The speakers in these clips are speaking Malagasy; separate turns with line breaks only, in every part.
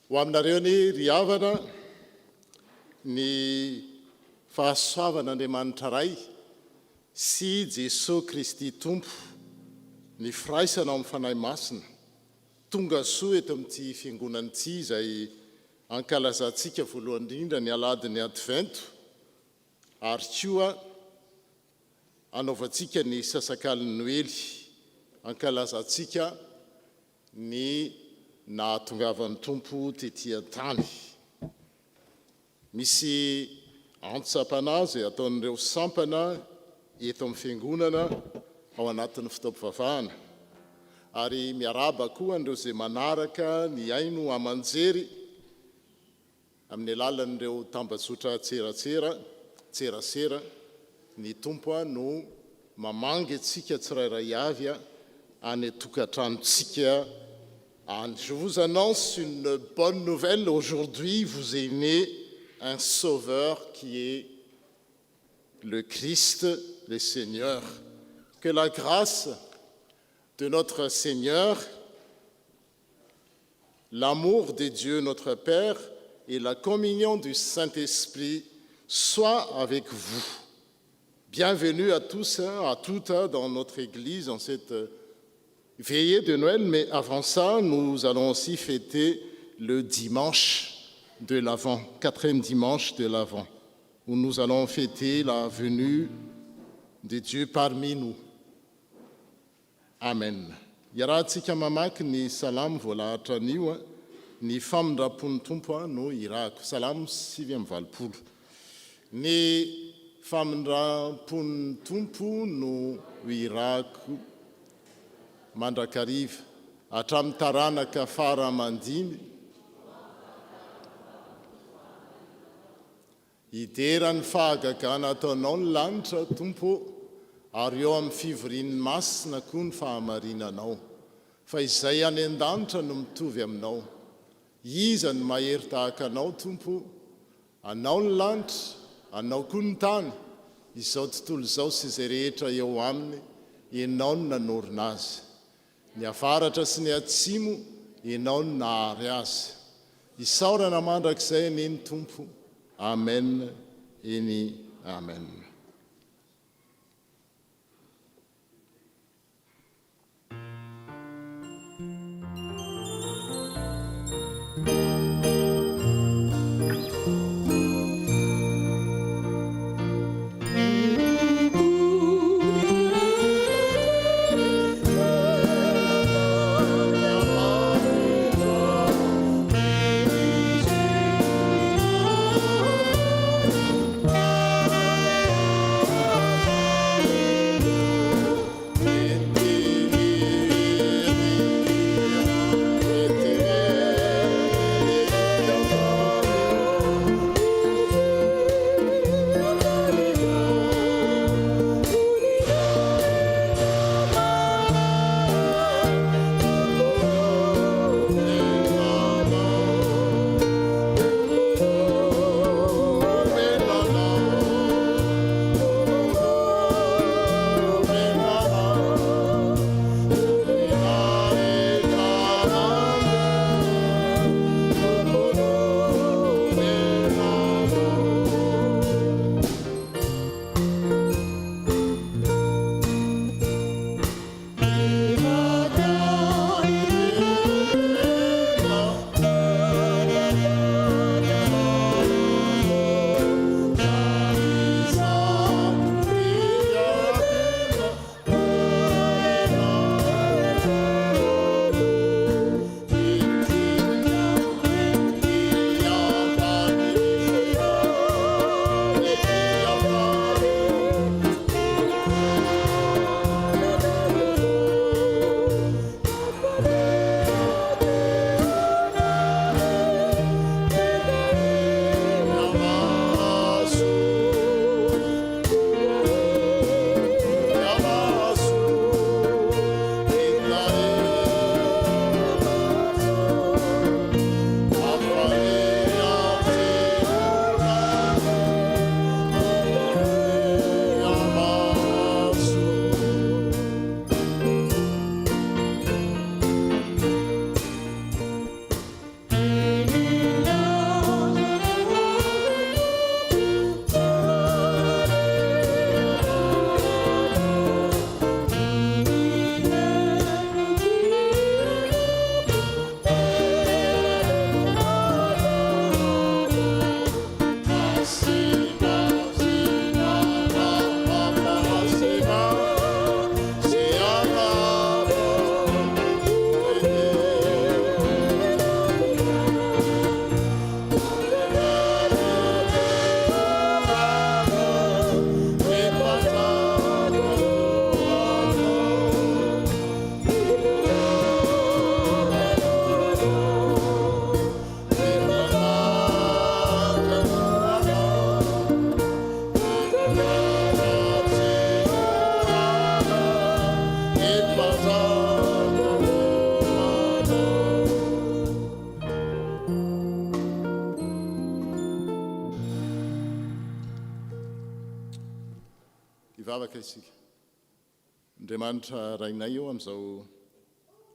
ho aminareo ny ry havana ny fahasoavan'Andriamanitra ray sy Jesosy Kristy Tompo ny firaisana amin'ny fanahy masina tonga soa eto amin'ity fiangonana ity izay ankalazantsika voalohany indrindra ny aladiny advento ary koa anaovantsika ny sasakalin'ny noely ankalazantsika ny nahatongavan'ny Tompo tetỳ an-tany. Misy antsampana izay ataon'ireo sampana eto amin'ny fiangonana ao anatin'ny fitaovam-pivavahana ary miaraba koa an'ireo izay manaraka ny aino aman-jery amin'ny alalan'ireo tambazotra tserasera ny Tompo no mamangy antsika tsirairay avy any tokantranontsika. Je vous annonce une bonne nouvelle. Aujourd'hui, vous est né un sauveur qui est le Christ, le Seigneur. Que la grâce de notre Seigneur, l'amour de Dieu notre Père et la communion du Saint-Esprit soient avec vous. Bienvenue à tous, à toutes dans notre Église, en cette veillée de Noël, mais avant ça, nous allons aussi fêter le dimanche de l'Avent, 4e dimanche de l'Avent, où nous allons fêter la venue de Dieu parmi nous. Amen. Iarahantsika mamaky ny salamo voalahatra anio, ny famindram-pon'ny Tompo no irahako. Salamo 8:20. Ny famindram-pon'ny Tompo no irahako mandrakariva hatramin'ny taranaka faramandiny hiderany fahagagana ataonao ny lanitra Tompo ary eo amin'ny fivorian'ny masina koa ny fahamarinanao fa izay any an-danitra no mitovy aminao. Iza ny mahery tahaka anao Tompo, anao ny lanitra, anao koa ny tany, izao tontolo izao sy izay rehetra eo aminy ianao no nanorina azy. Ny avaratra sy ny atsimo ianao no nahary azy. Isaorana mandrakizay aneny Tompo. Amen eny amen.
Amen.
mivavaka isika andriamanitra rainay eo amin'izao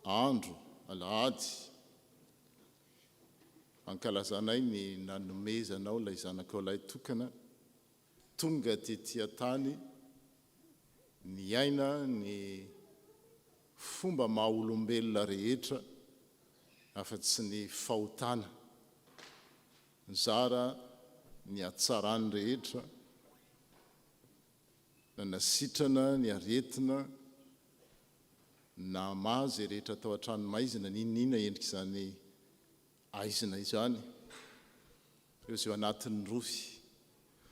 andro alahady ankalazanay ny nanomezanao ilay zanakao ilay tokana tonga tetỳ tany ny aina ny fomba mahaolombelona rehetra afa-tsy ny fahotana nizara ny atsarany rehetra na nasitrana ny aretina na mazy rehetra tao an-tranomaizina ninina endrika izany aizina izany ireo izay anatin'ny rofy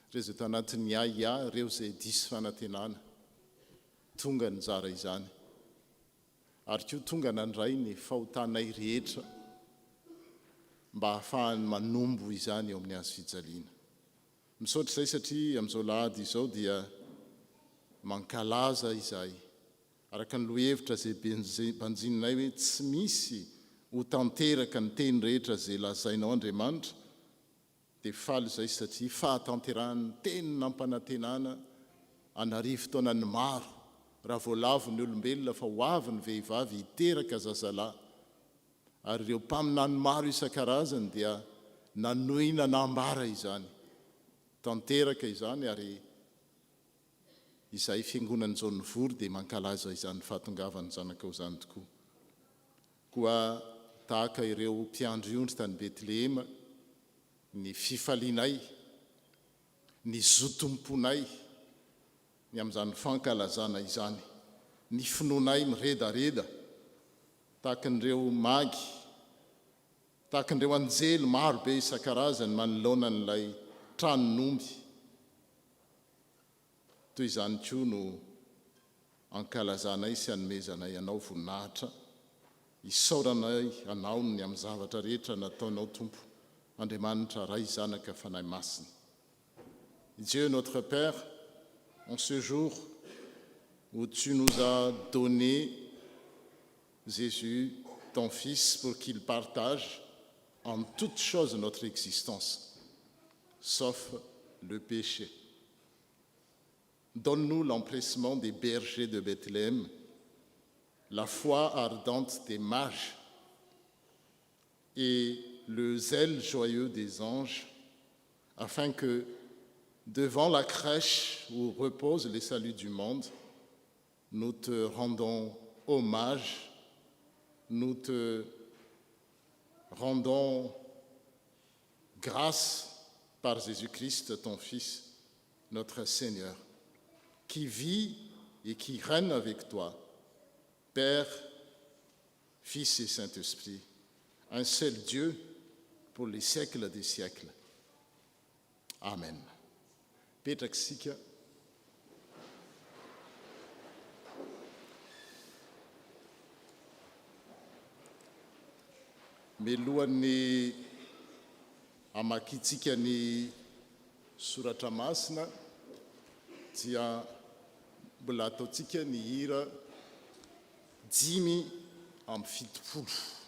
ireo izay tao anatin'ny aiah ireo izay disy fanantenana tonga nizara izany ary koa tonga nandray ny fahotanay rehetra mba hahafahany manombo izany eo amin'ny azo fijaliana misaotra izay satria amin'izao lahady izao dia mankalaza izahay araka ny lohevitra zay banjininay hoe tsy misy ho tanteraka ny teny rehetra zay lazainao Andriamanitra dia faly izay satria fahatanterahany teny nampanantenana anarivo taonany maro raha voalavo ny olombelona fa ho avy ny vehivavy hiteraka zazalahy ary ireo mpaminany maro isan-karazany dia nanohina nambara izany tanteraka izany ary izay fiangonany Jaune Vory dia mankalaza izany fahatongavany zanakao izany tokoa koa tahaka ireo mpiandry ondry tany Betlehema ny fifalianay ny zotomponay ny amin'izany fankalazana izany ny finoanay miredareda tahaka n'ireo magy tahaka n'ireo anjely maro be isan-karazany manoloana n'ilay tranonomby toy izany koa no ankalazanay sy anomezanay anao voninahitra isaoranay anao ny amin'ny zavatra rehetra nataonao Tompo Andriamanitra ray zanaka fanahy masina. Dieu notre Père, en ce jour où tu nous as donné Jésus, ton Fils, pour qu'il partage en toutes choses notre existence, sauf le péché. Donne-nous l'empressement des bergers de Bethléem, la foi ardente des mages et le zèle joyeux des anges, afin que, devant la crèche où repose les saluts du monde, nous te rendons hommage, nous te rendons grâce par Jésus-Christ, ton Fils, notre Seigneur, qui vit et qui règne avec toi, Père, Fils et Saint-Esprit, un seul Dieu pour les siècles des siècles. Amen. Petraka isika. Mialohan'ny hamakitsika ny soratra masina dia mbola ataontsika ny hira 5:70.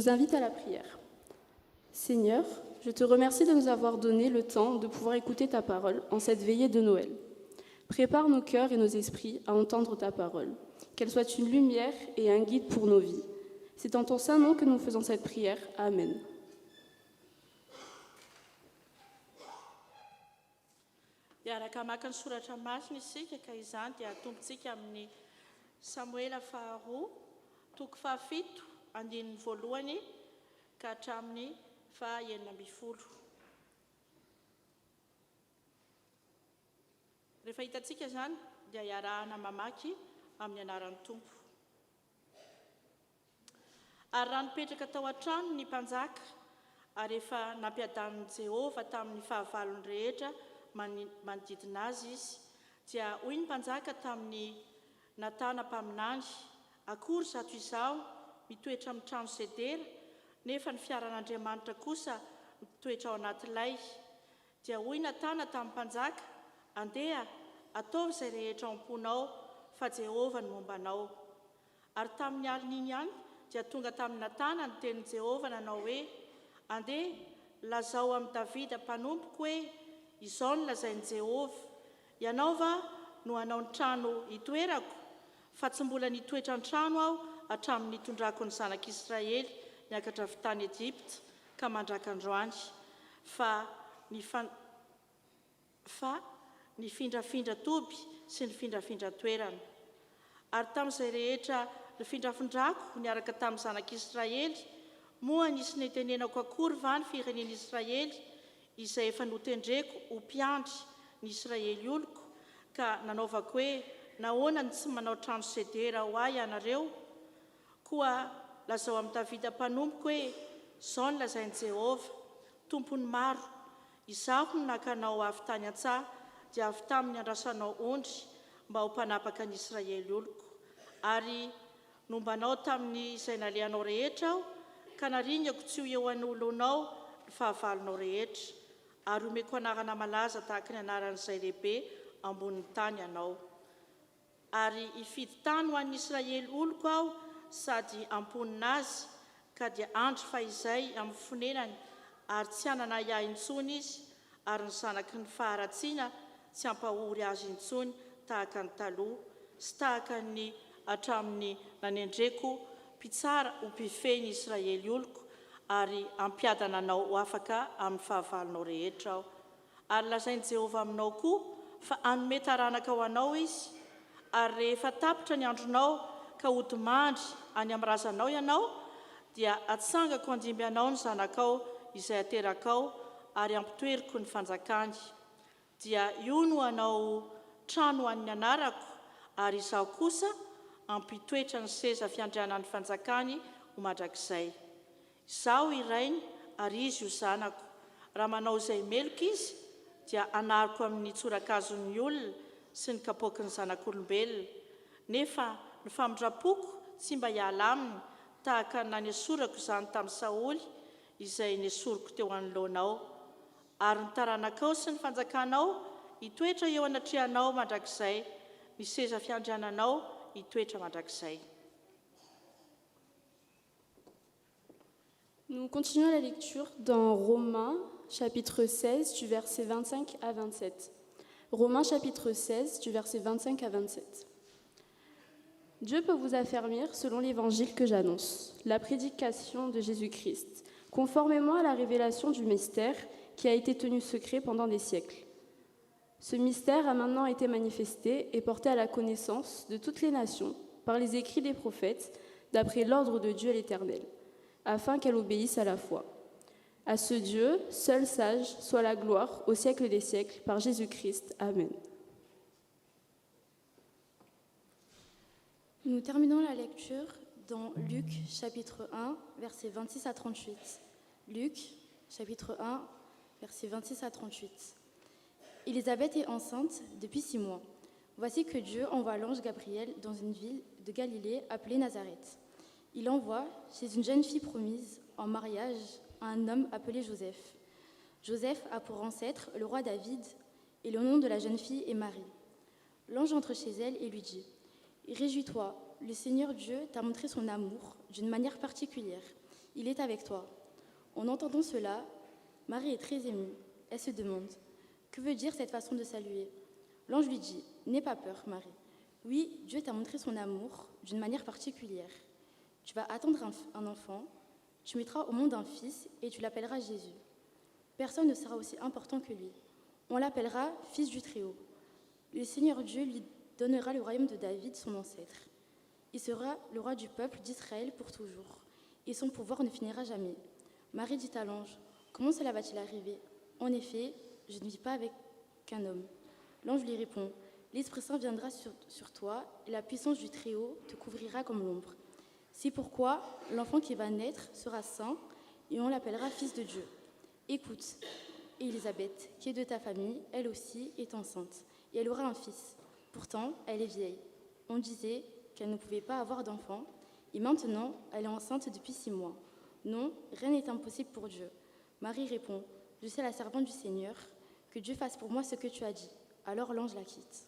vous invite à la prière. Seigneur, je te remercie de nous avoir donné le temps de pouvoir écouter ta parole en cette veillée de Noël. Prépare nos cœurs et nos esprits à entendre ta parole, qu'elle soit une lumière et un guide pour nos vies. C'est en ton saint nom que nous faisons cette prière. Amen.
Iaraka maka ny soratra masina isika ka izany dia atombotsika amin'ny Samoela faharoa, toko fahafito, andininy voalohany ka hatramin'ny fahaenina ambin'ny folo. Rehefa hitantsika izany dia iarahana mamaky amin'ny anaran'ny Tompo. Ary raha nipetraka tao an-trano ny mpanjaka, ary efa nampiadanin'i Jehova tamin'ny fahavalony rehetra manodidina azy izy, dia hoy ny mpanjaka tamin'ny Natana mpaminany, akory zato izao mitoetra amin'ny trano sedera, nefa ny fiaran'Andriamanitra kosa mitoetra ao anatilay. Dia hoy Natana tamin'ny mpanjaka, andeha, ataovy izay rehetra ao am-ponao, fa Jehova ny mombanao. Ary tamin'ny alina iny ihany dia tonga tamin'ny Natana ny tenin'i Jehova nanao hoe, andeha, lazao amin'ny Davida mpanompoka hoe, izao no lazain'i Jehova, ianao va no hanao ny trano hitoerako, fa tsy mbola nitoetra ny trano aho hatramin'ny hitondrako ny zanak'Israely niakatra avy tany Ejipta ka mandrakandroany, fa ny findrafindra toby sy ny findrafindra toerana. Ary tamin'izay rehetra ny findrafindrako niaraka tamin'ny zanak'Israely, moa nisy netenenako akory va ny firenen'i Israely, izay efa notendreko ho mpiandry ny Israely oloko, ka nanaovako hoe, nahoana ny tsy manao trano sedera ho ahy ianareo? Koa lazao amin'ny Davida mpanompoka hoe, izao ny lazain'i Jehova, tompony maro, izaho no nakanao avy tany an-tsaha, dia avy tamin'ny andrasanao ondry mba ho mpanapaka ny Israely oloko. Ary nombanao tamin'ny izay nalehanao rehetra aho, ka naringako tsy ho eo an'olonao ny fahavalonao rehetra, ary omeko anarana malaza tahaka ny anaran'izay lehibe ambonin'ny tany ianao. Ary hifidy tany ho an'ny Israely oloko aho, sady amponina azy, ka dia andro fahizay amin'ny fonenany, ary tsy hanana iahy intsony izy, ary ny zanaky ny faharatsiana tsy hampahory azy intsony tahaka ny taloha, sy tahaka ny hatramin'ny nanendreko mpitsara ho mpifehy ny Israely oloko, ary ampiadana anao ho afaka amin'ny fahavalonao rehetra aho. Ary lazain'i Jehova aminao koa fa hanome taranaka ho anao izy, ary rehefa tapitra ny andronao ka hodimandry any amin'ny razanao ianao, dia atsangako andimby anao ny zanakao izay aterakao, ary ampitoeriko ny fanjakany. Dia io no anao trano an'ny anarako, ary izaho kosa ampitoetra ny seza fiandrianan'ny fanjakany ho mandrakizay. Izaho irainy ary izy ho zanako. Raha manao izay meloka izy, dia anariko amin'ny tsorakazon'ny olona sy ny kapoaky ny zanak'olombelona. Nefa ny famindrapoko tsy mba hiala aminy, tahaka nanesorako izany tamin'ny Saoly, izay nesoriko teo anoloanao. Ary ny taranakao sy ny fanjakanao hitoetra eo anatrehanao mandrakizay, ny seza fiandriananao hitoetra mandrakizay.
Nous continuons la lecture dans Romains chapitre 16 du verset 25 à 27. Romains chapitre 16 du verset 25 à 27. Dieu peut vous affermir selon l'évangile que j'annonce, la prédication de Jésus-Christ, conformément à la révélation du mystère qui a été tenu secret pendant des siècles. Ce mystère a maintenant été manifesté et porté à la connaissance de toutes les nations par les écrits des prophètes, d'après l'ordre de Dieu l'Éternel, afin qu'elles obéissent à la foi. À ce Dieu, seul sage, soit la gloire au siècle des siècles, par Jésus-Christ. Amen.
Nous terminons la lecture dans Luc, chapitre 1, versets 26 à 38. Luc, chapitre 1, versets 26 à 38. Élisabeth est enceinte depuis 6 mois. Voici que Dieu envoie l'ange Gabriel dans une ville de Galilée appelée Nazareth. Il envoie chez une jeune fille promise en mariage à un homme appelé Joseph. Joseph a pour ancêtre le roi David, et le nom de la jeune fille est Marie. L'ange entre chez elle et lui dit « Réjouis-toi, le Seigneur Dieu t'a montré son amour d'une manière particulière. il est avec toi. En entendant cela, Marie est très émue. Elle se demande, que veut dire cette façon de saluer? L'ange lui dit, n'aie pas peur, Marie. Oui, Dieu t'a montré son amour d'une manière particulière. Tu vas attendre un enfant, tu mettras au monde un fils et tu l'appelleras Jésus. Personne ne sera aussi important que lui. On l'appellera Fils du Très-Haut. Le Seigneur Dieu lui donnera le royaume de David, son ancêtre. Il sera le roi du peuple d'Israël pour toujours, et son pouvoir ne finira jamais. Marie dit à l'ange, comment cela va-t-il arriver? En effet, je ne vis pas avec qu'un homme. L'ange lui répond, l'Esprit Saint viendra sur toi, et la puissance du Très-Haut te couvrira comme l'ombre. C'est pourquoi l'enfant qui va naître sera saint, et on l'appellera Fils de Dieu. Écoute, Élisabeth, qui est de ta famille, elle aussi est enceinte, et elle aura un fils. Pourtant, elle est vieille. On disait qu'elle ne pouvait pas avoir d'enfant, et maintenant, elle est enceinte depuis 6 mois. Non, rien n'est impossible pour Dieu. Marie répond, je suis la servante du Seigneur, que Dieu fasse pour moi ce que tu as dit. Alors l'ange la quitte.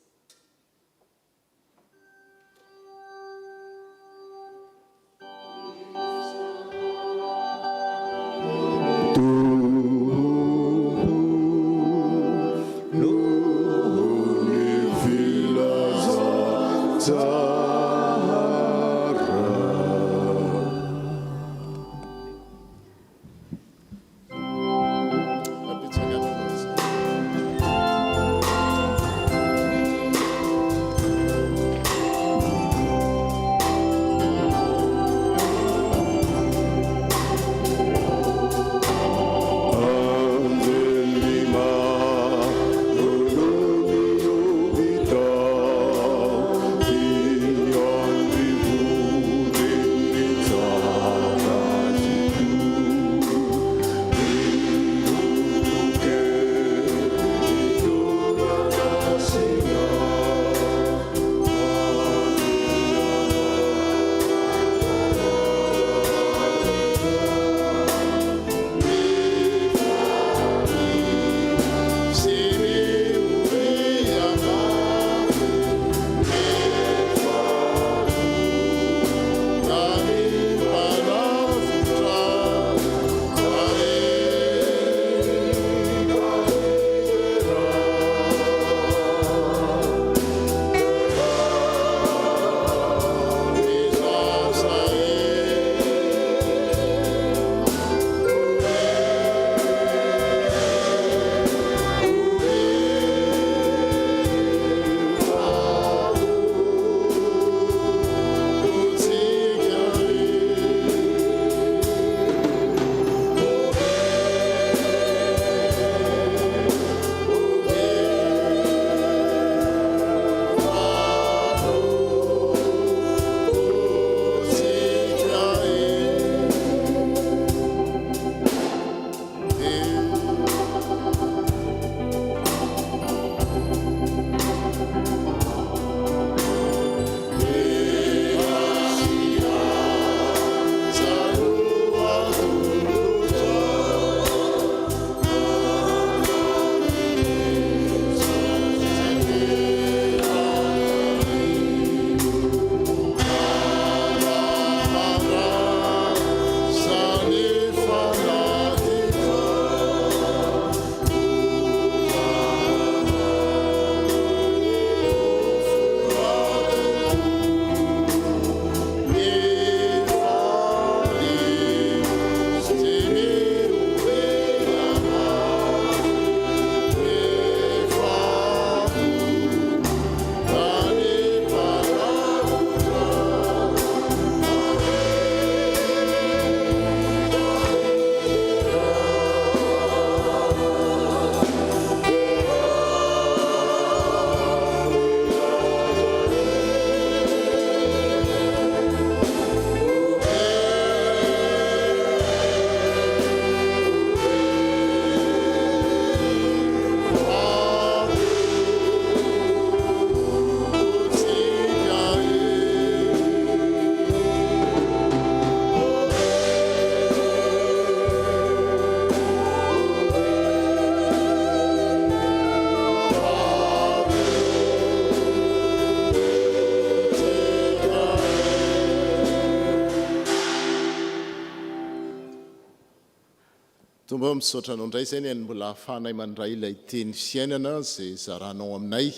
tomba misaotra anao indray zay ny mbola ahafahanay mandray ilay teny fiainana zay zaranao aminay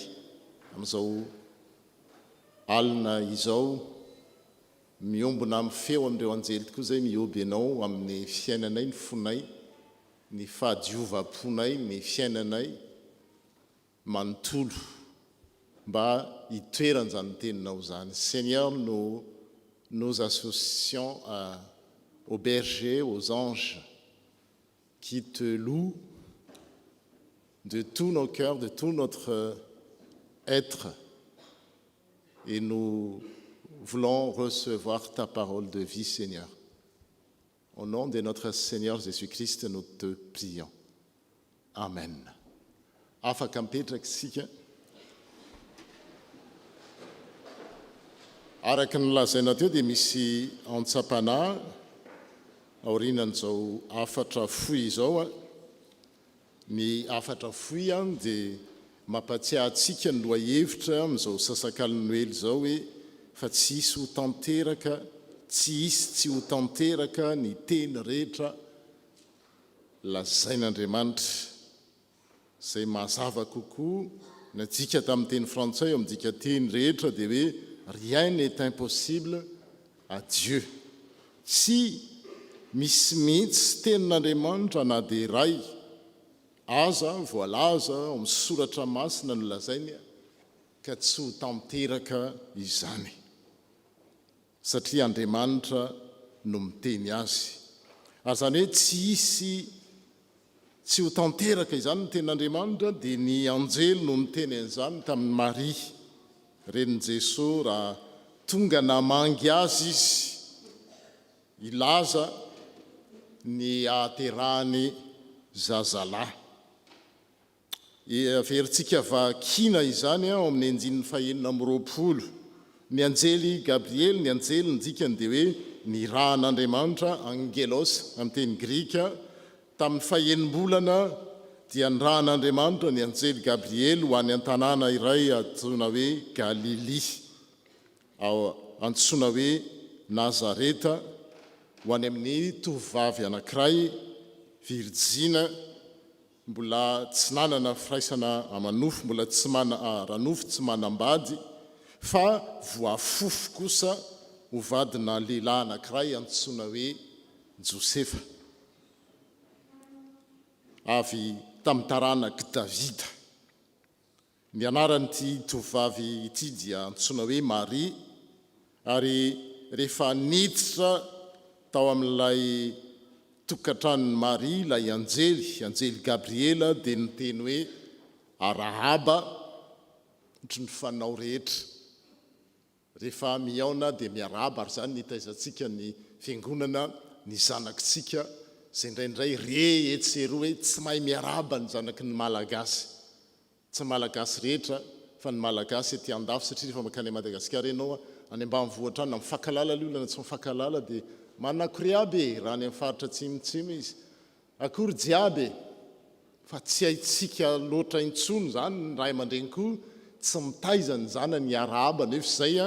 amin'izao alina izao miombona amin'ny feo amin'ireo anjely tokoa zay mioby ianao amin'ny fiainanay ny fonay ny fahadiovam-ponay ny fiainanay manontolo mba hitoerany zany teninao zany. Seigneur, nous associons aux bergers, aux anges qui te louent de tous nos cœurs, de tout notre être, et nous voulons recevoir ta parole de vie, Seigneur. Au nom de notre Seigneur Jésus-Christ, nous te prions. Amen. Afaka mipetraka isika. Araka ny lazaina teo dia misy antsapana aorinan'izao afatra foy izao a. Ny afatra foy a dia mampatsiahy antsika ny lohahevitra amin'izao sasakalinoely izao hoe fa tsy hisy ho tanteraka, tsy hisy tsy ho tanteraka ny teny rehetra lazain'Andriamanitra. Zay mazava kokoa na dika tamin'ny teny frantsay amin'ny dika teny rehetra dia hoe rien n'est impossible à Dieu. Tsy misy mihitsy tenin'Andriamanitra na dia iray aza voalaza amin'ny soratra masina no lazainy ka tsy ho tanteraka izany satria Andriamanitra no miteny azy. Ary zany hoe tsy ho tanteraka izany ny tenin'Andriamanitra dia ny anjely no miteny an'izany tamin'ny Maria renin' Jesosy raha tonga namangy azy izy ilaza ny ahaterahany zazalahy. Averintsika vakina izany ao amin'ny andininy fahenina amby roapolo. Ny anjely Gabriel, ny anjely ny dikany dia hoe ny rahan'Andriamanitra, angelos amin'ny teny grika. Tamin'ny fahenim-bolana dia ny rahan'Andriamanitra ny anjely Gabriel ho any an-tanàna iray antsoina hoe Galili, antsoina hoe Nazareta, ho any amin'ny tovovavy anankiray virjina, mbola tsy nanana firaisana amanofo, mbola tsy ranofo, tsy manambady, fa voafofo kosa ho vadina lehilahy anankiray antsoina hoe Josefa, avy tamin'ny taranaky Davida. Ny anaran'ity tovovavy ity dia antsoina hoe Maria, ary rehefa niditra tao amin'ilay tokantranon'ny Maria ilay anjely Gabriela dia niteny hoe arahaba ohatry ny fanao rehetra. Rehefa miaona dia miarahaba, ary zany nitaizantsika ny fiangonana ny zanakitsika zay indraindray etseroa hoe tsy mahay miarahaba ny zanaky ny malagasy. Tsy malagasy rehetra fa ny malagasy ety andafy, satria rehefa makany Madagasikara ianao any ambanivohitra any mifankalala le olona tsy mifankalala dia manakory aby raha ny amin'ny faritra tsimotsimo izy akory jiaby, fa tsy haitsika loatra intsony zany ny ray aman-dreny koa tsy mitaiza ny zanany arahaba. Nefa zay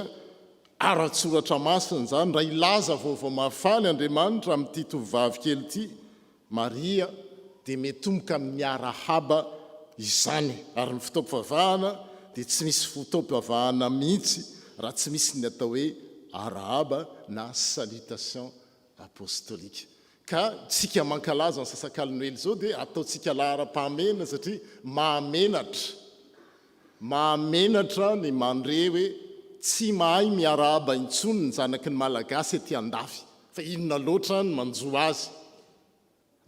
ara-tsoratra masina zany raha ilaza vaovao mafaly Andriamanitra amin'ity tovovavy kely ity Maria dia metomboka amin'ny arahaba izany. Ary ny fotoam-pivavahana dia tsy misy fotoam-pivavahana mihitsy raha tsy misy ny atao hoe arahaba na salutation apostolika. Ka tsika mankalaza ny sasakalinoely zao dia ataontsika lahara-pahamena, satria mahamenatra ny mandre hoe tsy mahay miarahaba intsony ny zanaky ny malagasy ety andafy, fa inona loatra ny manjo azy.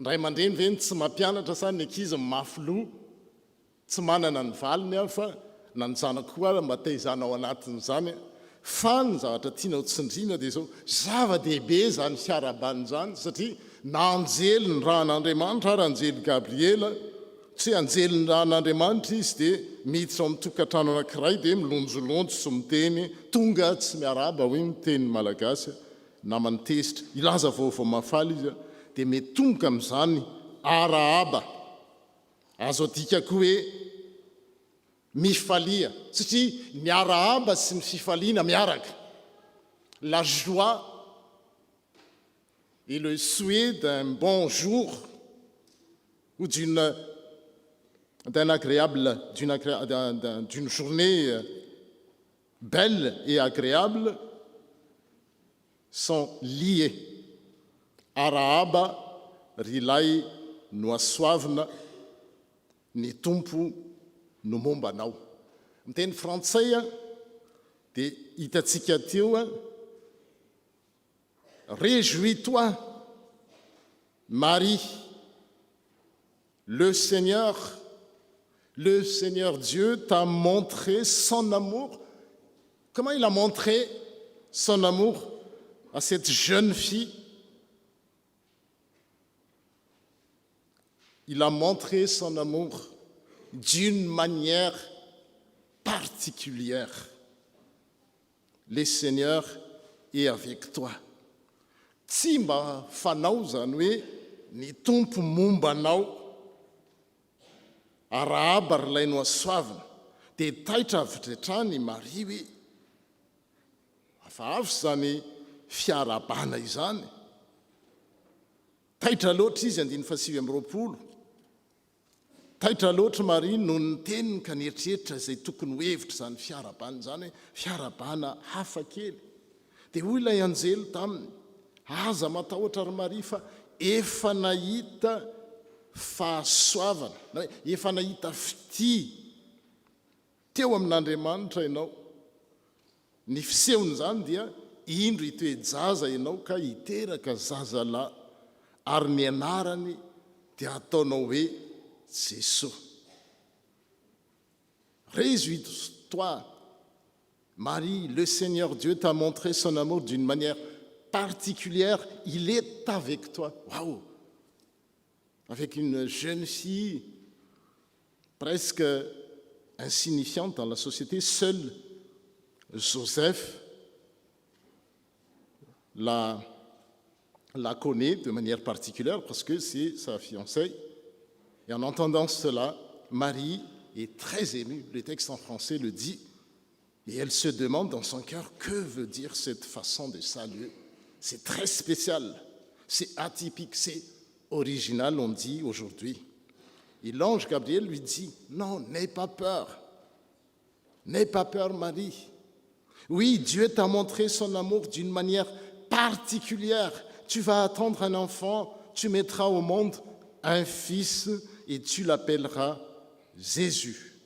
Ndray aman-dreny veny tsy mampianatra sa ny ankizy mafilo, tsy manana ny valiny fa na ny zanako koa mba taizana ao anatin'izany. Fa ny zavatra tianao tsindriana dia zao zava-dehibe zany fiarabaniny zany, satria na anjely ny rahan'Andriamanitra ary anjely Gabriela, tsy anjely ny rahan'Andriamanitra izy dia miditra amin'ny tokantrano anankiray dia milonjolonjo sy miteny tonga tsy miarahaba hoe miteny malagasy na manotezitra ilaza vaovao mafaly izy dia metomboka amin'izany arahaba. Azo adika koa hoe mifalia, satria ny arahaba sy ny fifaliana miaraka. La joie et le souhait d'un bon jour ou d'une journée belle et agréable sont liés. Arahaba ry lay no asoavina ny tompo no momba anao. Miteny frantsay a dia hitantsika teo a réjouis-toi Marie, le Seigneur Dieu t'a montré son amour. Comment il a montré son amour à cette jeune fille? Il a montré son amour d'une manière particulière. Le Seigneur est avec toi. Tsy mba fanao zany hoe ny tompo momba anao arahaba ry laino asoavina dia taitra avitratrany Maria hoe afaavy zany fiarabana izany. Taitra loatra izy 2:20. Taitra loatra Maria no ny teniny ka nieritreritra izay tokony ho hevitra zany fiarabana zany hoe fiarabana hafa kely. Dia hoy ilay anjely taminy, aza matahotra ry Maria fa efa nahita fahasoavana, na hoe efa nahita fity teo amin'Andriamanitra ianao. Ny fisehony zany dia indro hitoejaza ianao ka hiteraka zazalahy, ary ny anarany dia ataonao hoe Jesosy. Réjouis-toi, Marie, le Seigneur Dieu t'a montré son amour d'une manière particulière. Il est avec toi. Waouh! Avec une jeune fille presque insignifiante dans la société, seul Joseph la connaît de manière particulière parce que c'est sa fiancée. Et en entendant cela, Marie est très émue. Le texte en français le dit. Et elle se demande dans son cœur, que veut dire cette façon de saluer? C'est très spécial, c'est atypique, c'est original, on dit aujourd'hui. Et l'ange Gabriel lui dit, non, n'aie pas peur Marie. Oui, Dieu t'a montré son amour d'une manière particulière. Tu vas attendre un enfant, tu mettras au monde un fils et tu l'appelleras Jésus.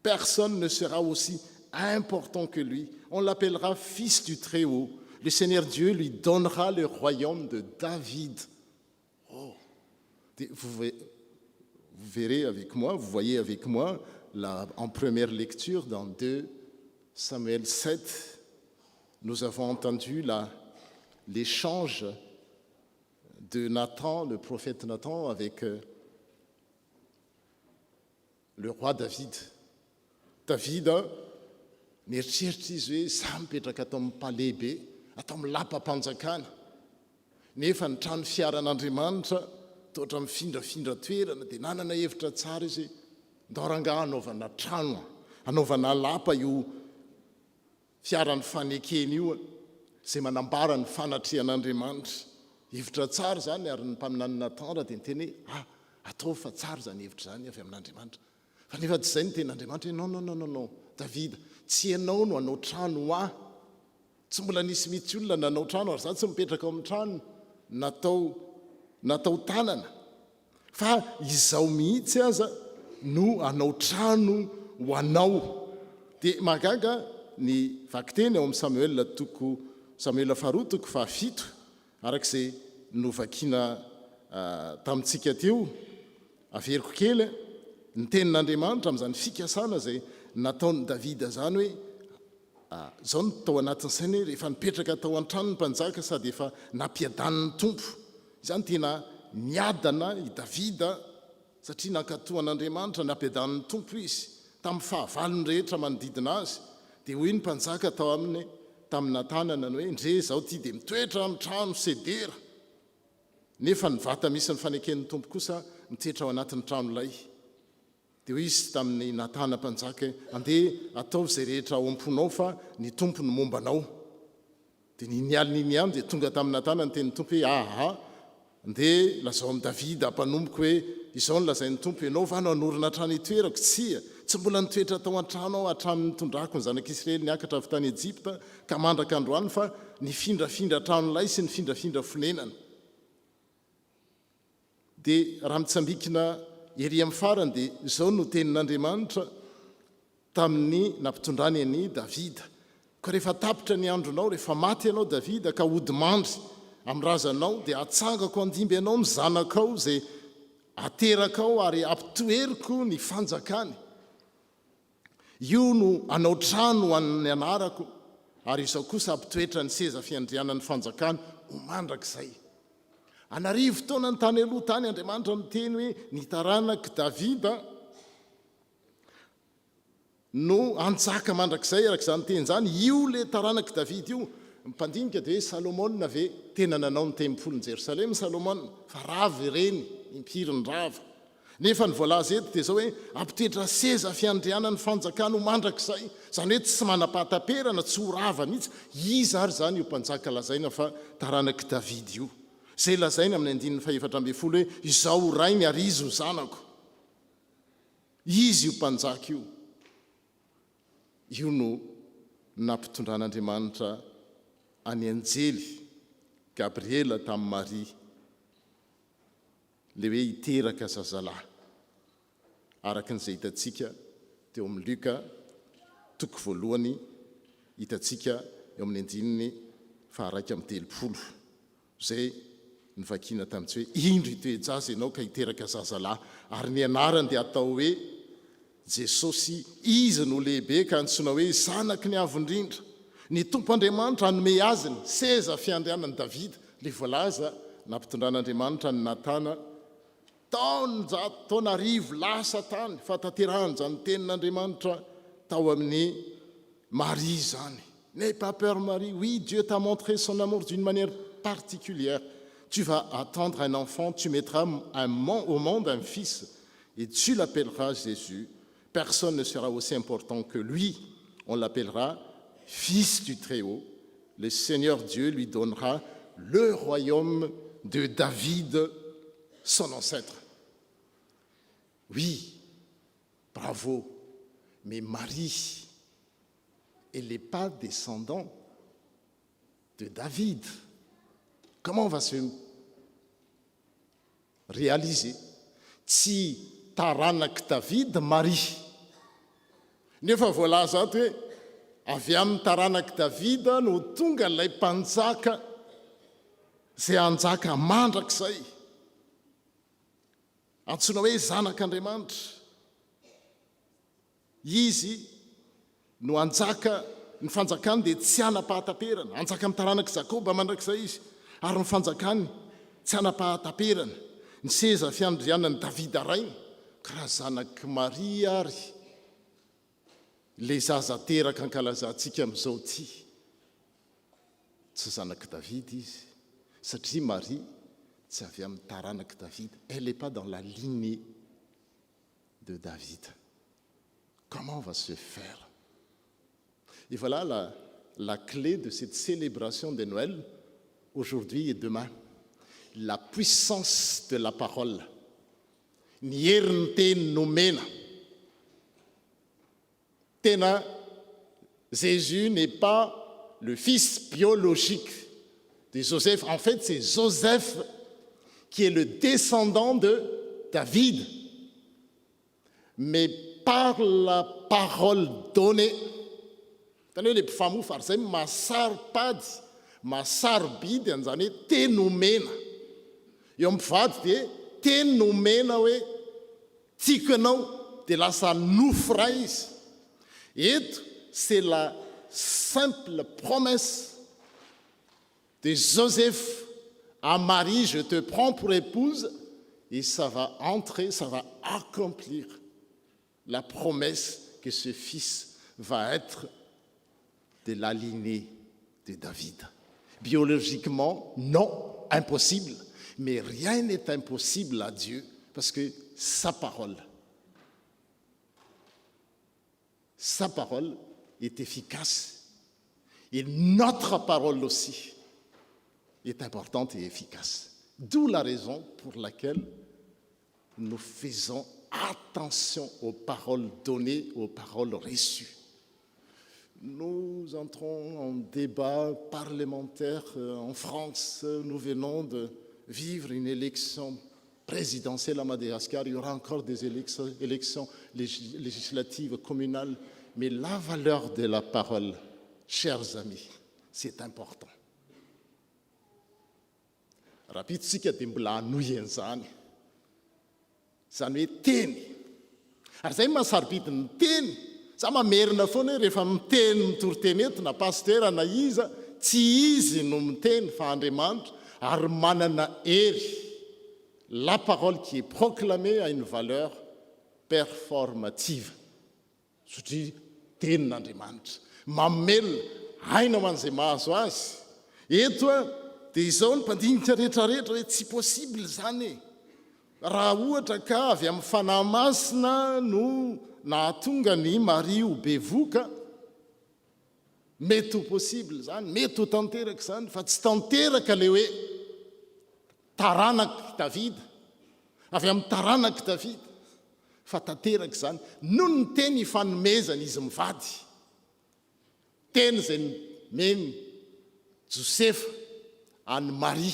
Personne ne sera aussi important que lui. On l'appellera fils du Très-Haut. Le Seigneur Dieu lui donnera le royaume de David. Oh. Vous verrez avec moi, vous voyez avec moi, en première lecture dans 2 Samuel 7, nous avons entendu l'échange de Nathan, le prophète Nathan, avec le roi David. David mieritreritra izy hoe samy mipetraka atao amin'ny palehibe, atao amin'ny lapa-panjakana, nefa ny trano fiaran'Andriamanitra toatra mifindrafindra toerana dia nanana hevitra tsara izy ndao anaovana trano, anaovana lapa io fiaran'ny fanekena io izay manambara ny fanatrehan'Andriamanitra. Hevitra tsara zany ary ny mpaminany Natan raha dia niteny hoe atao fa tsara zany hevitra zany avy amin'Andriamanitra. Fa nefa tsy izay ny tenin'Andriamanitra hoe non, David, tsy ianao no hanao trano ho ahy. Tsy mbola nisy mihitsy olona nanao trano ary za tsy mipetraka ao amin'ny trano natao tanana. Fa izao mihitsy aza no hanao trano ho anao. Dia mahagaga ny vakiteny ao amin'ny Samuel faharoa toko fahafito, arak'izay novakiana tamintsika teo, averiko kely ny tenin'Andriamanitra amin'izany fikasana izay nataony Davida zany hoe zao no tao anatin'ny sainy rehefa nipetraka tao an-trano ny mpanjaka sady efa nampiadaniny tompo. Izany tena niadana i Davida satria nankatohan'Andriamanitra nampiadaniny tompo izy tamin'ny fahavalony rehetra manodidina azy. Dia hoy ny mpanjaka tao aminy tamin'ny tanana hoe ndre zao ty dia mitoetra amin'ny trano sedera, nefa ny vata misy ny faneken'ny tompo kosa mitoetra ao anatin'ny trano ilay. Dia hoy izy tamin'ny natana mpanjaka, andeha ataovy izay rehetra ao am-ponao fa ny tompo no momba anao. Dia nialy dia tonga tamin'ny natana ny tenin'ny tompo hoe andeha lazao amin'ny Davida mpanomboka hoe izao nolazain'ny tompo ianao vanao anorina trano itoerako tsy mbola nitoetra tao an-trano ao hatramin'ny tondrako ny zanak'Israely niakatra avy tany Ejipta ka mandraka androany fa nifindrafindra tranolay sy nifindrafindra fonenana. Dia raha mitsambikina ery amin'ny farany dia izao no tenin'Andriamanitra tamin'ny nampitondrany any Davida. Ka rehefa tapitra ny andronao, rehefa maty ianao Davida ka odimandry amin'ny razanao dia atsangako andimby ianao ny zanakao zay aterakao ary ampitoeriko ny fanjakany. Io no anao trano an'ny anarako ary izao kosa ampitoetra ny seza fiandrianan'ny fanjakany ho mandrakizay. Anarivo taona ny tany aloha tany Andriamanitra miteny hoe ny taranaka Davida no anjaka mandrakizay arak'izany teny zany. Io le taranaka Davida io mpandinika dia hoe Salomona ve tena nanao ny tempoly ny Jerosalema Salomona fa rava ireny impiriny rava. Nefa ny voalaza eto dia zao hoe ampitoetra seza fiandrianan'ny fanjakany ho mandrakizay. Zany hoe tsy manam-pahataperana, tsy ho rava mihitsy. Izy ary zany io mpanjaka lazaina fa taranaka Davida io. Zay lazaina amin'ny 4:14 hoe izao rainy ary izy ho zanako. Izy io mpanjaka io. Io no nampitondran'Andriamanitra any anjely Gabriela tamin'ny Maria le hoe hiteraka zazalahy. Araka n'izay hitantsika teo amin'ny Luka 1 hitantsika eo amin'ny 9:30 zay nivakiana tamin'tsy hoe indro hitoejaza ianao ka hiteraka zazalahy ary ny anarany dia atao hoe Jesosy. Izy no lehibe ka antsoina hoe zanaky ny avo indrindra. Ny tompo Andriamanitra anome azy ny seza fiandrianan'i Davida. Le voalaza nampitondran'Andriamanitra ny Natana taona arivo lasa tany fa taterahan' zany tenin'Andriamanitra tao amin'ny Marie zany. N'aie pas peur Marie, oui Dieu t'a montré son amour d'une manière particulière. Tu vas attendre un enfant, tu mettras au monde un fils et tu l'appelleras Jésus. Personne ne sera aussi important que lui. On l'appellera Fils du Très-Haut. Le Seigneur Dieu lui donnera le royaume de David, son ancêtre. Oui, bravo. Mais Marie, elle n'est pas descendante de David. Comment va se réaliser si taranaka David Marie? Nefa voalaza ato hoe avy amin'ny taranaka Davida no tonga ilay mpanjaka zay anjaka mandrakizay. Antsoina hoe zanak'Andriamanitra. Izy no anjaka ny fanjakany dia tsy anapahataperana. Anjaka amin'ny taranaka Jakoba mandrakizay izy. Ary ny fanjakany tsy anapahataperana. Ny seza fiandrianan'i Davida rainy ka raha zanaky Maria ary le zaza teraka ankalazantsika amin'izao ty. Tsy zanaky Davida izy satria Marie tsy avy amin'ny taranaka Davida. Elle n'est pas dans la lignée de David. Comment va se faire? Et voilà la clé de cette célébration de Noël aujourd'hui et demain. La puissance de la parole. Ny herin'ny teny nomena. Tena, Jésus n'est pas le fils biologique de Joseph. En fait, c'est Joseph qui est le descendant de David. Mais par la parole donnée, tany hoe le mpifamofa ary zay masaro-pady, masaro-bidy an'izany hoe teny nomena. Eo mpivady dia teny nomena hoe tiako ianao dia lasa nofo ray izy. Eto, c'est la simple promesse de Joseph à Marie, je te prends pour épouse, et ça va entrer, ça va accomplir la promesse que ce fils va être de la lignée de David. Biologiquement, non, impossible, mais rien n'est impossible à Dieu, parce que sa parole est efficace. Et notre parole aussi est importante et efficace. D'où la raison pour laquelle nous faisons attention aux paroles données, aux paroles reçues. Nous entrons en débat parlementaire en France. Nous venons de vivre une élection présidentielle à Madagascar. Il y aura encore des élections législatives communales. Mais la valeur de la parole, chers amis, c'est important. Rapiditsika dia mbola hanohy an'izany. Izany hoe teny. Ary izay mahasarobidi ny teny. Za mamerina foana hoe rehefa miteny mitory-teny eto na pastera na iza, tsy izy no miteny fa Andriamanitra, ary manana hery. La parole qui est proclamée a une valeur performative. Satria tenin'Andriamanitra. Mamelona, haina man'izay mahazo azy. Eto dia izao ny mpandinika rehetrarehetra hoe tsy possible zany e. Raha ohatra ka avy amin'ny fanahy masina no nahatonga ny Maria ho bevoka, mety ho possible zany, mety ho tanteraka zany, fa tsy tanteraka le hoe taranaky Davida, avy amin'ny taranaky Davida, fa tanteraka zany, noho ny teny hifanomezana izy mivady. Teny izay meny Josefa any Maria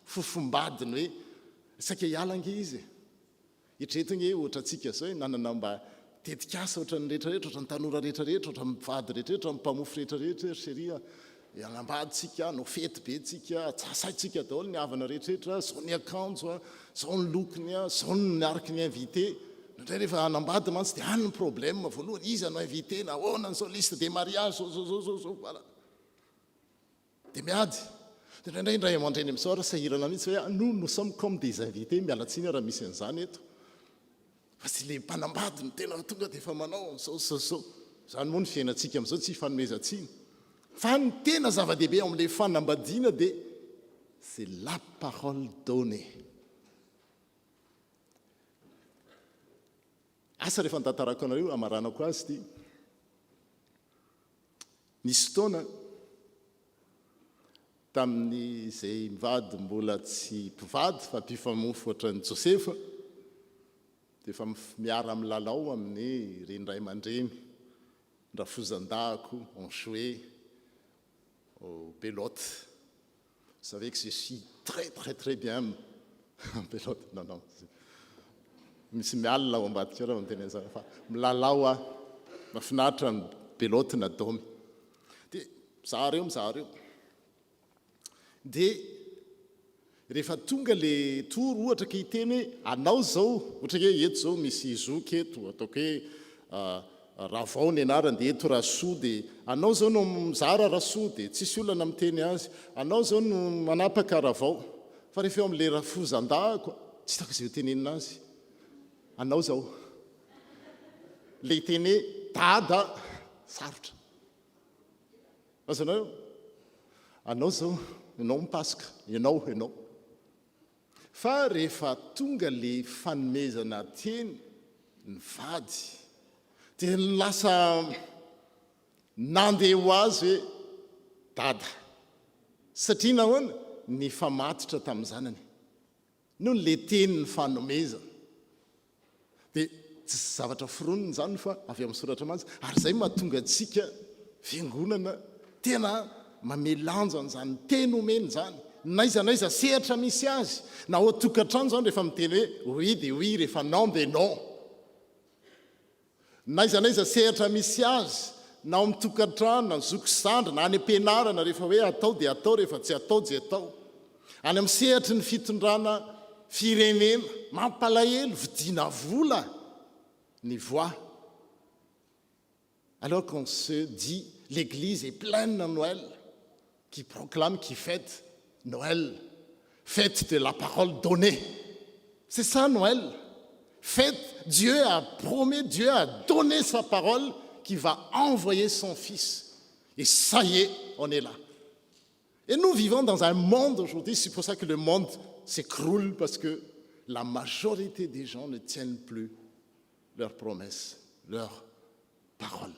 fofombadiny hoe isaka hialanga izy. Hitretiny hoe ohatra antsika zao nanana mba tetikasa ohatra ny rehetrarehetra, ohatra ny tanora rehetrarehetra, ohatra ny mpivady rehetrarehetra, ny mpamofo rehetrarehetra, seria hanambaditsika, no fety be tsika, tsasaitsika daholo ny havana rehetrarehetra, zao ny akanjo, zao ny lokony, zao ny ariky ny invité. Indray rehefa hanambady mantsy dia any ny problème voalohany, iza no invité na ahoana zao liste de mariage zao voilà. Dia miady. Dia indray amandreny amin'izao sahirana mihitsy hoe nous sommes comme des invités, mialatsiny raha misy an'izany eto. Fa tsy le mpanambady no tena tonga dia efa manao zao. Zany moa ny fiainantsika amin'izao tsy hifanomezantsiny. Fa ny tena zava-dehibe amin'ilay fanambadiana dia c'est la parole donnée. Asa rehefa nitantarako anareo amaranako azy dia nisy fotoana tamin'ny izay mivady mbola tsy mpivady fa mpifamofo ohatran'ny Josefa, dia efa miara milalao amin'ny ren'iray aman-dreny, rafozan-dahako, en jouet, au belote. Vous savez que je suis très bien en belote. Non. Misy mialina ao ambadika raha miteny an'izany fa milalao aho, mahafinaritra ny belote na domy. Dia mizaha reo. Dia rehefa tonga le toro ohatra ka hiteny hoe anao zao, ohatra hoe eto zao misy zoky eto, ataoko hoe Ravao ny anarany, dia eto Rasoa, dia anao zao no mizara Rasoa, dia tsisy olana miteny azy, anao zao no manapaka Ravao. Fa rehefa eo amin'ilay rafozan-dahako, tsy hitako izay ho tenenina azy. Anao zao. Le teny hoe dada sarotra. Azonao? Anao zao, ianao mipasoka, ianao. Fa rehefa tonga le fanomezana teny, ny vady, dia lasa nandeha ho azy hoe dada. Satria nahoana? Ny famatotra tamin'ny zanany. Noho le teny ny fanomezana. Dia tsy zavatra foronina zany fa avy amin'ny soratra mantsy, ary izay mahatonga antsika fiangonana tena mamelanja an'izany teny omeny zany. Naiza sehatra misy azy, na ao tokantrano zany rehefa miteny hoe oui dia oui, rehefa non dia non. Naiza sehatra misy azy, na ao mitokantrano, na zoko sandra, na any am-pianarana rehefa hoe atao dia atao, rehefa tsy atao dia atao. Any amin'ny sehatry ny fitondrana firenena, mampalahelo, vidiana vola ny voix. Alors qu'on se dit, l'église est pleine de Noël, qui proclame, qui fête Noël, fête de la parole donnée. C'est ça Noël. Fête, Dieu a promis, Dieu a donné sa parole qui va envoyer son Fils. Et ça y est, on est là. Et nous vivons dans un monde aujourd'hui, c'est pour ça que le monde s'écroule, parce que la majorité des gens ne tiennent plus leurs promesses, leurs paroles.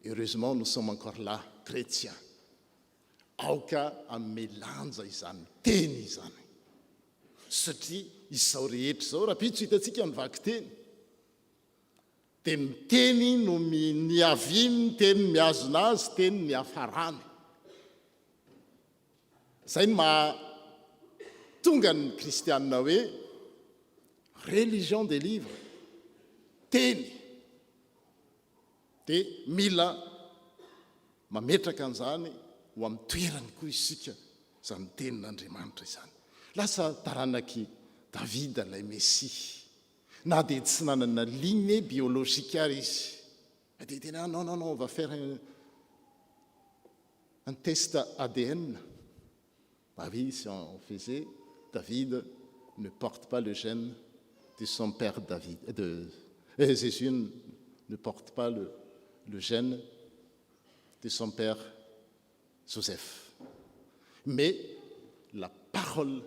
Heureusement, nous sommes encore là, chrétiens. Auka amelanja izany, teny izany. satria izao rehetra zao raha pitso hitantsika mivaky teny dia ny teny no niaviny ny teny miazona azy teny ny hafarany zay ny mahatonga ny kristianina hoe religion des livres teny dia mila mametraka an'izany ho amin'ny toerany koa isika izany tenin'Andriamanitra izany lasa taranaky Davida ilay Mesia na dia tsy nanana ligne biologique ary izy dia tena non on va faire un test ADN. Bah oui, si on faisait, David ne porte pas le gène de son père David. Jésus ne porte pas le gène de son père Joseph. Mais la parole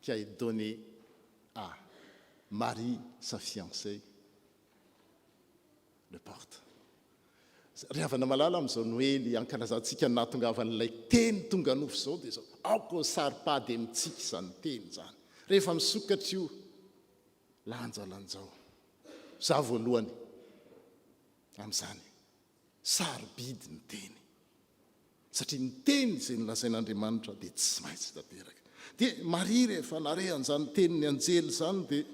qui a été donnée à Marie, sa fiancée, le porte. Rehefa namalala amin'izao Noely ankalazantsika nahatongavan'ilay teny tonga nofo izao dia zao aoko saripady amintsika izany teny zany rehefa misokatra io lanjalanjao za voalohany amin'izany sarobidy ny teny satria ny teny izay nolazain'Andriamanitra dia tsy maintsy tanteraka dia Maria rehefa narehan'izany teny ny anjely zany dia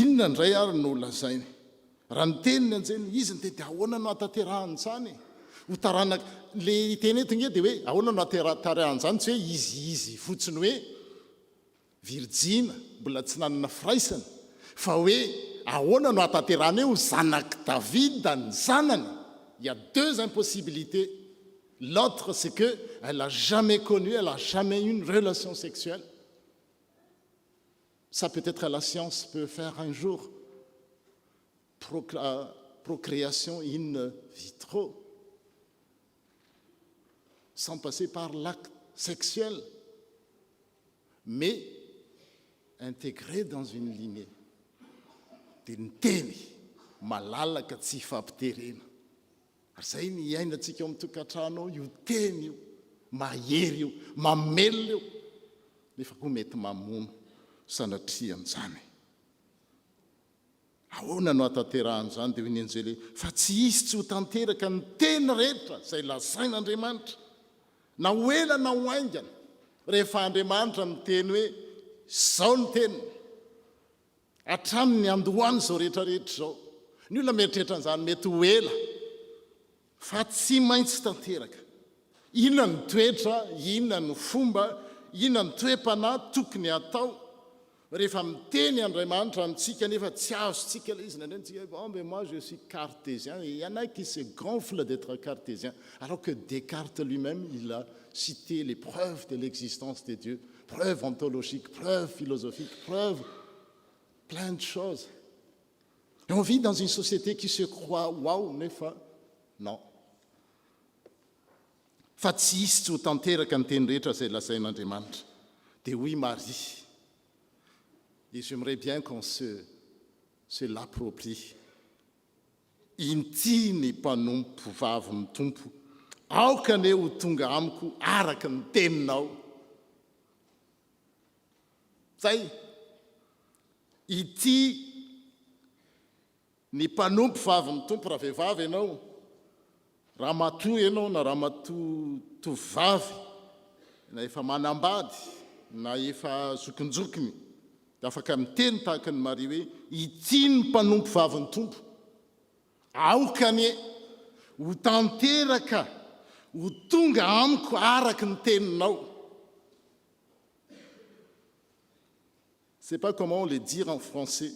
inona indray ary no lazainy raha ny teny ny anjely izy ny dia ahoana no hatanterahany izany ho tarana le teny eto dia hoe ahoana no hatanterahany izany tsy hoe izy fotsiny hoe virjina mbola tsy nanana firaisana fa hoe ahoana no hatanterahany hoe ho zanaky Davida ny zanany. Il y a deux impossibilités. L'autre, c'est qu'elle n'a jamais connu, elle n'a jamais eu une relation sexuelle. Ça, peut-être, la science peut faire un jour. Procréation in vitro, sans passer par l'acte sexuel, mais intégré dans une lignée. Dia ny teny malalaka tsy fampiterena. Ary zay ny iainantsika eo amin'ny tokantrano io teny io mahery io mamelona io nefa koa mety mamono sanatrian'izany. Ahoana no hatanterahany dia hoy ny anjely fa tsy izy tsy ho tanteraka ny teny rehetra izay lazain'Andriamanitra na ho ela na ho aingana rehefa Andriamanitra miteny hoe izao ny teniny hatramin'ny andohany izao rehetrarehetra izao. Ny olona mieritreritra an'izany mety ho ela fa tsy maintsy tanteraka. Inona ny toetra, inona ny fomba, inona ny toe-panahy tokony atao rehefa miteny Andriamanitra amintsika nefa tsy azontsika ilay izy nandreny bon mais moi je suis cartésien. Et il y en a qui se gonflent d'être cartésien alors que Descartes lui-même il a cité les preuves de l'existence de Dieu, preuves ontologiques, preuves philosophiques, preuves plein de choses. Et on vit dans une société qui se croit waouh nefa non. Fa tsy izy tsy ho tanteraka ny teny rehetra izay lazain'Andriamanitra. Dia oui Marie. Et j'aimerais bien qu'on se l'approprie. Inty ny mpanompo vavy ny tompo, aoka ne ho tonga amiko araka ny teninao. Zay, ity ny mpanompo vavy ny tompo raha vehivavy ianao, raha matoa ianao na raha tovavy, na efa manambady, na efa zokinjokiny, dia afaka miteny tahaka ny Maria hoe ity ny mpanompo vavy ny tompo, aoka anie ho tanteraka ho tonga amiko araka ny teninao. Je ne sais pas comment le dire en français.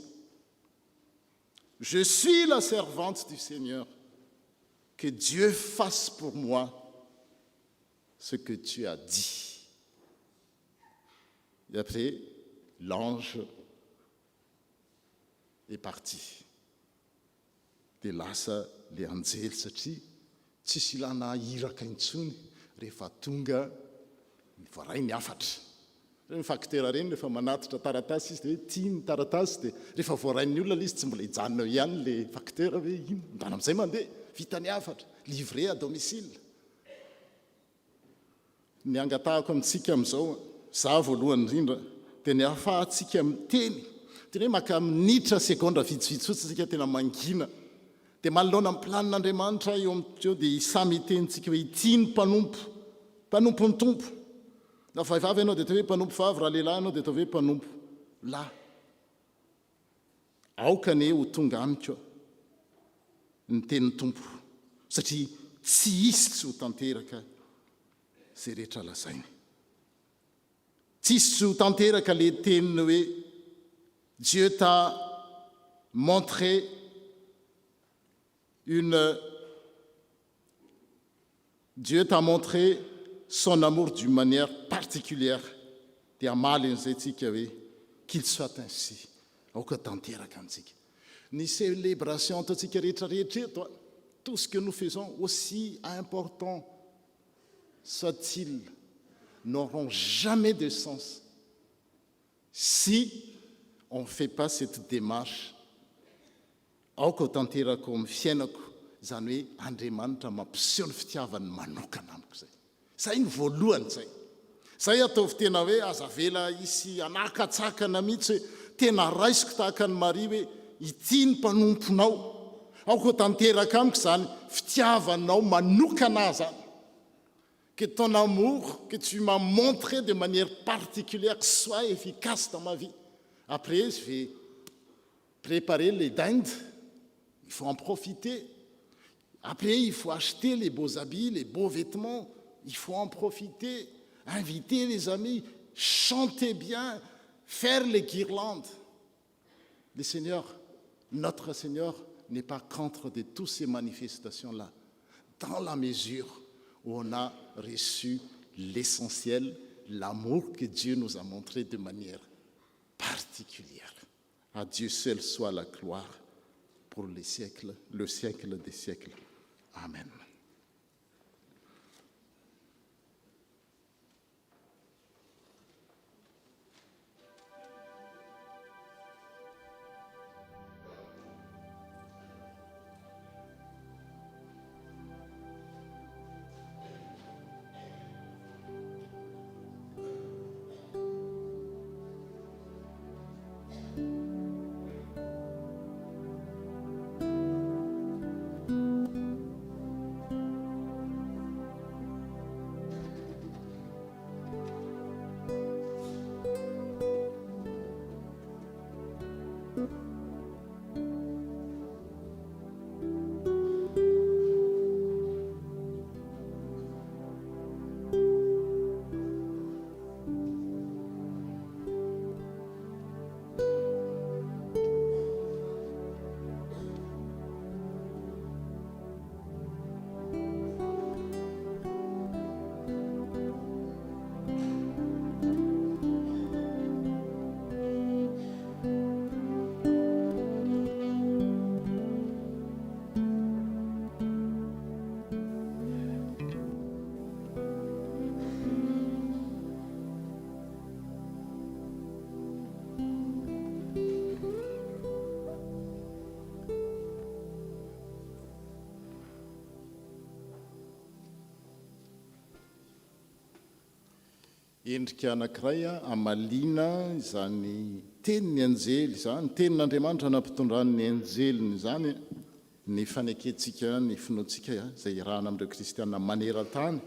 Je suis la servante du Seigneur. Que Dieu fasse pour moi ce que tu as dit. Et après, l'ange est parti. Dia lasa le anjely satria tsisy ilana hiraka intsony rehefa tonga ny voaray ny afatra. Ny facteur reny rehefa manatitra taratasy izy dia hoe tia ny taratasy dia rehefa voarain'ny olona izy tsy mbola hijanona ihany le facteur hoe ino ndana amin'izay mandeha vita ny afatra livré à domicile. Ny angatahako amintsika amin'izao za voalohany indrindra dia ny ahafahantsika miteny tena hoe maka minitra sekondra vitsivitsy fotsy sika tena mangina dia manoloana amin'ny planin'Andriamanitra eo amin'io dia isamy itentsika hoe ity ny mpanompo ny tompo na vavivavy ianao dia atao hoe mpanompo vavy raha lehilahy ianao dia atao hoe mpanompo lahy aoka ne ho tonga amiko ny tenin'ny tompo satria tsy isy tsy ho tanteraka zay rehetra lazainy tsy isy tsy ho tanteraka le teniny hoe Dieu t'a montré son amour d'une manière particulière dia amaly an'izay tsika hoe qu'il soit ainsi aoka tanteraka antsika ny célébration ataontsika rehetrarehetra eto tout ce que nous faisons aussi important soit-il n'auront jamais de sens si on ne fait pas cette démarche aoka ho tanterako amin'ny fiainako zany hoe Andriamanitra mampiseho ny fitiavany manokana amiko zay zay ny voalohany zay ataovy tena hoe azavela isy anakatsakana mihitsy hoe tena raisiko tahaka ny Maria hoe ity ny mpanomponao aoka ho tanteraka amiko zany fitiavanao manokana zany que ton amour que tu m'as montré de manière particulière soit efficace dans ma vie. Après, je vais préparer les dindes. Il faut en profiter. Après, il faut acheter les beaux habits, les beaux vêtements. Il faut en profiter. Inviter les amis, chanter bien, faire les guirlandes. Le Seigneur, notre Seigneur, n'est pas contre de toutes ces manifestations-là, dans la mesure où on a reçu l'essentiel, l'amour que Dieu nous a montré de manière particulière. À Dieu seul soit la gloire pour le siècle des siècles. Amen. Endrika anankiray amalina izany teniny anjely izany tenin'Andriamanitra nampitondrany anjeliny izany ny fanekentsika ny finoantsika izay irahana amin'ireo kristianina maneran-tany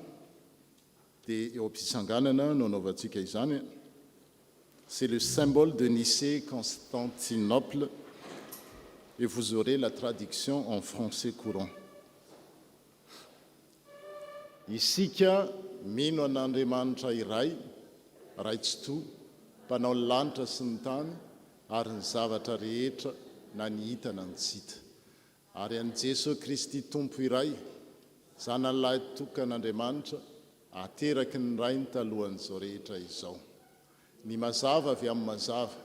dia eo am-pisanganana no anaovantsika izany. C'est le symbole de Nicée, Constantinople, et vous aurez la traduction en français courant. Isika mino an'Andriamanitra iray raitsotoa mpanao ny lanitra sy ny tany ary ny zavatra rehetra na ny hita na ny tsy hita ary an' Jesosy Kristy tompo iray zanan'lahy tokan'Andriamanitra ateraky ny rainy talohan'izao rehetra izao. Ny mazava avy amin'ny mazava,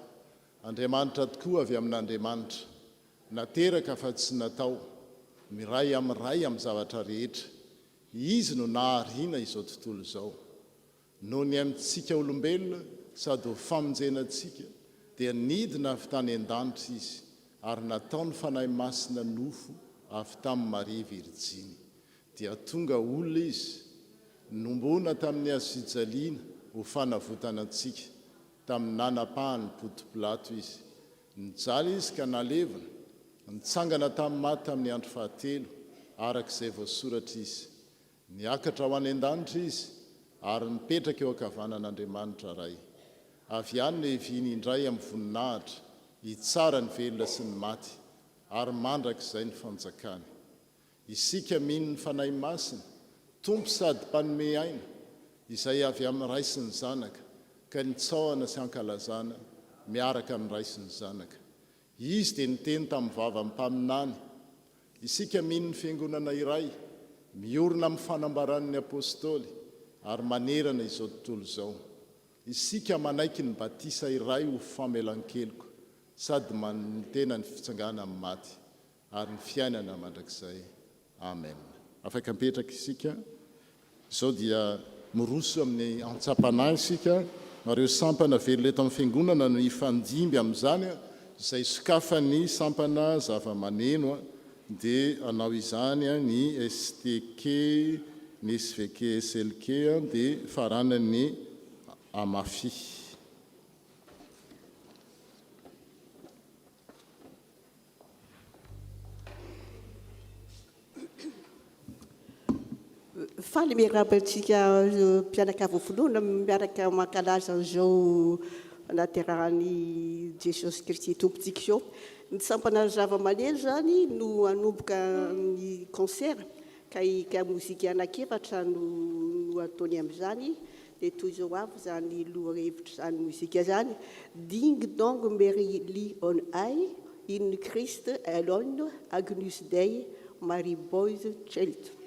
Andriamanitra tokoa avy amin'Andriamanitra, nateraka fa tsy natao, miray amin'ny ray amin'ny zavatra rehetra. Izy no nahariana izao tontolo izao. Noho ny amintsika olombelona sady ho famonjenantsika dia nidina avy tany an-danitra izy ary nataony fanahy masina nofo avy tamin'ny Maria Virjiny. Dia tonga olona izy, nombona tamin'ny hazo fijaliana ho fanavotanantsika tamin'ny nanapahany potiplato izy nijaly izy ka nalevina nitsangana tamin'ny maty tamin'ny andro fahatelo arak'izay voasoratra izy niakatra ho any an-danitra izy ary nipetraka eo ankavanan'andriamanitra ray avy any lehiviny indray amin'ny voninahitra hitsara ny velona sy ny maty ary mandrak'izay ny fanjakany isika mino ny fanahy masina tompo sady mpanome aina izay avy amin'ny ray sy ny zanaka ka nitsaoana sy ankalazana miaraka amin'ny ray sy ny zanaka izy dia niteny tamin'ny vava amin'ny mpaminany isika mino ny fiangonana iray miorina amin'ny fanambaran'ny apôstôly ary manerana izao tontolo izao isika manaiky ny batisa iray ho famelan-keloka sady manotena ny fitsangana amin'ny maty ary ny fiainana mandrakizay amen afaka mipetraka isika izao dia miroso amin'ny antsapanahy isika nareo sampana velona eto amin'ny fiangonana no ifandimby amin'izany izay sokafany sampana zava-maneno dia anao izany ny STK ny SVK SLK dia faranany Amafi
faly miarabantsika mpianaka voafoloana miaraka mankalaza izao naterahany Jesosy Kristy tompontsika izao ny sampana zava-maneno zany no anomboka ny concert ka mozika anakefatra no ataony amin'izany dia toy izao avy zany lohahevitra zany mozika zany Ding dong merry on high in Christ alone Agnus Dei Marie Boys Child.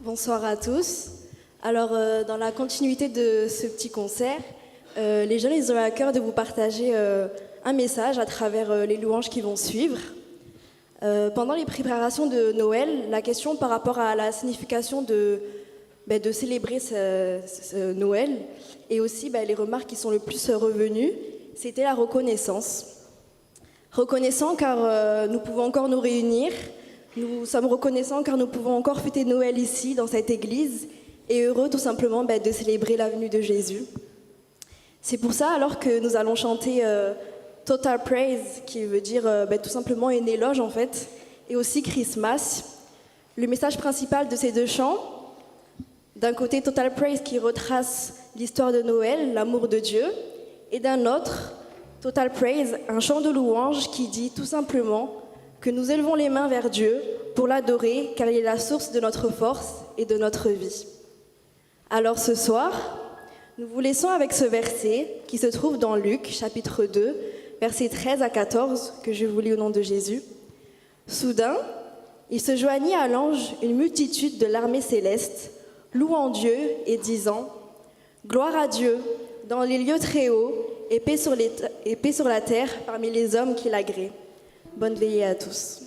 Bonsoir à tous. Alors, dans la continuité de ce petit concert, les jeunes ils ont à cœur de vous partager un message à travers les louanges qui vont suivre. Pendant les préparations de Noël, la question par rapport à la signification de célébrer ce Noël et aussi les remarques qui sont le plus revenues, c'était la reconnaissance. Reconnaissant car nous pouvons encore nous réunir, nous sommes reconnaissants car nous pouvons encore fêter Noël ici, dans cette église, et heureux tout simplement de célébrer la venue de Jésus. C'est pour ça alors que nous allons chanter Total Praise, qui veut dire tout simplement une éloge en fait, et aussi Christmas. Le message principal de ces deux chants, d'un côté Total Praise qui retrace l'histoire de Noël, l'amour de Dieu, et d'un autre, Total Praise, un chant de louange qui dit tout simplement que nous élevons les mains vers Dieu pour l'adorer car il est la source de notre force et de notre vie. Alors ce soir, nous vous laissons avec ce verset qui se trouve dans Luc, chapitre 2, versets 13 à 14, que je vous lis au nom de Jésus. Soudain, il se joignit à l'ange une multitude de l'armée céleste, louant Dieu et disant « Gloire à Dieu dans les lieux très hauts et paix sur la terre parmi les hommes qui l'agréent. » Bonne veillée à tous.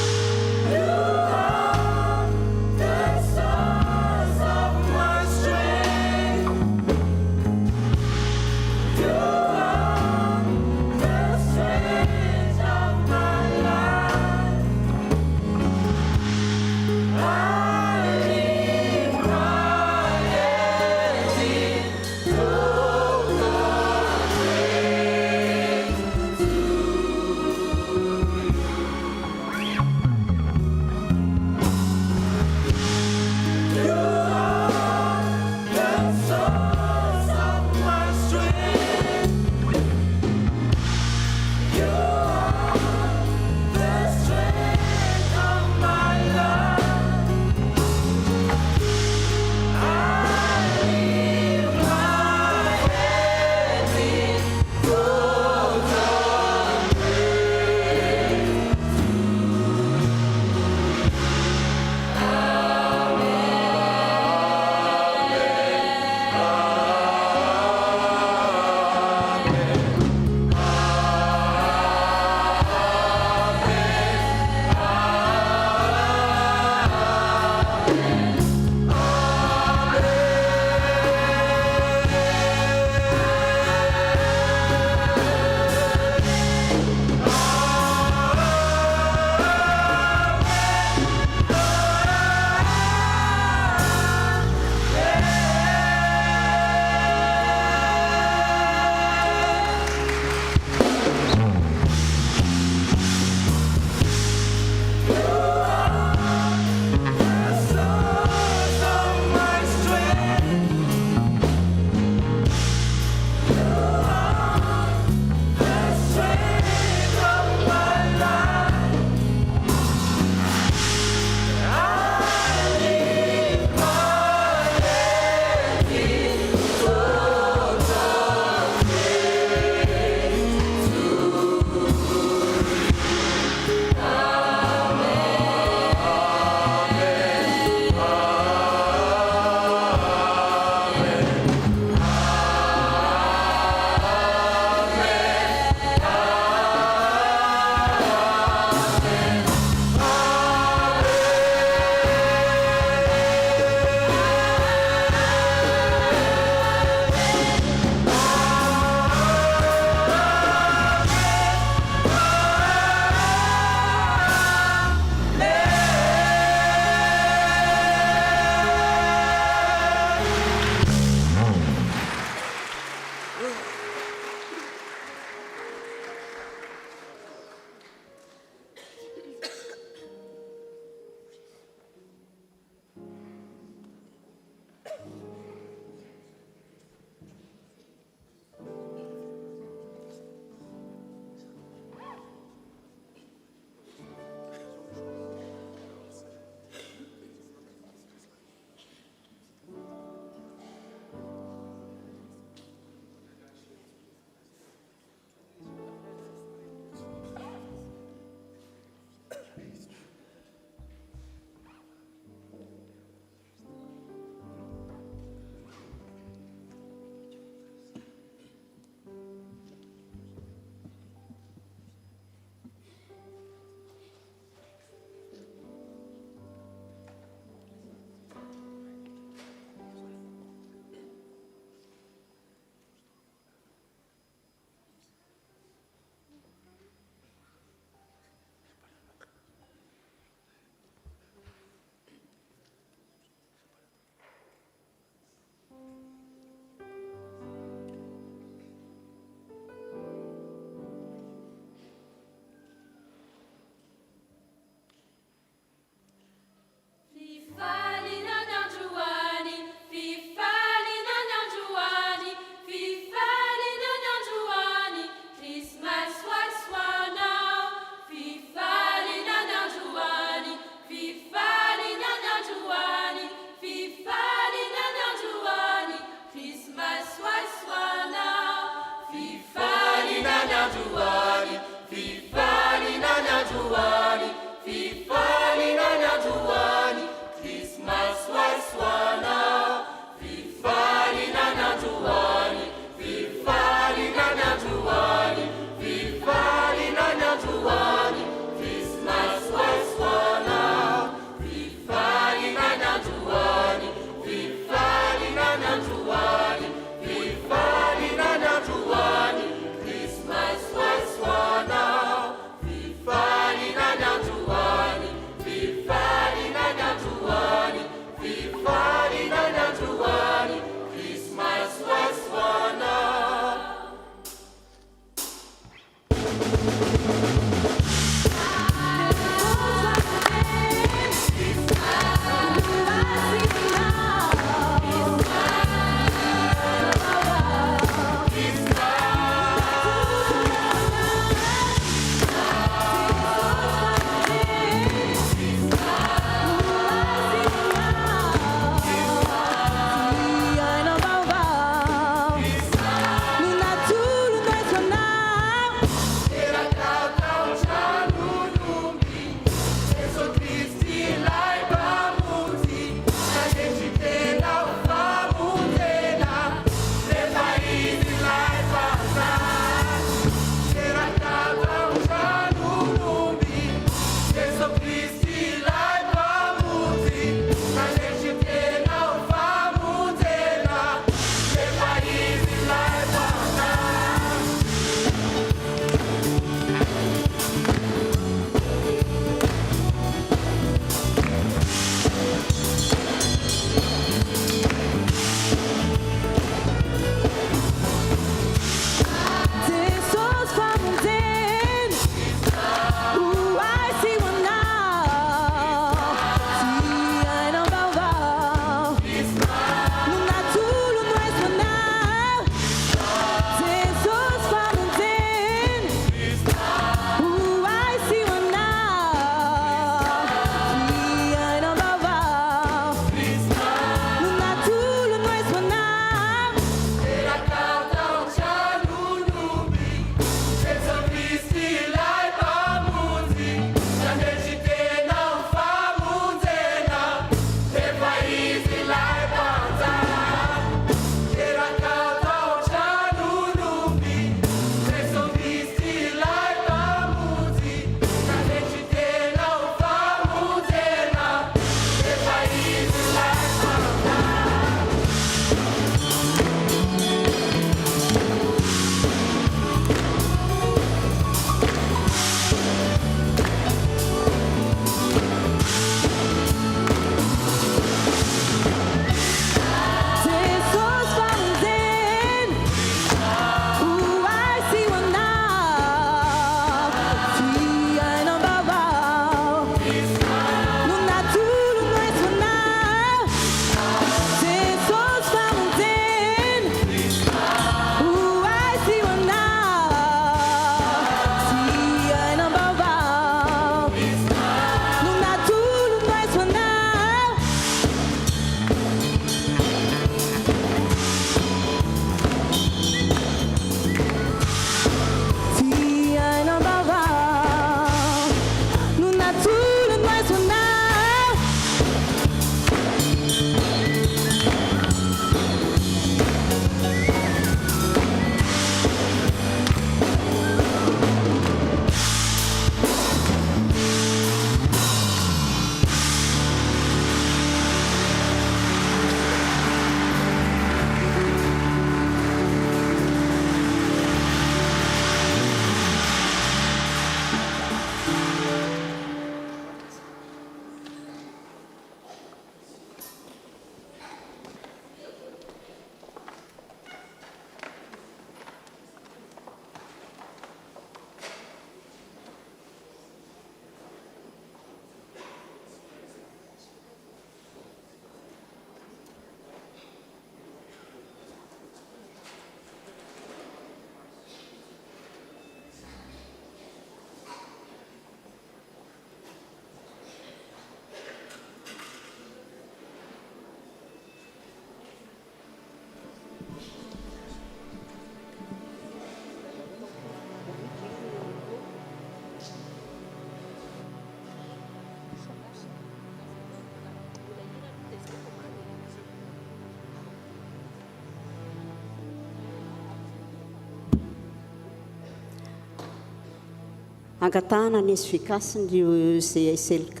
angatahana ny SVK sy ny CSLK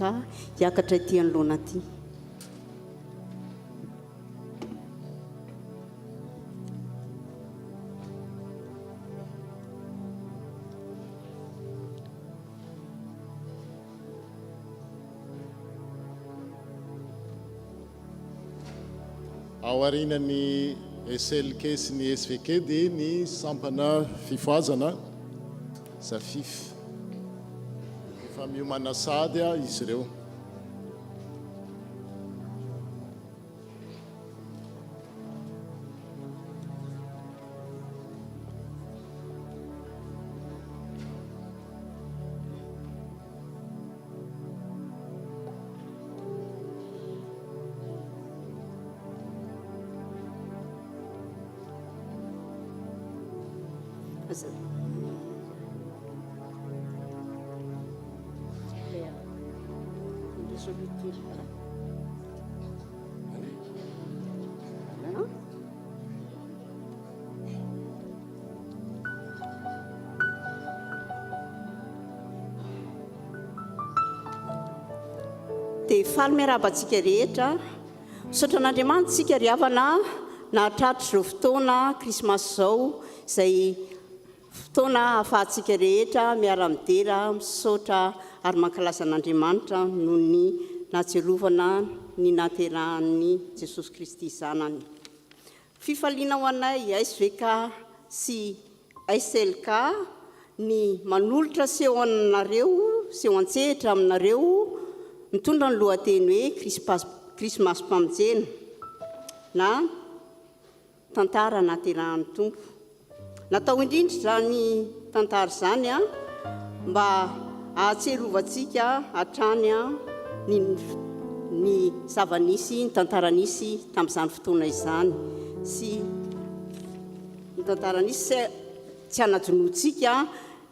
hiakatra ity anoloana ity.
ao arinany SLK sy ny SVK dia ny sampana fifoazana zafify efa miomana sady izy ireo.
Dia faly miarabantsika rehetra, misaotra an'Andriamanitra tsika ry havana nahatratra izao fotoana krismasy izao, izay fotoana ahafahantsika rehetra miara-midera misaotra ary mankalasa an'Andriamanitra noho ny nahatsiarovana ny nahaterahan'ny Jesosy Kristy zanany. Fifaliana ho anay SVK sy SLK ny manolotra seho aminareo, seho an-tsehatra aminareo, mitondra ny lohateny hoe krismasy mpamonjena na tantara nahaterahan'ny Tompo. Natao indrindra zany tantara zany mba ahatserovantsika hatrany ny zava-nisy, ny tantara nisy tamin'izany fotoana izany, sy ny tantara nisy tsy hanajonontsika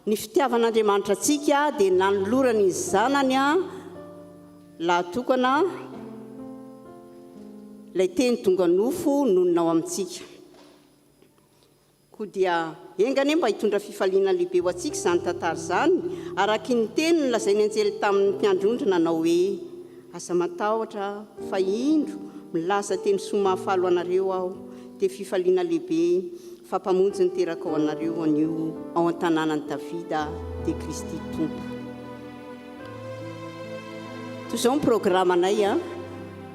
ny fitiavan'Andriamanitra atsika dia nanolorany ny zanany lahatokana ilay teny tonga nofo nononao amintsika. Koa dia engany mba hitondra fifaliana lehibe ho antsika izany tantara izany, araky ny teny nolazainy anjely tamin'ny mpiandrondro nanao hoe asa matahotra fa indro milaza teny soa mahafalo anareo aho, dia fifaliana lehibe fampamonjy niteraka ao anareo anio ao an-tanànan'i Davida dia Kristy Tompo. Toy izao ny programanay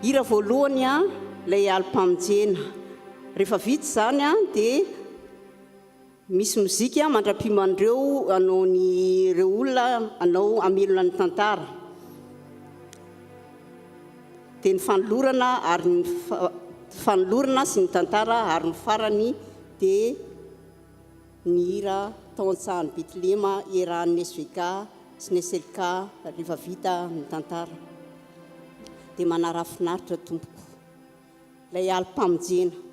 hira voalohany ilay alim-pamonjena. Rehefa vita izany dia misy mozika mandra-piman'ireo anao ny ireo olona anao amelona ny tantara. Dia ny fanolorana ary ny fanolorana sy ny tantara ary ny farany dia ny hira tao an-tsahan'ny Betlema iarahan'ny SVK sy ny SLK rehefa vita ny tantara. Dia manara-finaritra tompoko ilay alim-pamonjena.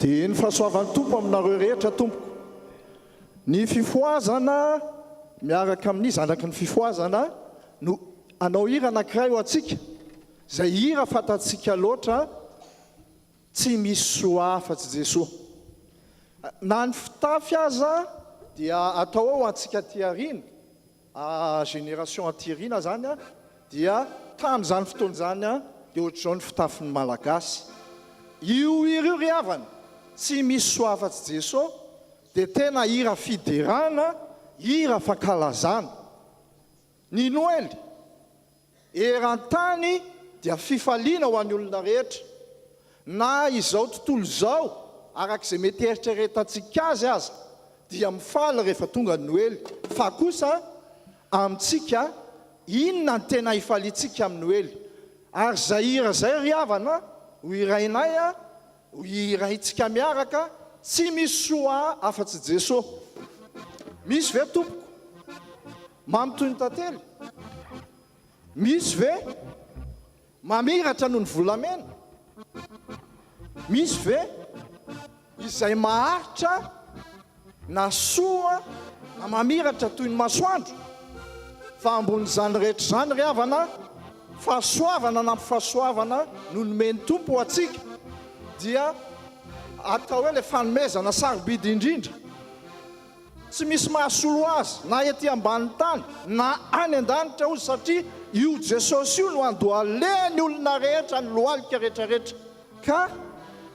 dia ny fahasoavan'ny tompo aminareo rehetra tompoko. Ny fifoazana miaraka amin'ny zanaky ny fifoazana no anao hira anankiray ho antsika, zay hira fantatsika loatra tsy misy soa afa-tsy Jesosy. Na ny fitafy aza dia atao ao antsika tiarina, génération antiarina zany a, dia tamin'izany fotoana zany a dia ohatr'izao ny fitafin'ny malagasy. Io hira io ry havana tsy misy soa afa-tsy Jesosy, dia tena hira fiderana, hira fankalazana. Ny Noely eran-tany dia fifaliana ho an'ny olona rehetra, na izao tontolo izao arak'izay mety eritreretantsika azy dia mifaly rehefa tonga ny Noely. Fa kosa amintsika inona ny tena hifaliantsika amin'ny Noely? Ary zay hira zay ry havana ho irainay a, ho iraintsika miaraka, tsy misy soa afa-tsy Jesosy. Misy ve tompoko mamitoy ny tantely? Misy ve mamiratra noho ny volamena? Misy ve izay maharitra na soa na mamiratra toy ny masoandro? Fa ambon'izany rehetra zany ry havana, fahasoavana na fahasoavana no nomeny tompo ho atsika, dia atao hoe le fanomezana sarobidy indrindra. Tsy misy mahasolo azy na ety ambany tany na any an-danitra ozy, satria io Jesosy io no andohaleny olona rehetra ny lohalika rehetrarehetra. Ka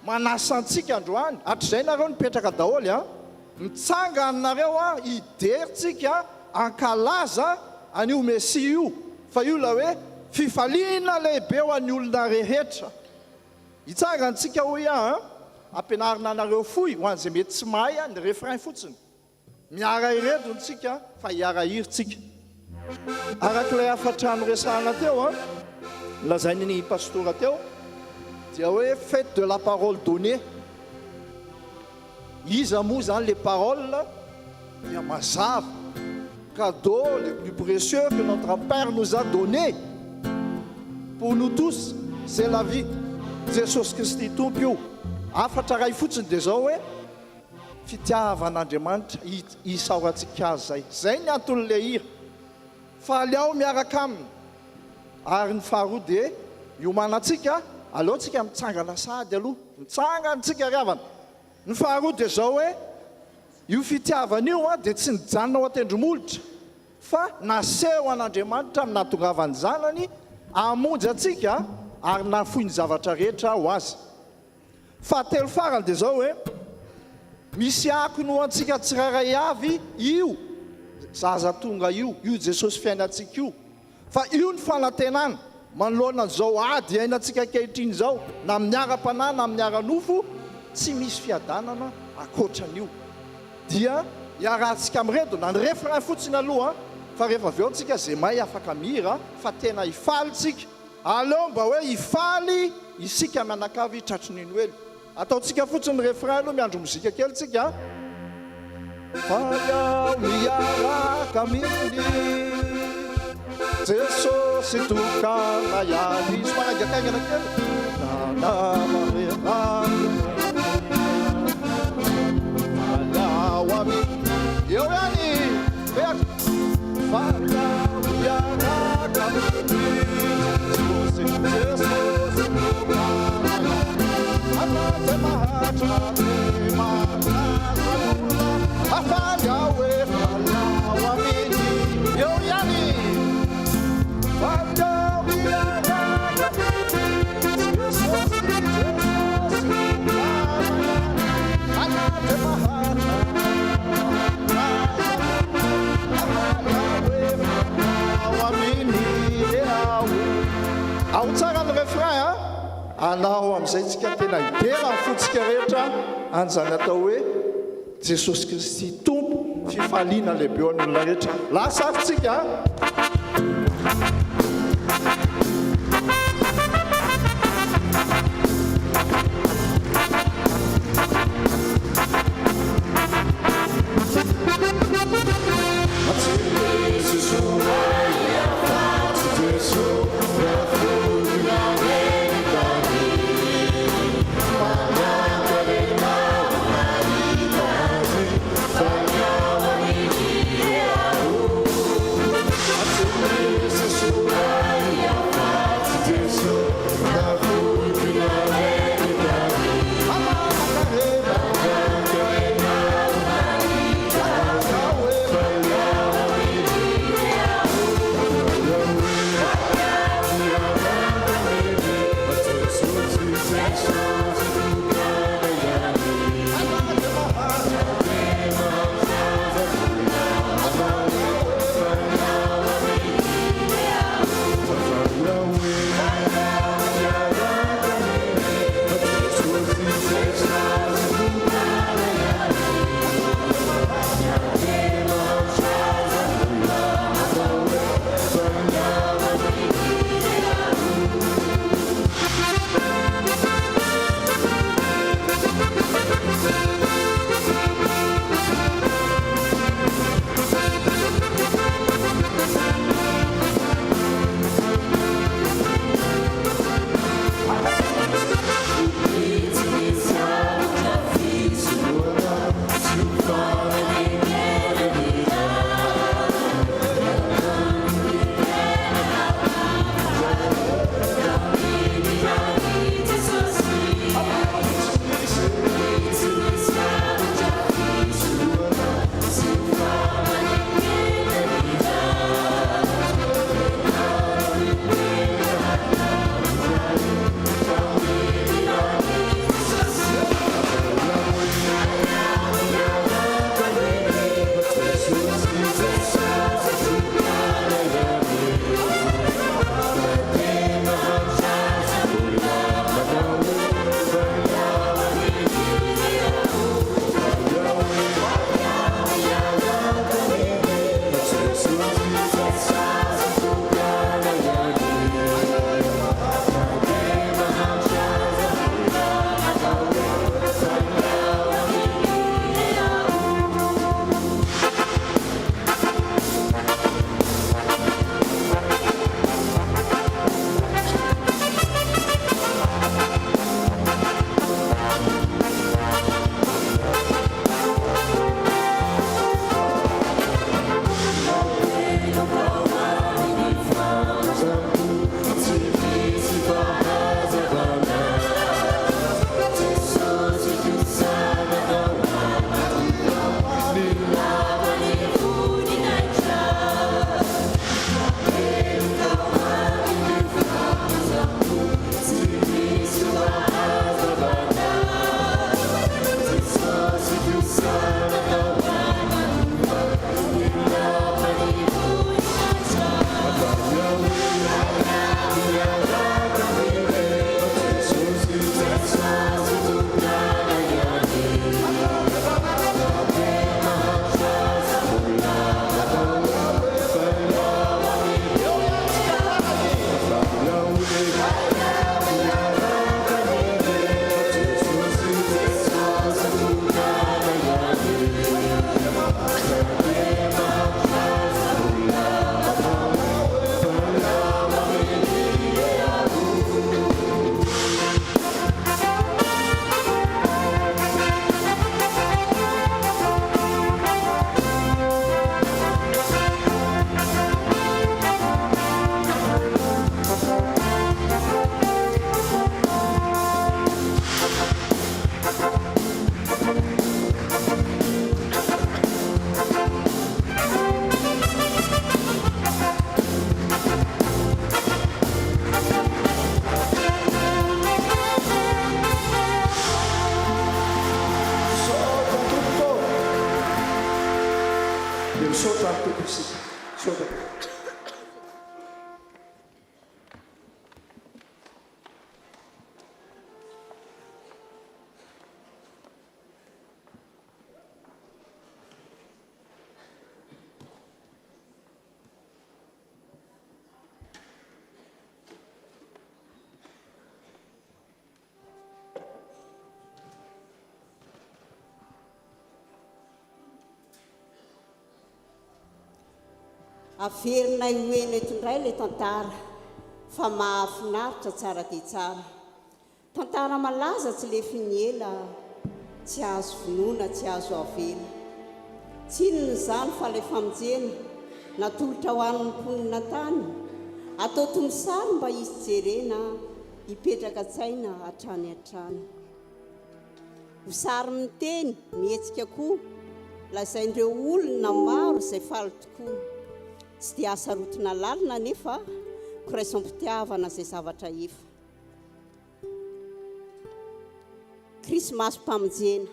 manasa antsika androany, hatr'izay nareo nipetraka daholo a, mitsanga aminareo a, iderintsika ankalaza an'io Mesia io, fa io la hoe fifaliana lehibe ho an'ny olona rehetra. Hitsanga antsika hoy ampianarina anareo foy ho an'izay mety tsy mahay ny refrain fotsiny. Miara iredo ntsika fa hiara hiritsika. Arak'ilay afatrano resahana teo lazainy ny pastora teo, dia hoe fête de la parole donnée. Iza moa zany les paroles dia mazava, cadeau le plus précieux que notre Père nous a donné pour nous tous, c'est la vie. Jesosy Kristy tompo io. Afatra ray fotsiny dia zao hoe fitiavan'Andriamanitra isaorantsika azy zay. Zay ny anton'le hira. Faly ao miaraka aminy. Ary ny faharoa dia iomanantsika, aleontsika mitsangana sady aloha, mitsangantsika ry havana. Ny faharoa dia zao hoe io fitiavana io dia tsy nijanona ho atendromolotra, fa naseho an'Andriamanitra amin'ny nahatongavany zanany hamonjy atsika ary nafoy ny zavatra rehetra ho azy. Fahatelo farany dia zao hoe misy akony ho antsika tsirairay avy io zaza tonga io Jesosy fiainantsika io. Fa io ny fanantenana manoloana an'izao ady iainantsika ankehitriny zao, na amin'ny ara-panahy na amin'ny ara-nofo, tsy misy fiadanana akoatran'io. Dia hiarantsika amiredo na ny refrain fotsiny aloha, fa rehefa avy eo antsika zay mahay afaka mihira, fa tena hifaly tsika. Aleo mba hoe hifaly isika mianakavy tratry ny Noely. Ataontsika fotsiny ny refrain aloha, miandro mozika kely tsika. Faly ao miaraka aminy Jesosy tokana ihany. Izy manangakaingana kely. Faly ao aminy. Eo ihany. Faly ao miaraka aminy Jesosy tokana ihany. Amate mahatra ate mahatra olona, afaly ao e faly ao aminy. Eo ihany. Faly ao miaraka aminy Jesosy tokana ihany. Amate mahatra afaly ao e faly ao aminy. Ao tsara ny refrain anao amin'izay tsika tena hidera ny fotsika rehetra an'izany atao hoe Jesosy Kristy tompo, fifaliana lehibe ho an'olona rehetra. Lasa afitsika tompoko isika sodako
averina ioena eto indray ilay tantara fa mahafinaritra tsara dia tsara tantara malaza tsy lefiny ela tsy azo vonoina tsy azo avela tsy inona izany fa ilay famonjena natolotra ho an'ny mponina tany atao tonosary mba izy jerena hipetraka tsaina hatrany hatrany ho sary miteny mihetsika koa lazaindreo olona maro izay faly tokoa tsy dia asarotona lalina nefa koraisom-pitiavana izay zavatra efa krismasy mpamonjena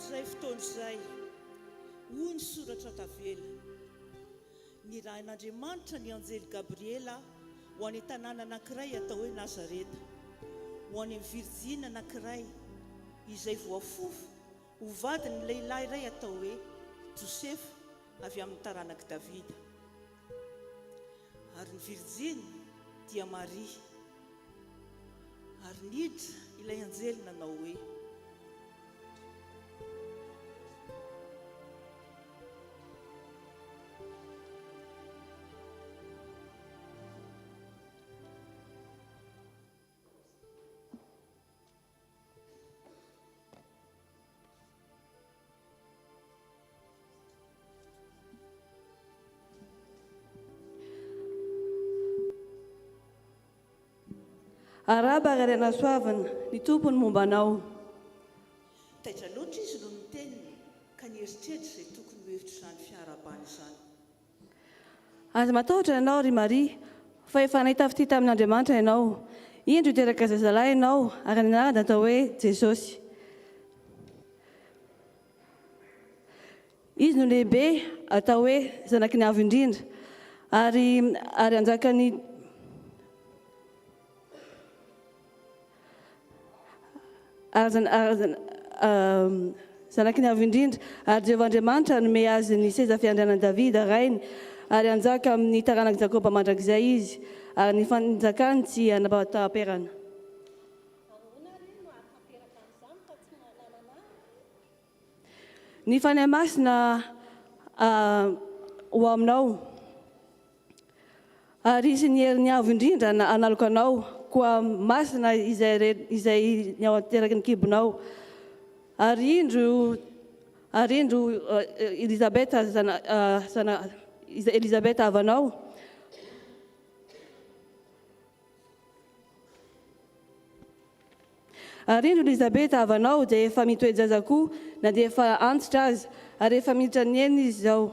zay fotoana izay hoy ny soratra tavela ny rahan'Andriamanitra ny anjely Gabriela ho any tanàna anankiray atao hoe Nazareta ho any amin'ny Virjina anankiray izay voafofo ho vadiny lehilahy iray atao hoe Josefa avy amin'ny taranaky Davida ary ny Virjina dia Maria ary niditra ilay anjely nanao hoe
araba arena soavana ny tompony mombanao
taitra loatra izy no niteniny ka nieritreritra izay tokony ho hevitra izany fiarabany izany
aza matahotra ianao ry Maria fa efa nahita fitita amin'Andriamanitra ianao indro hiteraka zazalahy ianao ary ny anarana atao hoe Jesosy izy no lehibe atao hoe zanaky ny avo indrindra ary anjakany zanaky ny avo indrindra ary Jehovahandriamanitra nome azy ny seza fiandrianan'i Davida rainy ary anjaka amin'ny taranaky Jakoba mandrakizay izy ary ny fanjakany tsy anapataperana ny fanahy masina ho aminao ary isy ny herin'ny avo indrindra analoko anao koa masina izay ny ao ateraky ny kibonao ary indro Elizabeta Elizabeta avanao ary indro Elizabeta avanao dia efa mitoejaza koa na dia efa antitra azy ary efa miditra ny eny izy zao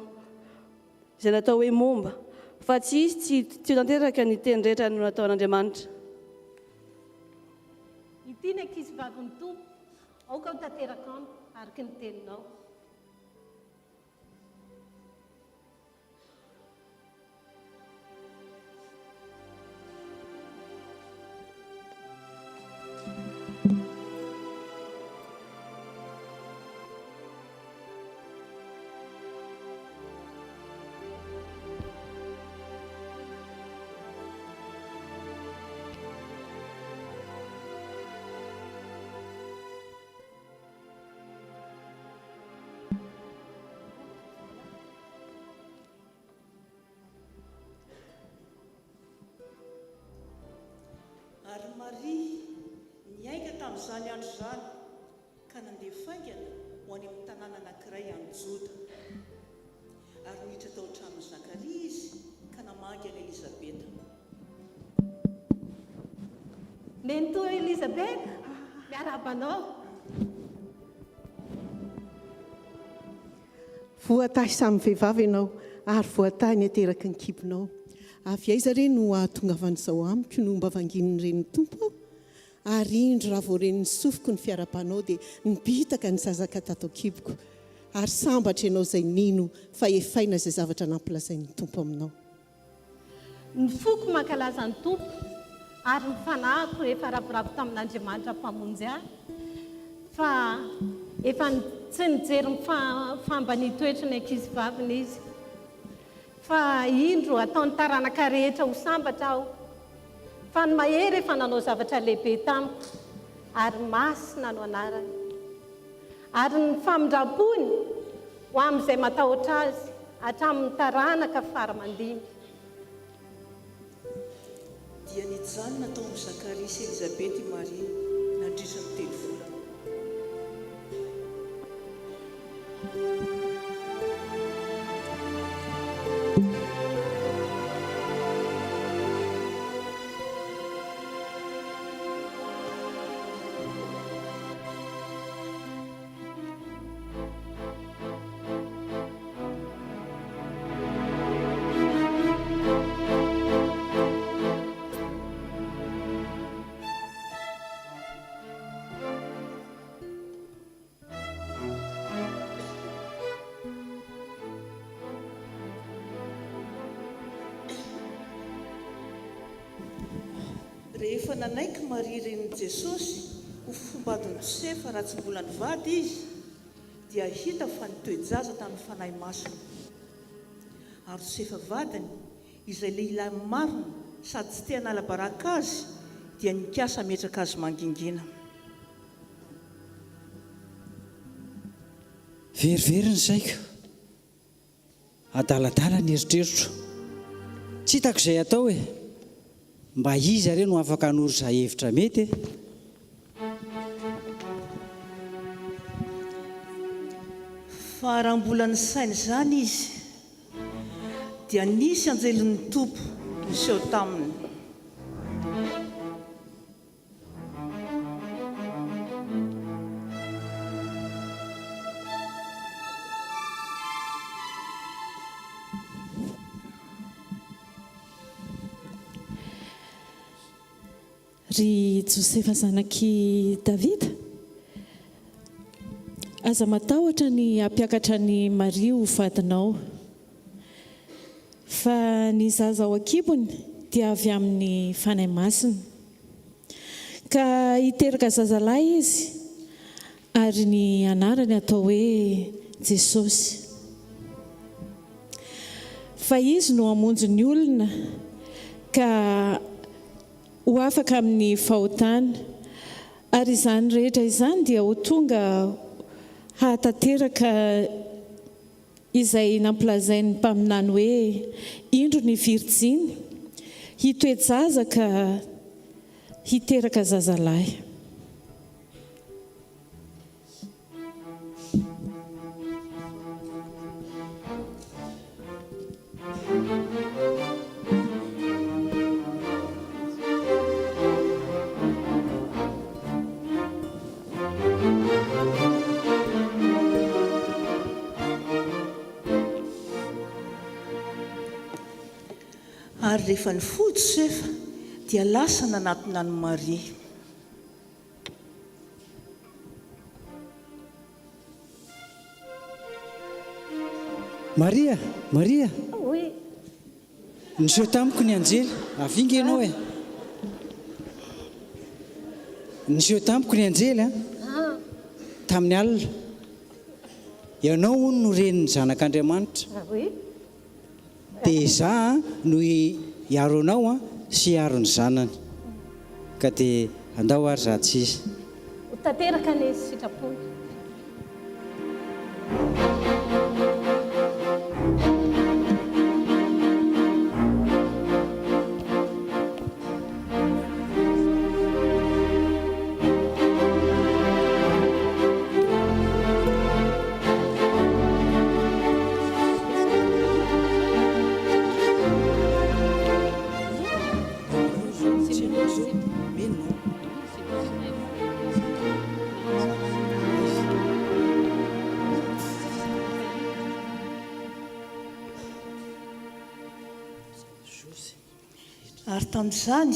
izay natao hoe momba fa tsy izy tsy tanteraka ny teny rehetra no nataon'Andriamanitra
ity ny ankizy vavin'ny tompo aoka ho tanteraka amiko araka ny teninao
ary Maria niainga tamin'izany andro izany ka nandeha faingana ho any amin'ny tanàna anankiray any Joda ary niditra tao an-tranon'ny Zakaria izy ka namangy any Elizabeta.
Nentoa Elizabeta, miarabanao.
Voatahy samy vehivavy ianao ary voatahy ny ateraky ny kibonao. Avy aiza re no ahatonga avan'izao amiko no mba vangininy reny tompo ary indro raha vao reny nisofiko ny fiarabanao dia nibitaka ny zazaka tato kiboko ary sambatra ianao izay nino fa efaina izay zavatra nampilazain'ny tompo aminao.
Ny foko mankalaza ny tompo ary ny fanahiko rehefa ravoravo tamin'Andriamanitra mpamonjy ahy fa efa tsy nijery ny famba ny toetra ny ankizy vaviny izy fa indro ataony taranaka rehetra ho sambatra aho fa ny mahery efa nanao zavatra lehibe tamiko ary masina no anarany ary ny famindrapony ho amin'izay matahotra azy hatramin'ny taranaka faramandimy.
Dia nijanona tao amin'ny Zakaria sy Elizabeta i Maria nandritra ny 3 volana. Rehefa nanaiky Maria renin'i Jesosy ho fombadiny Josefa raha tsy mbola nivady izy dia hita fa nitoejaza tamin'ny fanahy masina. Ary Josefa vadiny izay lehilahy marina sady tsy te hanala baraka azy dia nikasa metraka azy mangingina.
Veriveriny saiko, adaladala ny eritreritra, tsy hitako izay atao e, mba izy are no afaka hanoro izay hevitra mety.
Fa raha mbola ny sainy izany izy dia nisy anjelin'ny tompo niseho taminy.
Ry Josefa zanaky Davida, aza matahotra ny hampiakatra ny Maria ho vadinao, fa ny zaza ao an-kibony dia avy amin'ny fanahy masina, ka hiteraka zazalahy izy ary ny anarany atao hoe Jesosy. Fa izy no hamonjy ny olona ka ho afaka amin'ny fahotana, ary izany rehetra izany dia ho tonga hahatateraka izay nampilazain'ny mpaminany hoe indro ny Virjiny hitoejaza ka hiteraka zazalahy.
Ary rehefa nifoy Josefa dia lasa nanatona ny Maria.
Maria, Maria,
Oui.
niseho tamiko ny anjely, avinga ianao e. Niseho tamiko ny anjely tamin'ny alina. Ianao hono no renin'ny zanak'Andriamanitra.
Oui.
Dia izaho no hiaro anao sy hiaro ny zanany. Ka dia andao ary ratsy izy.
Ho tanteraka ny sitrapony.
Mais non. Ary tamin'izany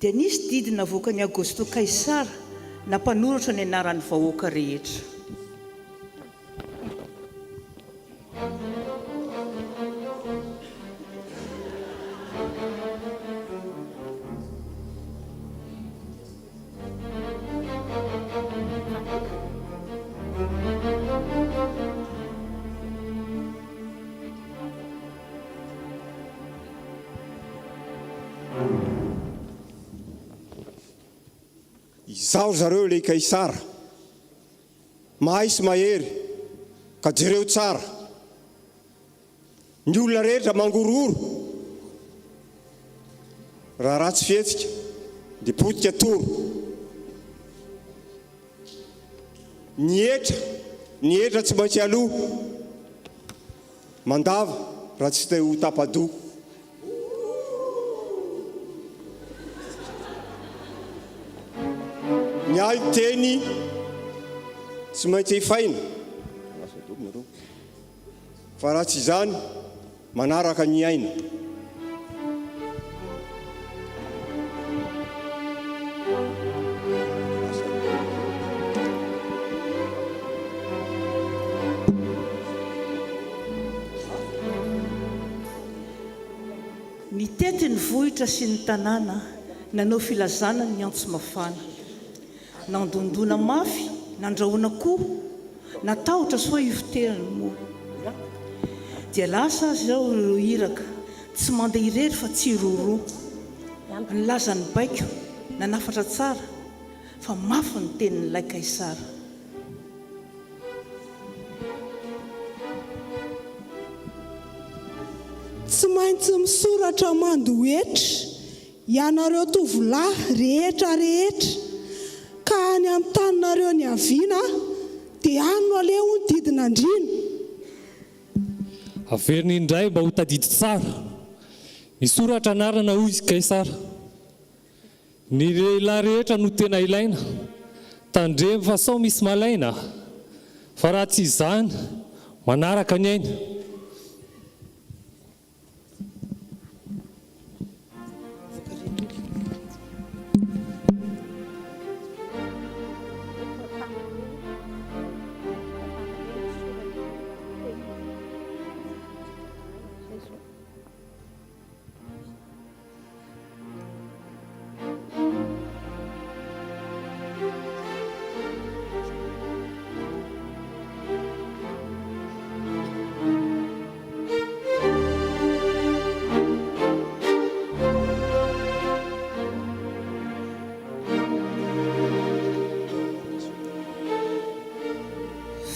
dia nisy didina voakany Agosto Kaisara nampanoratra ny anaran'ny vahoaka rehetra.
Izao zareo le Kaisara, mahay sy mahery, ka jereo tsara. Ny olona rehetra mangororo, raha ratsy fihetsika dia potika toro. Ny etra tsy maintsy aloha, mandava raha tsy te ho tapadoha. Ny ahy teny tsy maintsy hifaina, fa raha tsy izany manaraka ny aina.
Ny tety ny vohitra sy ny tanàna nanao filazana ny antso mafana. Nandondona mafy, nandrahoana koa, natahotra soa iviterany moa. Dia lasa azy zao ireo iraka, tsy mandeha irery fa tsy iroro. Nilaza ny baiko, nanafatra tsara, fa mafy ny tenin'ilay Kaisara.
Tsy maintsy misoratra mandohetra, ianareo tovolahy rehetra ka any amin'ny taninareo ny aviana dia ano aleo ny didina andrina.
Averina indray mba ho tadidy tsara, misoratra anarana hoy izy Kaisara. Ny lehilahy rehetra no tena ilaina, tandremo fa sao misy malaina, fa raha tsy izany manaraka ny aina.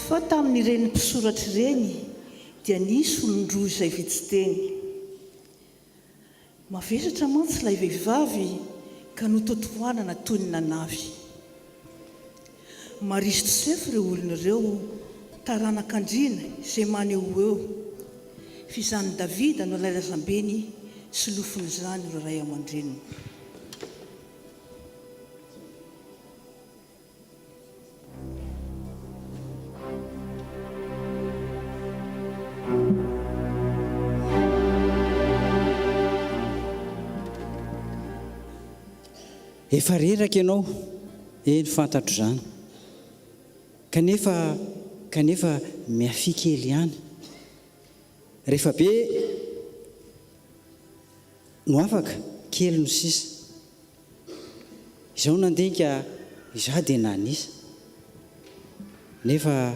Fa tamin'ireny mpisoratra ireny dia nisy olon-droa izay vitsiteny. Mavesatra mantsy ilay vehivavy ka nototoanana toy ny nanavy. Marisy Josefa ireo olona ireo, taranak'andriana izay maneho eo. Fizany Davida no ilay razambeny sy lofon'izany ireo ray aman-dreniny.
Efa reraka ianao, eny fantatro izany. Kanefa miafy kely ihany. Rehefa be no afaka kely no sisa. Izao nandinika izaho dia nanisa. Nefa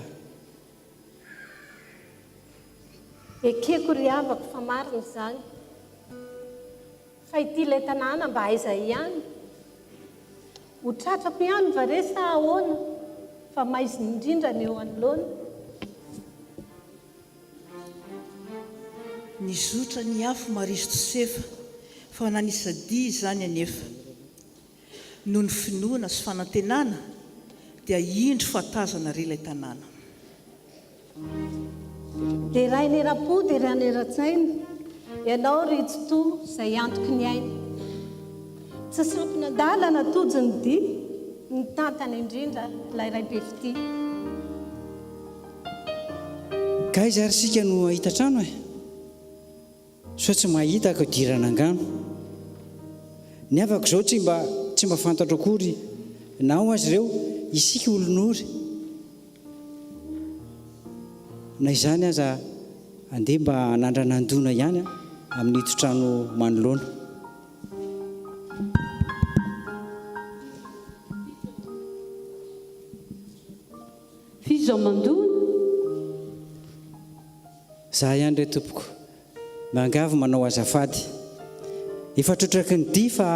ekeko ry avako fa marina izany. Fa ity ilay tanàna mba aiza ihany. Ho tratrako ihany va re sa ahoana, fa maizina indrindra ny eo anoloana.
Nizotra ny afo Marisy Josefa, fa nanisa dia izany anefa. Noho ny finoana sy fanantenana dia indro fatazana ry ilay tanàna.
Dia ray nera-po dia ray nera-tsaina, ianao ry tsy toa izay antoky ny aina. tsy sampinadalana tojony di ny tantany indrindra ilay ray befity.
ka izy ary sika no ahita trano e so tsy mahita ka dirana angano ny avako izao tsy mba fantatra akory nao azy ireo isika olonory na izany aza andeha mba anandranandona ihany amin'ny totrano manoloana.
Fizao mandona
za ihany re tompoko mangavo manao azafady efa trotraky ny dia fa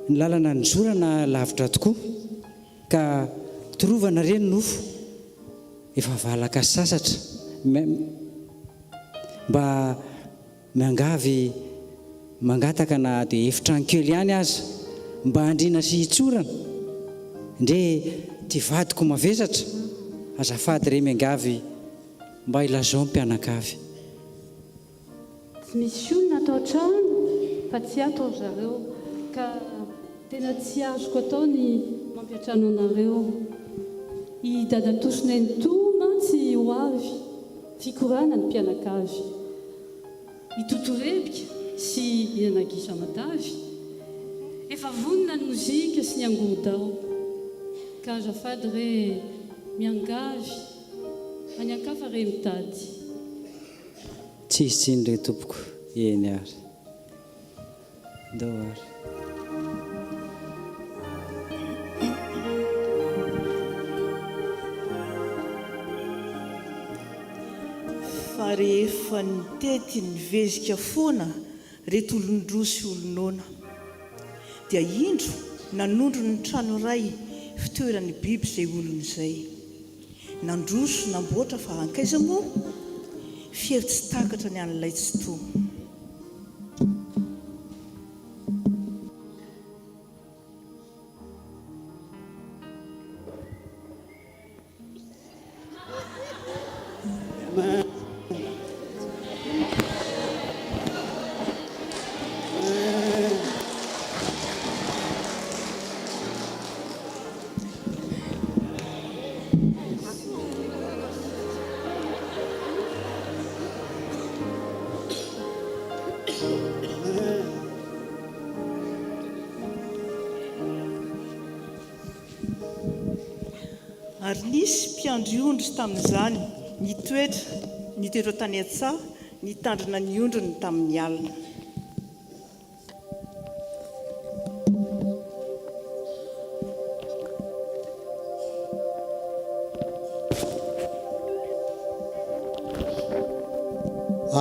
ny lalana ny zorana lavitra tokoa ka torovana reny nofo efa valaka sasatra mba mangavy mangataka na dia efitrankely ihany aza mba andrina sy hitsorana ndre ty vadiko mavesatra azafady re mangavy mba ilazao mpianakavy.
tsy misy olona atao trano fa tsy atao zareo ka tena tsy azoko atao ny mampiatrano anareo i dadatosina ny to mantsy ho avy fikorana ny mpianakavy itotorebika sy inanagisa matavy efa vonina ny mozika sy ny angodao ka azafady re miangavy any-ankafa re mitady.
Tsy izy tsiny re tompoko eny ary ndao ary
fa rehefa nitety nivezika foana reto olondrosy olonona dia indro nanondro ny trano iray fitoeran'ny biby izay olona izay nandroso namboatra fa hankaiza moa fiery tsy takatra ny an'ilay tsy to. Ary nisy mpiandry ondry tamin'izany nitoetra tany an-tsaha nitandrina ny ondriny tamin'ny alina.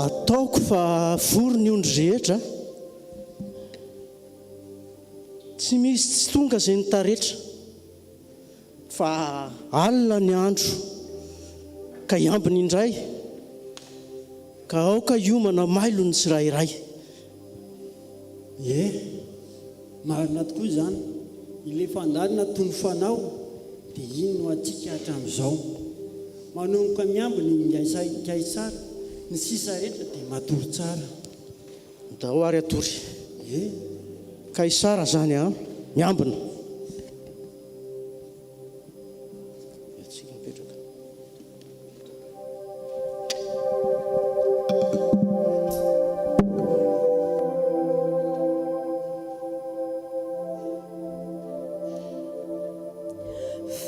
ataoko fa vory ny ondry rehetra tsy misy tsy tonga izay ny taretra fa alina ny andro ka iambiny indray ka aoka iomana mailo ny tsirairay.
marina tokoa izany ile fandalina tony fanao dia iny no atsika hatramin'izao manomboka miambiny miaikay tsara ny sisa rehetra dia matory tsara
dao ary atory ka isara zany miambina.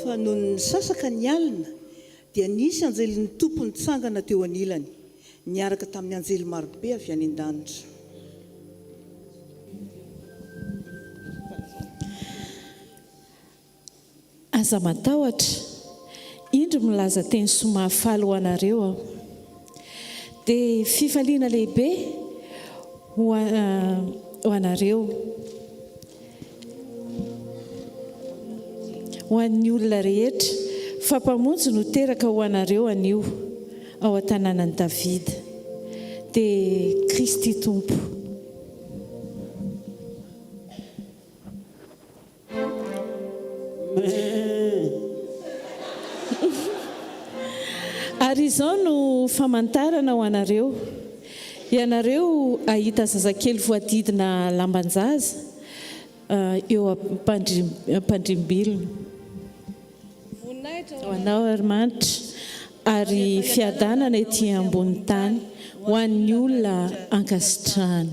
Fa noho ny sasaka ny alina dia nisy anjelin'ny tompony tsangana teo anilany niaraka tamin'ny anjely marobe avy any an-danitra.
Aza matahotra indro milaza teny somafaly ho anareo aho dia fifaliana lehibe ho anareo ho an'ny olona rehetra fampamonjy no teraka ho anareo anio ao an-tanànan'i Davida dia Kristy tompo. Ary izao no famantarana ho anareo ianareo ahita zazakely voadidina lambanjaza eo ampandrimbilona ho anao ary manitra ary fiadanana ety ambony tany ho an'ny olona ankasitrahany.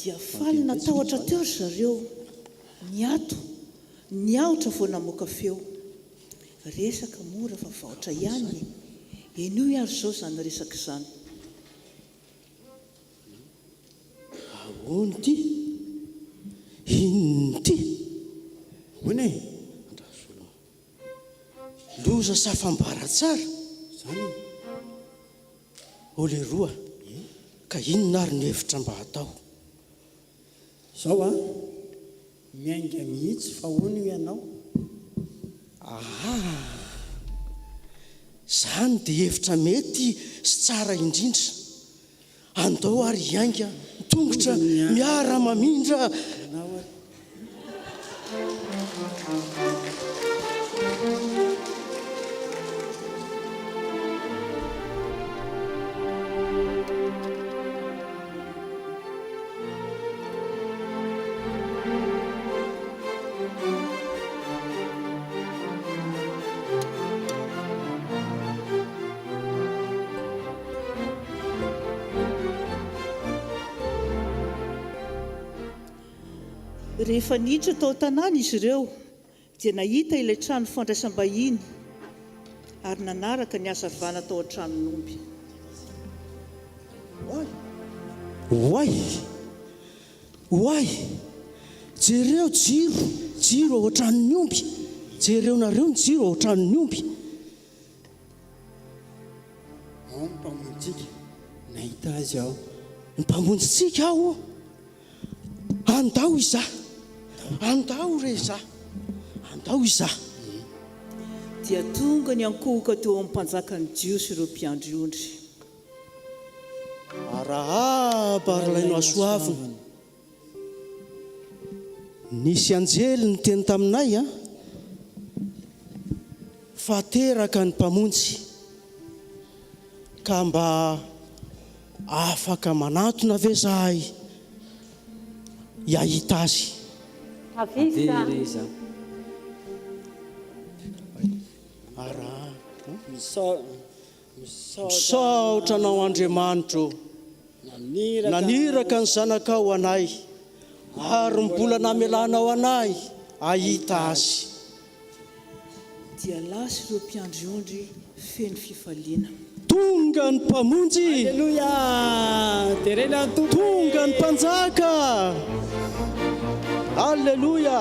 dia faly natahotra teo ry zareo ny ato ny aotra vao namoaka feo resaka mora fa vaotra ihany enio ary zao zany resaka izany.
Ahoana ty? Inona ty? Hoana e? Loza safambara tsara zany oleroa ka inona ary ny hevitra mba hatao?
Zao a miainga mihitsy fa hoana io ianao.
Zany dia hevitra mety sy tsara indrindra. Andao ary hiainga tongotra miara mamindra.
rehefa niditra tao tanàna izy ireo dia nahita ilay trano fandraisam-bahiny ary nanaraka ny asa vana tao an-tranon'omby.
Oay, jereo jiro ao an-tranon'ny omby, jereo nareo ny jiro ao an-tranon'ny omby.
Ao ny mpamonjitsika, nahita azy aho.
Ny mpamonjitsika aho, andao iza, andao re iza, andao iza.
Dia tonga ny ankohoka teo amin'ny mpanjakany Jiosy ireo mpiandry ondry.
Arahaba ary ilaino asoavina. Nisy anjely ny teny taminay fa teraka ny mpamonjy ka mba afaka manatona ve zahay hiahita azy. Misaotra anao Andriamanitro, naniraka ny zanakao anay ary mbola namelanao anay ahita azy.
Dia lasa ireo mpiandry ondry feno fifaliana.
Tonga ny mpamonjy, tonga ny mpanjaka, alleluia.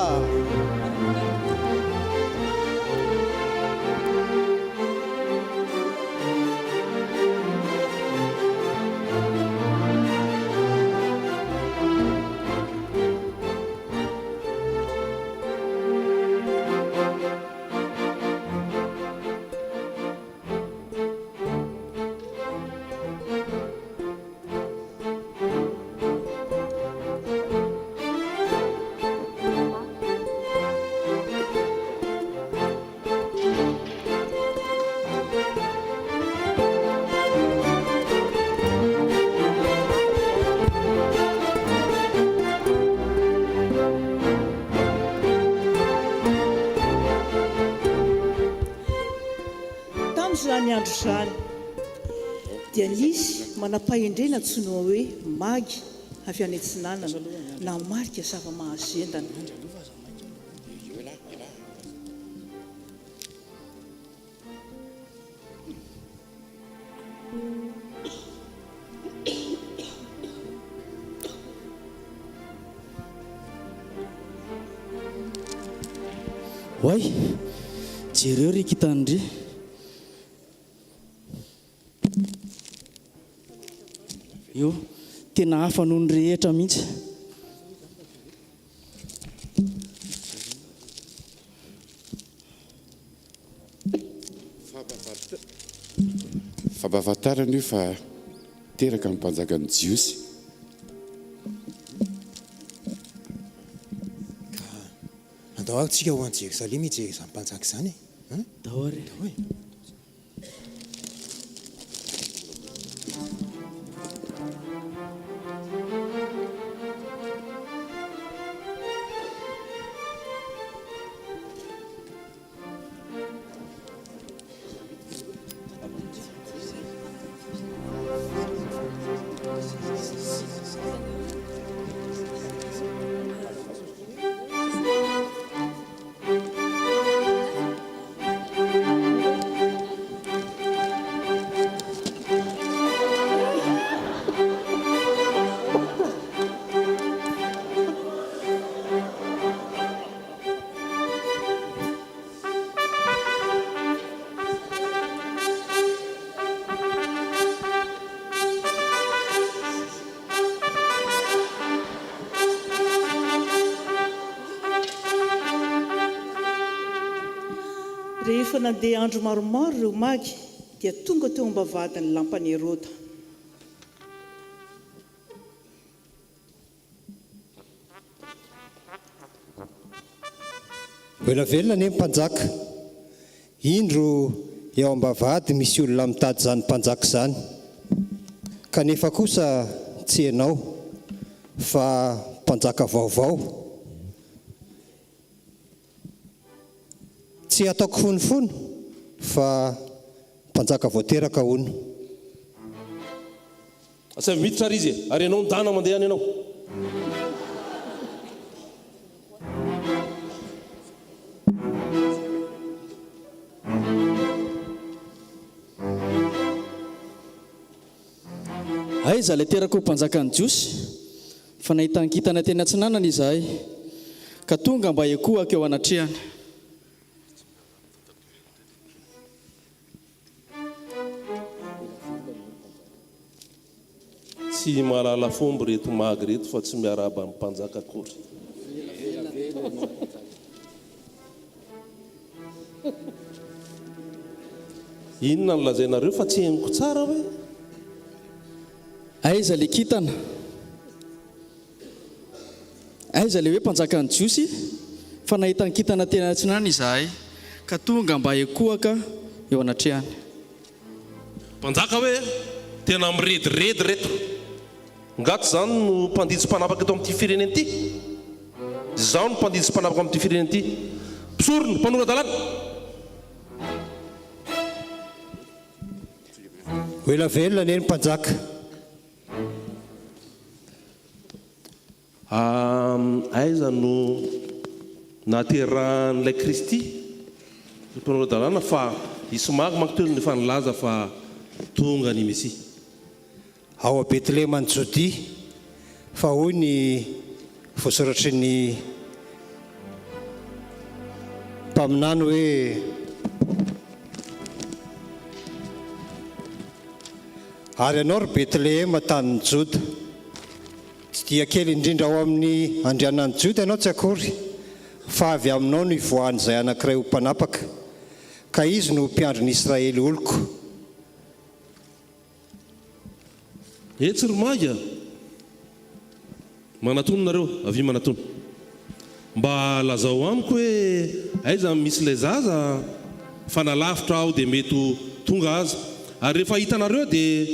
Ny andro izany dia nisy manam-pahendrena antsoina hoe magy avy any antsinanana na marika zava-mahazendana.
Oay, jereo ry kitandry. Io tena hafa noho ny rehetra mihitsy.
Fampahafantarana io fa teraka ny mpanjakany Jiosy.
Andao atsika ho any Jerosalema hijery izany mpanjaka izany.
Dahory.
Rehefa nandeha andro maromaro ireo magy dia tonga teo ambavahadin'ny lampan'i Herôda.
Voela velona anie mpanjaka, indro eo ambavahady misy olona mitady izany mpanjaka izany, kanefa kosa tsy ianao fa mpanjaka vaovao. Tsy ataoko fonifono fa mpanjaka voateraka hono.
Asa miditra ary izy ary ianao nidana mandeha any ianao. aiza ilay teraka ho mpanjakany jiosy fa nahitankitana teny Antsinanana izahay ka tonga mba ekohaka eo anatrehany.
Tsy mahalala fomba reto magy reto fa tsy miaraba amin'ny mpanjaka akory. Inona no lazainareo fa tsy henoko tsara hoe?
Aiza le kitana? Aiza le hoe mpanjakany jiosy fa nahitankitana teny Antsinanana izahay ka tonga mba ekohaka eo anatrehany.
Mpanjaka hoe tena mirediredy reto. Ngaty zany no mpanditsy mpanapaka eto amin'ity firenena ity. Izao no mpanditsy mpanapaka amin'ity firenena ity. Mpisorony mpanoran-dalàna.
Oela velona neny mpanjaka.
Aiza no naterahan'ilay Kristy mpanoran-dalàna fa Ismaky mankitoy efa nilaza fa tonga ny Mesia.
Ao a Betlehema ny Jodia fa hoy ny voasoratry ny mpaminany hoe ary ianao ry Betlehema tanin'ny Joda, tsy dia kely indrindra ao amin'ny andrianan'ny Joda ianao tsy akory fa avy aminao no ivoahan'izay anankiray ho mpanapaka ka izy no mpiandrin'ny Israely oloko.
Etsy ry maga, manatono nareo, avy manatono. Mba lazao amiko hoe aiza misy ilay zaza fa nalavitra aho dia mety tonga aza. Ary rehefa hitanareo dia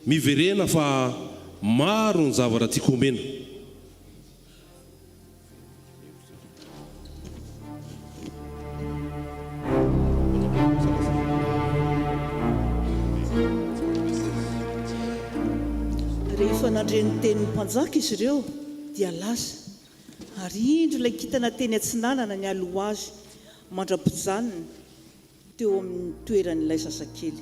miverena fa maro ny zavatra tiako omena.
Rehefa nandreny tenin'ny mpanjaka izy ireo dia laza ary indro ilay kitana teny Antsinanana ny aloha azy mandra-pijanona teo amin'ny toeran'ilay sasakely.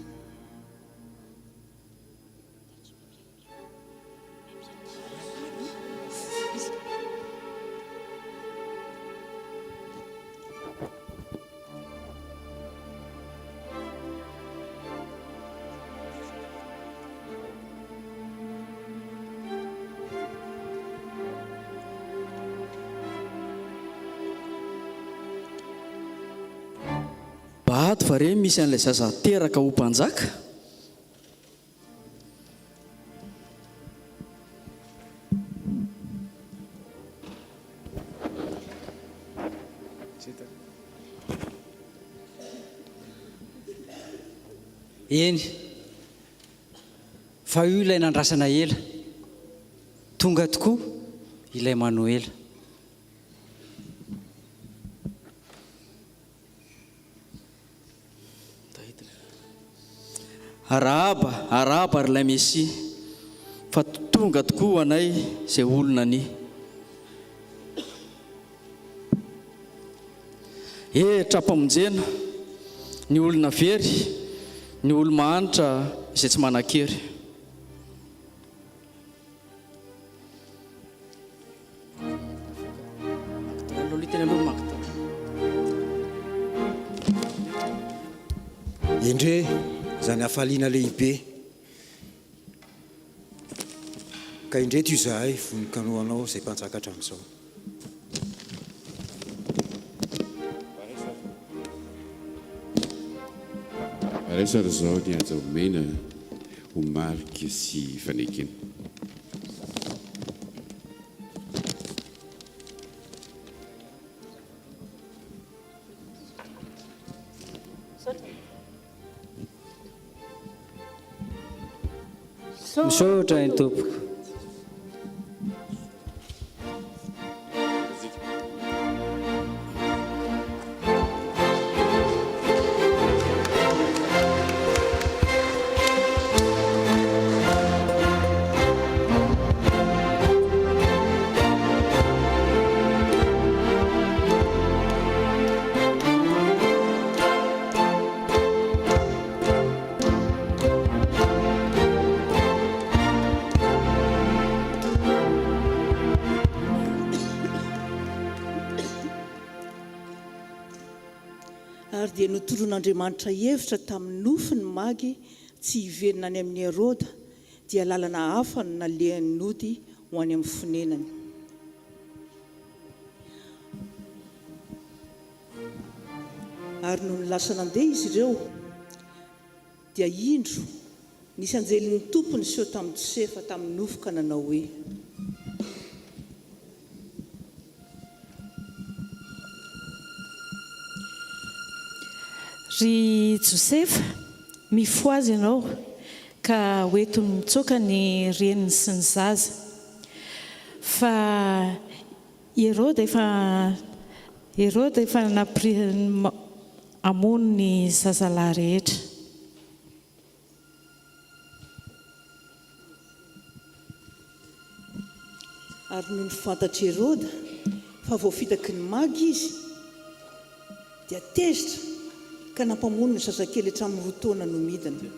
Bato fa re misy an'ilay zaza teraka ho mpanjaka.
Eny fa io ilay nandrasana ela tonga tokoa ilay Manoela. Arahaba ry ilay Mesia fa tonga tokoa anay izay olona ny trapamonjena ny olona very ny olo-mahanitra izay tsy manan-kery.
Endre zany hafaliana lehibe ka indreto io zahay vonikanoanao izay mpanjaka hatramin'izao.
Resary zao ny ajaomena ho mariky sy fanekena.
Misaotra ny tompoko.
ary dia notoron'andriamanitra hevitra tamin'ny nofiny magy tsy hiverina any amin'ny Herôda dia lalana hafa no nalehan'ny nody ho any amin'ny fonenany. Ary no nilasa nandeha izy ireo dia indro nisy anjelin'ny tompony seho tamin'ny Josefa tamin'ny nofoka nanao hoe:
ry Josefa, mifoazy ianao ka hoeto mitsoaka ny reniny sy ny zaza, fa Herôda efa amono ny zazalahy rehetra.
Ary no nifantatra Herôda fa voafitaky ny magy izy dia tezitra ka nampamono ny zazakely hatramin'ny 2 taona no midina.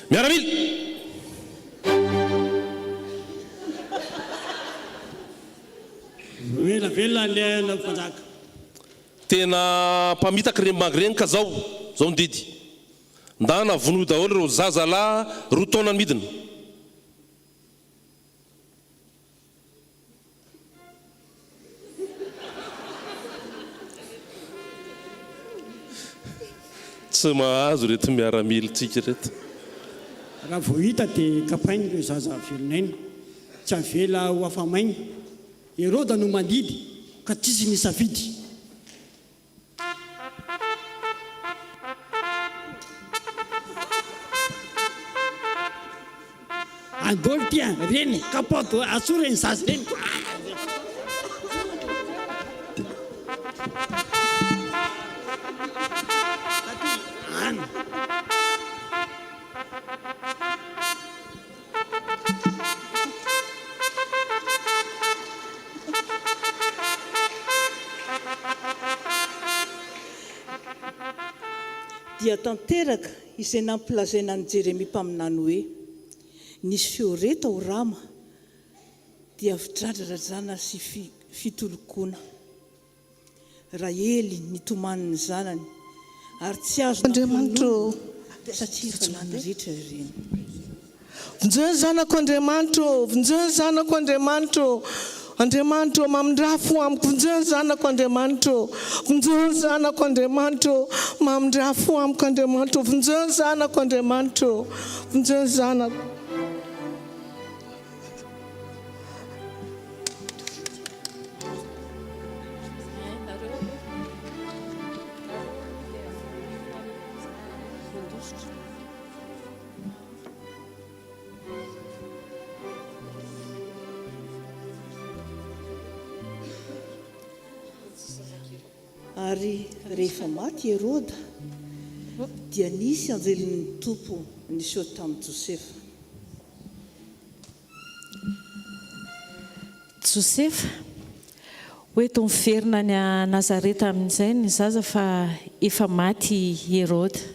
Miaramila
velona velona le mpanjaka.
Tena mpamitaky reny magy reny ka zao ndidy ndana vonoy daholo reo zazalahy 2 taona ny midina. Tsy mahazo reto miaramila tsika reto.
Raha vao hita dia kapainy ireo zaza velonainy, tsy avela ho afamainy. Herôda no mandidy ka tsisy ny safidy. Andolo tia reny kapoto asore ny zaza reny.
Dia tanteraka izay nampilazaina ny Jeremia mpaminany hoe: nisy feo reta ho rama dia vidradradradrana sy fitolokoana. Rahely nitomaniny zanany ary tsy azo Andriamanitra satria falana rehetra ireny.
Vonjeo zanako Andriamanitra, vonjeo zanako Andriamanitra, Andriamanitra mamindrafo amiko, vonjeo zanako Andriamanitra, vonjeo zanako Andriamanitra mamindrafo amiko Andriamanitra, vonjeo zanako Andriamanitra, vonjeo zanako.
Ary rehefa maty Herôda dia nisy anjelin'ny tompo niseho tamin'ny Josefa.
Josefa, hoeto miverina ny a Nazareta amin'izay ny zaza fa efa maty Herôda.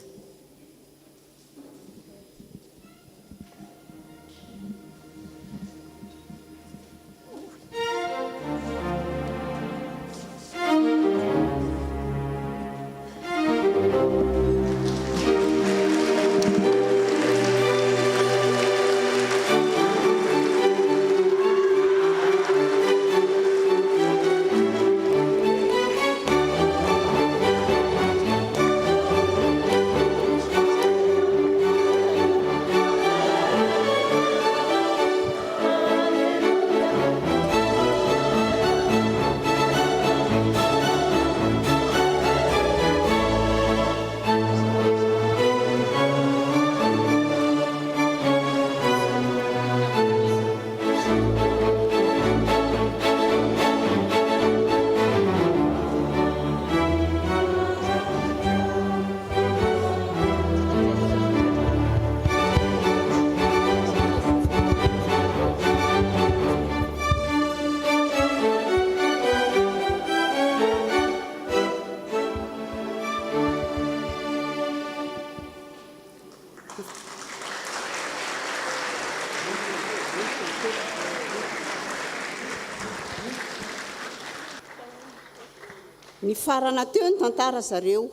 ny farana teo ny tantara zareo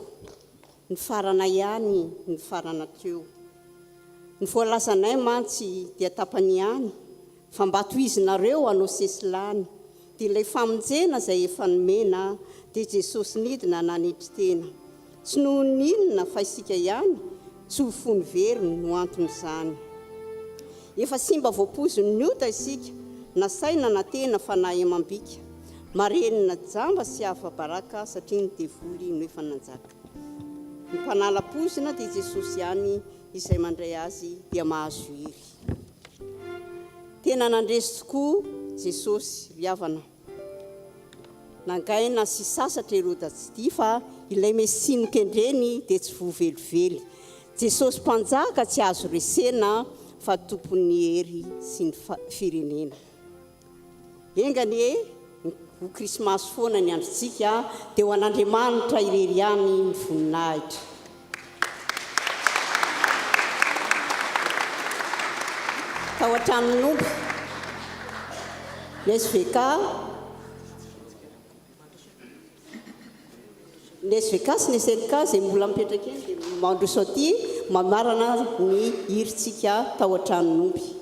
ny farana ihany ny farana teo ny voalazanay mantsy dia tapany ihany fa mba toizinareo anao sesilany dia ilay famonjena izay efa nomena dia Jesosy nidina nanitry tena tsy noho ninona fa isika ihany tsy ho fony veriny no anton'izany efa simba voapozony ny ota isika na saina na tena fa na emam-bika marenina jamba sy hafa-baraka satria ny devoly no efa nanjaka ny mpanala-pozina dia Jesosy ihany izay mandray azy dia mahazo iry tena nandresy tokoa Jesosy riavana nangaina sy sasatra Herôda tsy dia fa ilay mesinikendreny dia tsy voavelively Jesosy mpanjaka tsy azo resena fa tompony hery sy ny firenena engany ho krismasy foana ny androntsika dia ho an'Andriamanitra irery ihany ny voninahitra tao an-tranon' omby ny SVK sy ny SLK izay mbola mipetraka eny dia mandroso aty mamarana ny hiritsika tao an-tranon' omby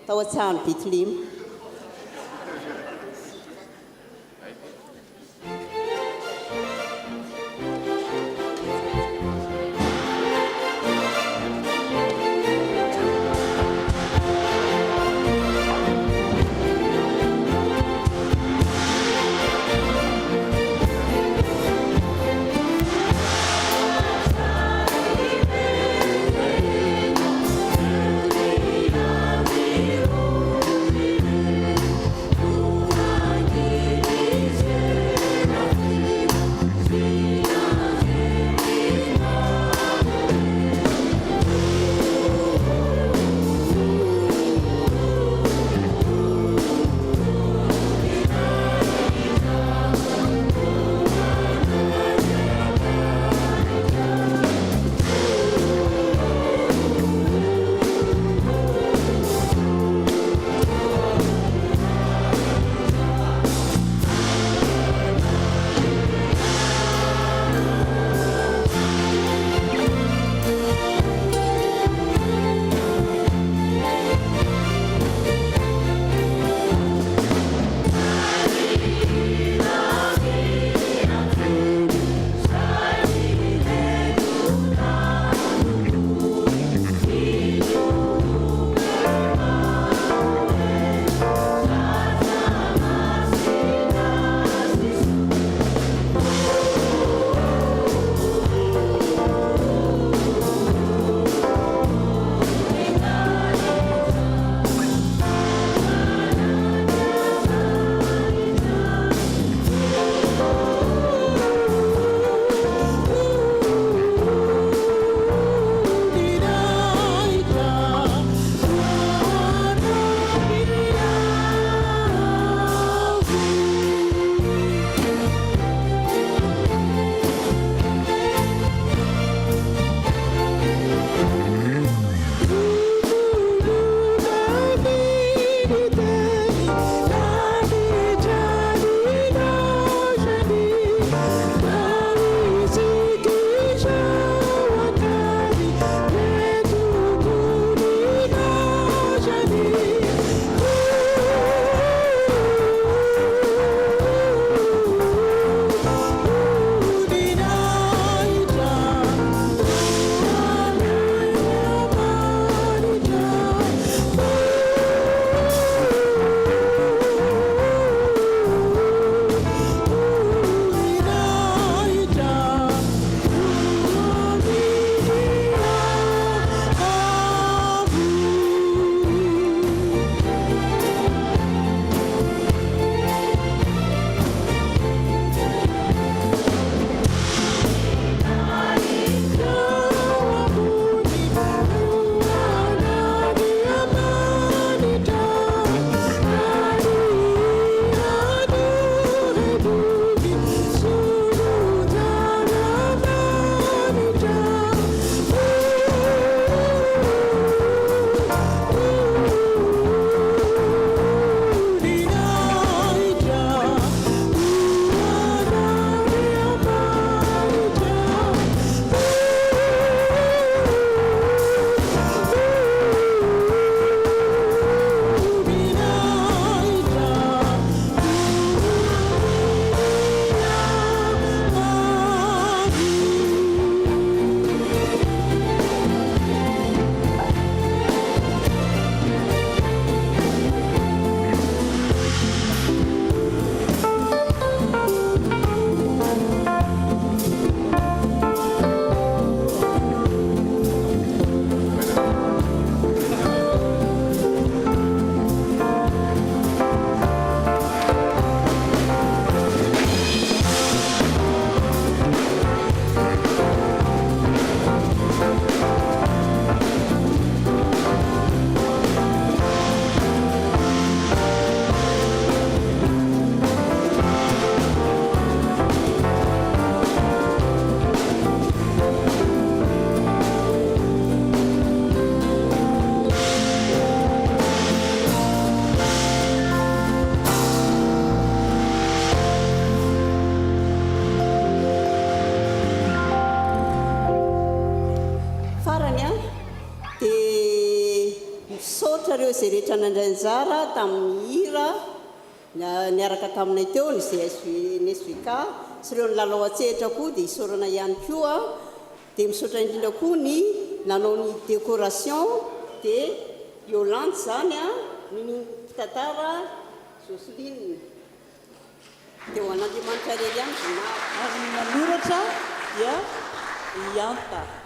tao an-tsahany Betlema
Thank you.
misaotrareo zay rehetra nandraynjara tamin'ny hira niaraka taminay teo ny nsvk sy ireo ny lalao atsehatra koa dia isorana ihany koa dia misaotra indrindra koa ny nanao ny décoration dia Yolande zany a ny mpitantara Joseline dia ho an'Andriamanitra rery ihany
ary ny manoratra dia Ianta.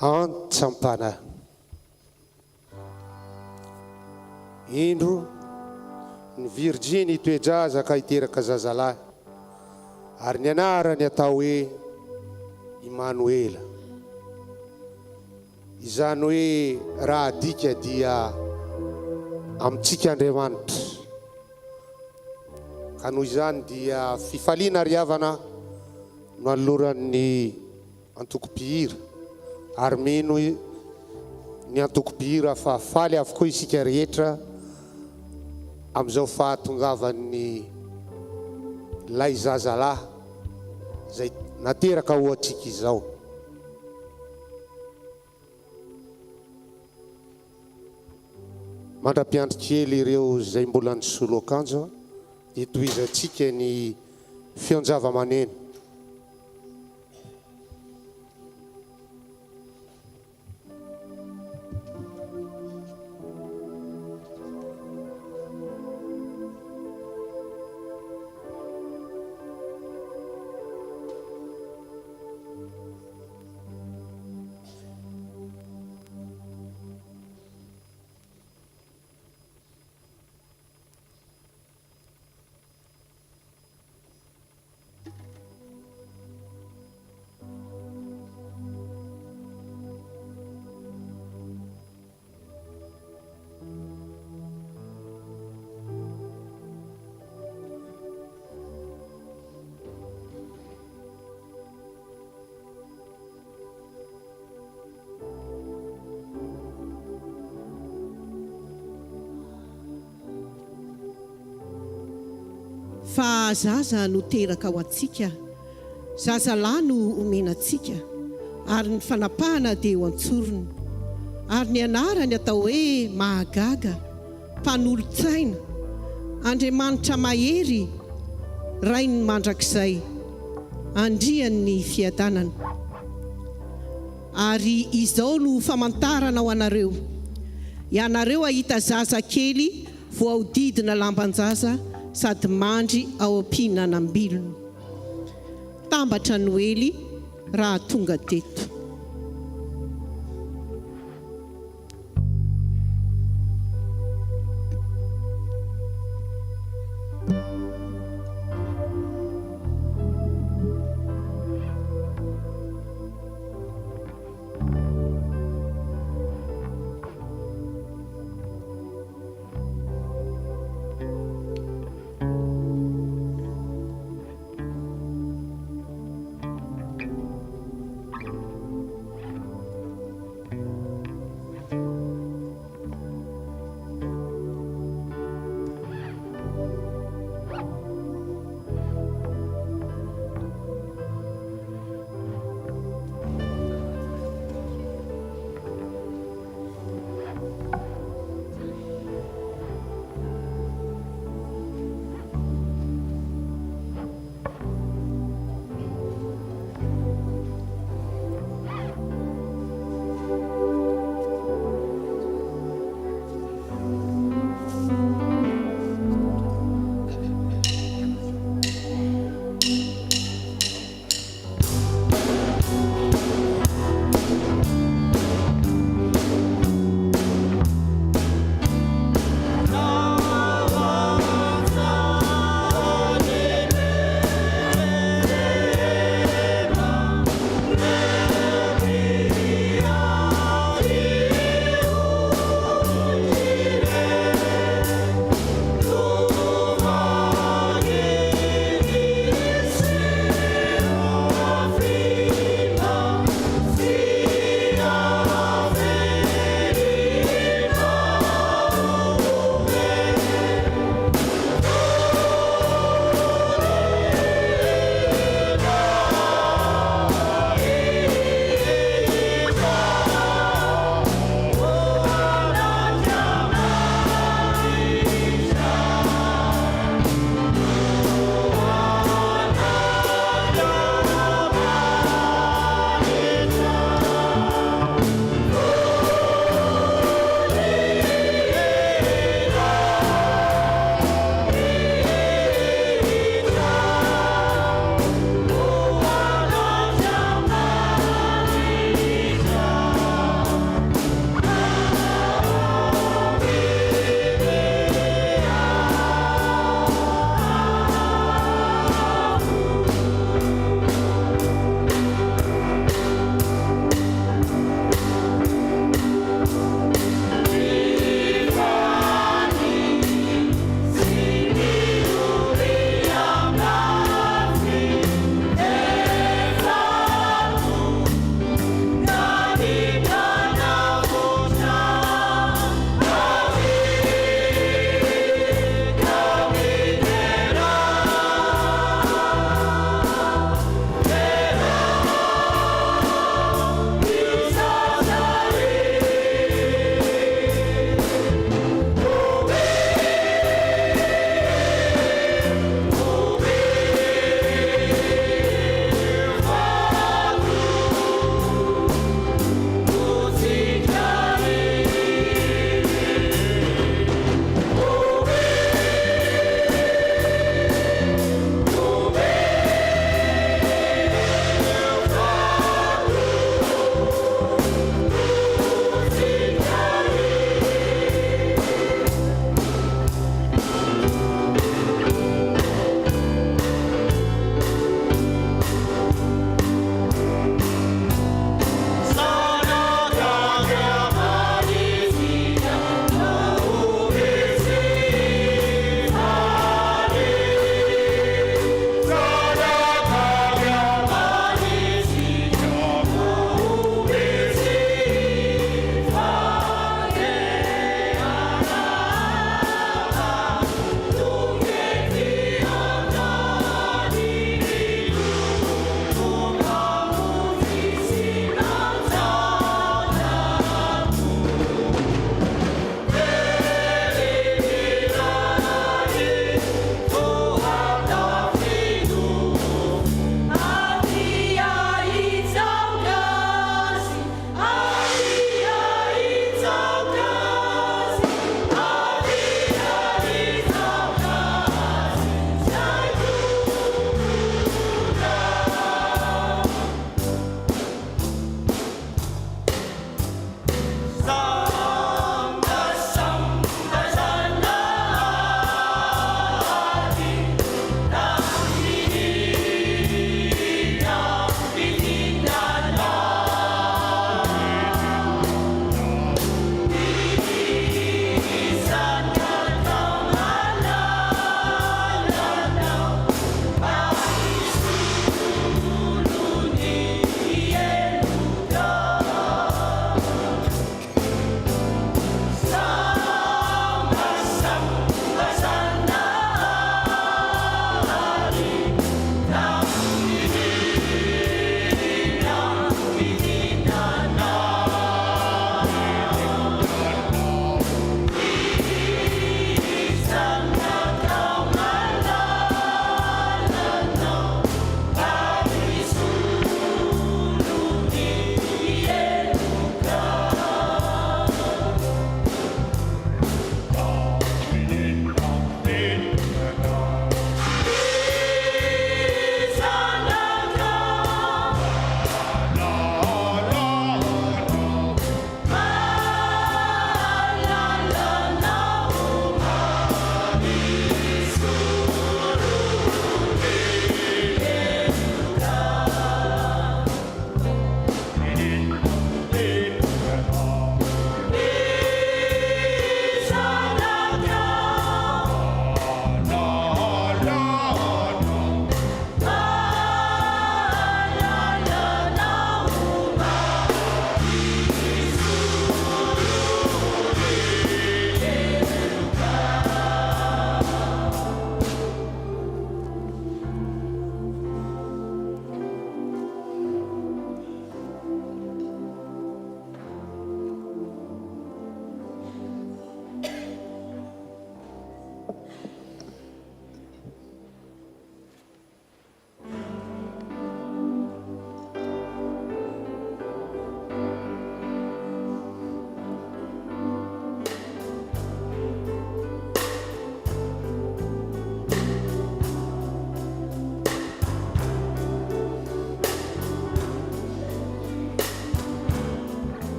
antsampana indro ny Virginie toejazaka hiteraka zazalahy ary ny anarany atao hoe Emmanuela. Izany hoe raha dika dia amintsika Andriamanitra. Ka noho izany dia fifaliana riavana no aloran'ny antoko-pihira ary mino ny antoko-pihira fa faly avokoa isika rehetra amin'izao fahatongavan'ny lay zazalahy zay nateraka ho antsika izao. Mandra-piandrokely ireo zay mbola nisolo akanjo itoizantsika ny feon-java-maneno.
Fa zaza no teraka ho antsika, zazalahy no omenantsika, ary ny fanapahana dia ho antsorony, ary ny anarany atao hoe Mahagaga, Mpanolotsaina, Andriamanitra mahery, Rainy mandrakizay, Andrian'ny fiadanana. Ary izao no famantarana ho anareo. Ianareo ahita zaza kely voahodidina lamban-jaza sady mandry ao am-pihinanam-bilony. Tambatra Noely raha tonga teto.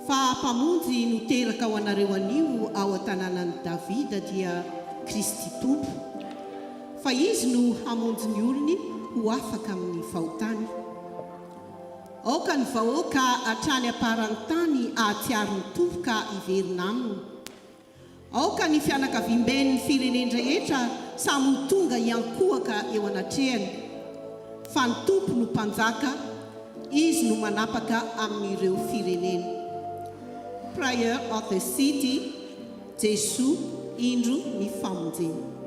mpamonjy noteraka ho anareo anio ao an-tanànan'i davida dia kristy tompo fa izy no hamonjy ny olony ho afaka amin'ny fahotany aoka ny vahoaka hatrany aparany tany ahatsiaro ny tompo ka iverina aminy aoka ny fianakaviam-ben'ny fireneny rehetra samy ho tonga iankohaka eo anatrehany fa ny tompo no mpanjaka izy no manapaka amin'ireo firenena. Prayer of the city, Jesu indro ny famonjena.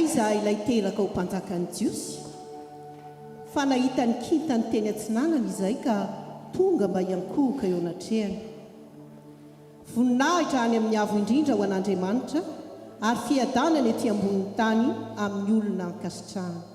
aiza ilay telaka ho mpanjakany jiosy fa nahitany kintany teny atsinanana izay ka tonga mba hiankohoka eo anatrehany voninahitra any amin'ny avo indrindra ho an'Andriamanitra ary fiadanany ety ambonin'ny tany amin'ny olona ankasitrahana.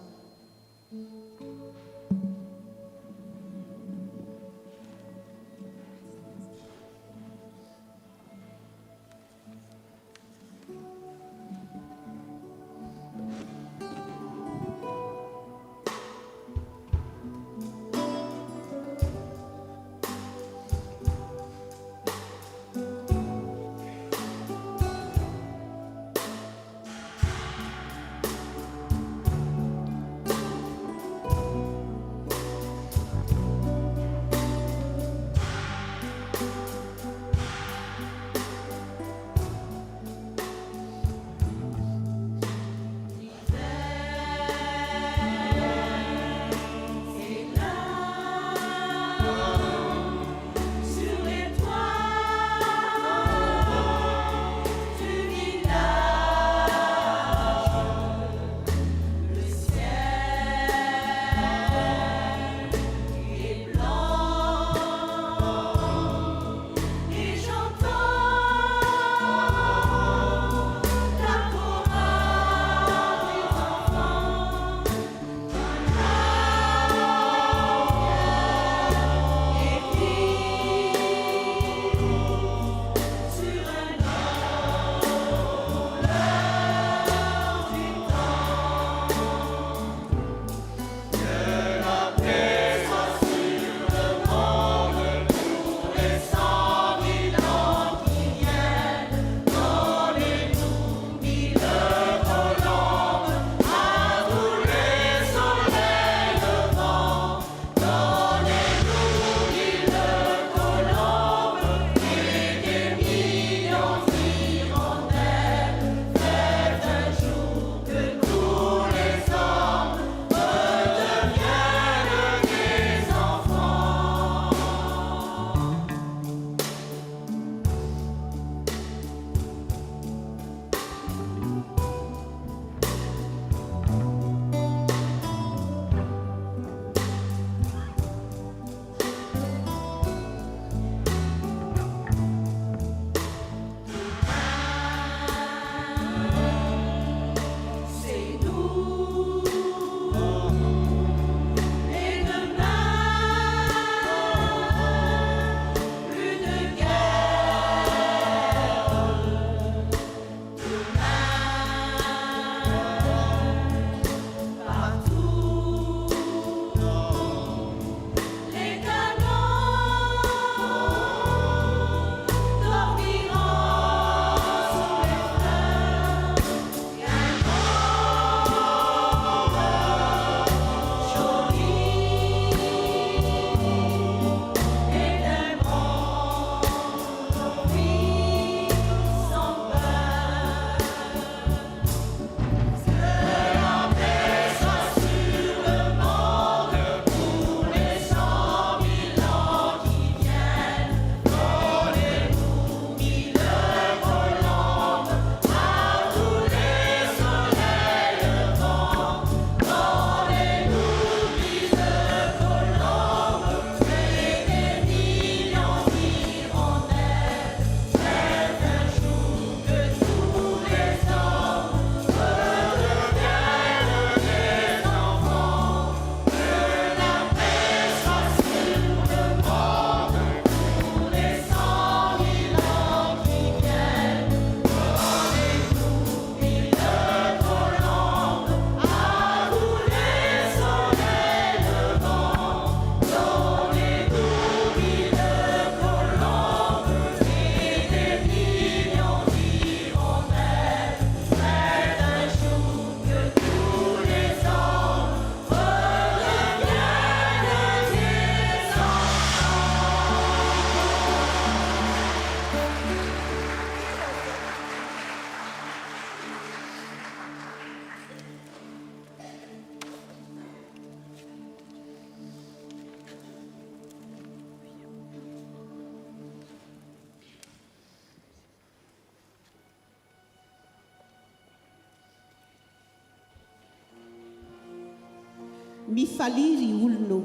mifaliry olono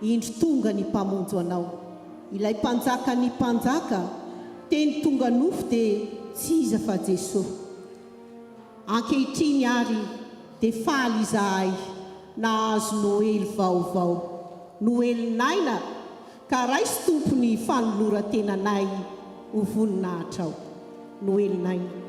indro tonga ny mpamonjo anao. Ilay mpanjaka ny mpanjaka teny tonga nofo dia tsy iza fa Jesosy. Ankehitriny ary dia faly izahay nahazo Noely vaovao. Noely naina ka raisy tompony fanoloran-tenanay ho voninahitra ao. Noely naina.
Noelina,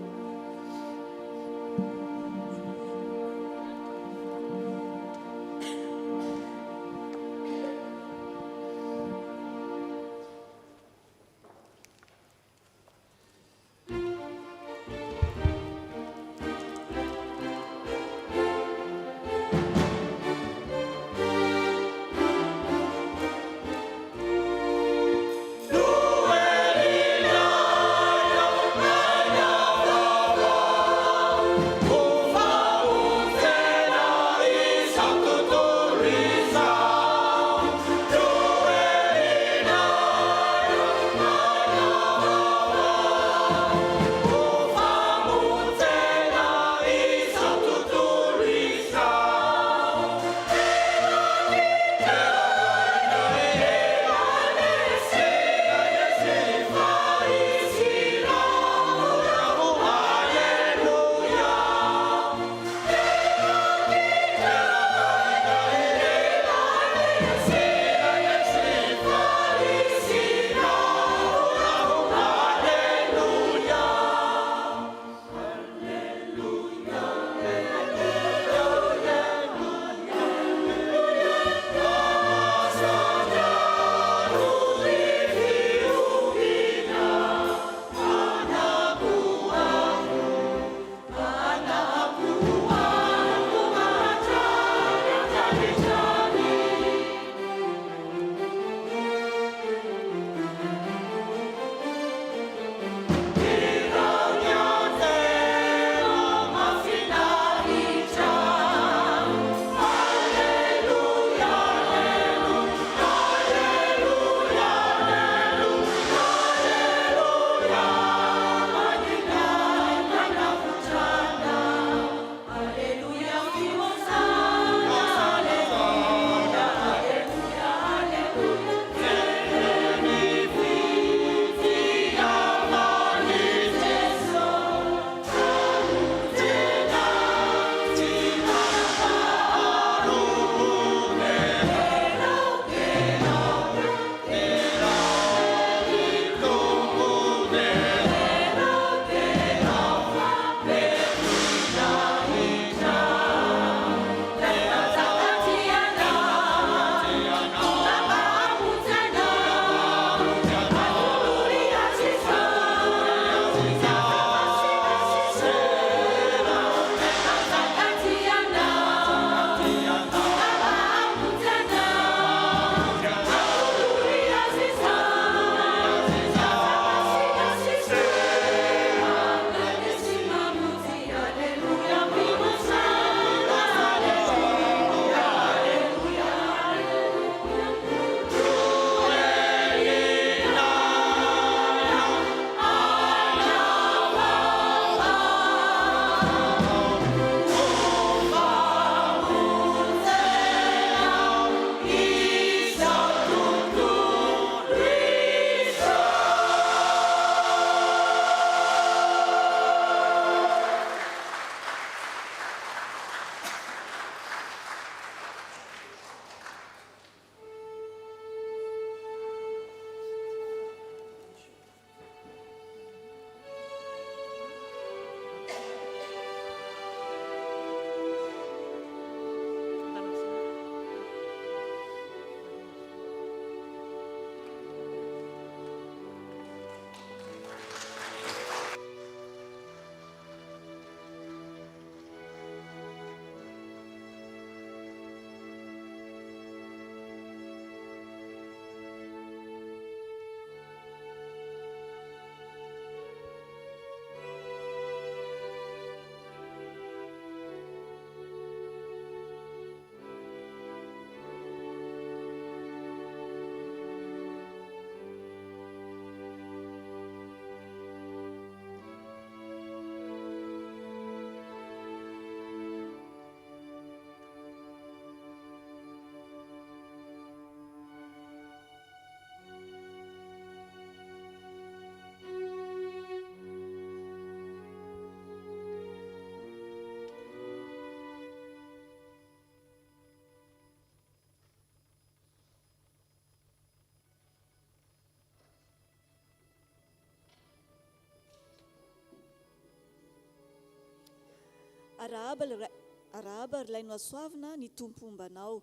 arahaba ry laino asoavina ny tompombanao.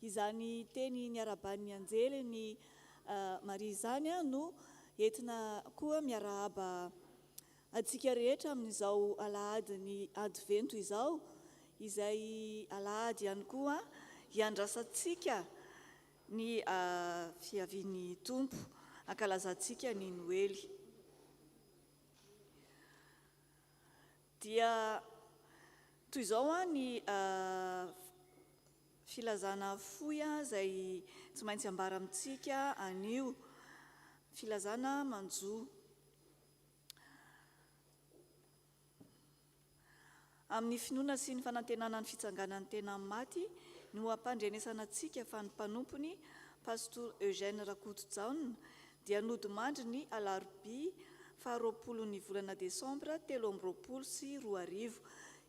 Izany teny niaraban'ny anjely ny Maria izany no entina koa miarahaba atsika rehetra amin'izao alahady ny advento izao, izay alahady ihany koa hiandrasantsika ny fiavian'ny tompo, ankalazantsika ny Noely. Dia toy izao ny filazana foy izay tsy maintsy ambara amintsika anio filazana manjo. Amin'ny finoana sy ny fanantenana ny fitsanganan'ny tena maty no ampandrenesana antsika fa ny mpanompony Pastor Eugène Rakotojaona dia nodimandry ny alarobia 20 ny volana Desambra 2024.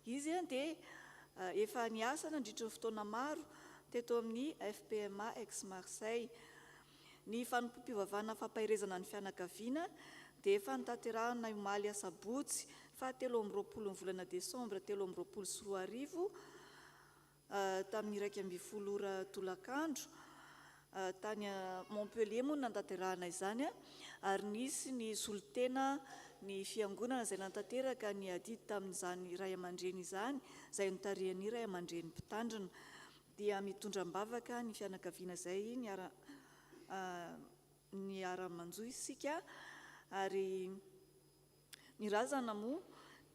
Izy dia efa niasa nandritra ny fotoana maro teto amin'ny FPMA ex Marseille. Ny fanompoam-pivavahana fampahirezana ny fianakaviana dia efa nitanterahana omaly Sabotsy 17 ny volana Desambra 2024 tamin'ny 12 ora tolakandro tany Montpellier moa nantanterahana izany, ary nisy ny solotena ny fiangonana izay nantanteraka ny adidy tamin'izany ray aman-dreny izany, izay notarihan'ny ray aman-dreny mpitandrina. Dia mitondra-bavaka ny fianakaviana izay niara-manjo isika, ary ny razana moa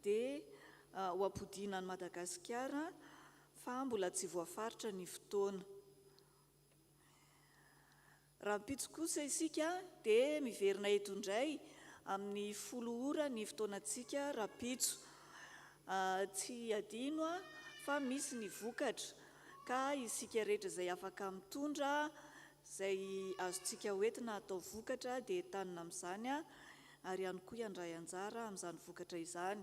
dia ho ampodiana ny Madagasikara fa mbola tsy voafaritra ny fotoana. Raha mpitso kosa isika dia miverina eto indray amin'ny 10 ora ny fotoanantsika raha mpitso. Tsy adino fa misy ny vokatra ka isika rehetra izay afaka mitondra izay azontsika hoentina atao vokatra dia entanina amin'izany, ary ihany koa iandray anjara amin'izany vokatra izany.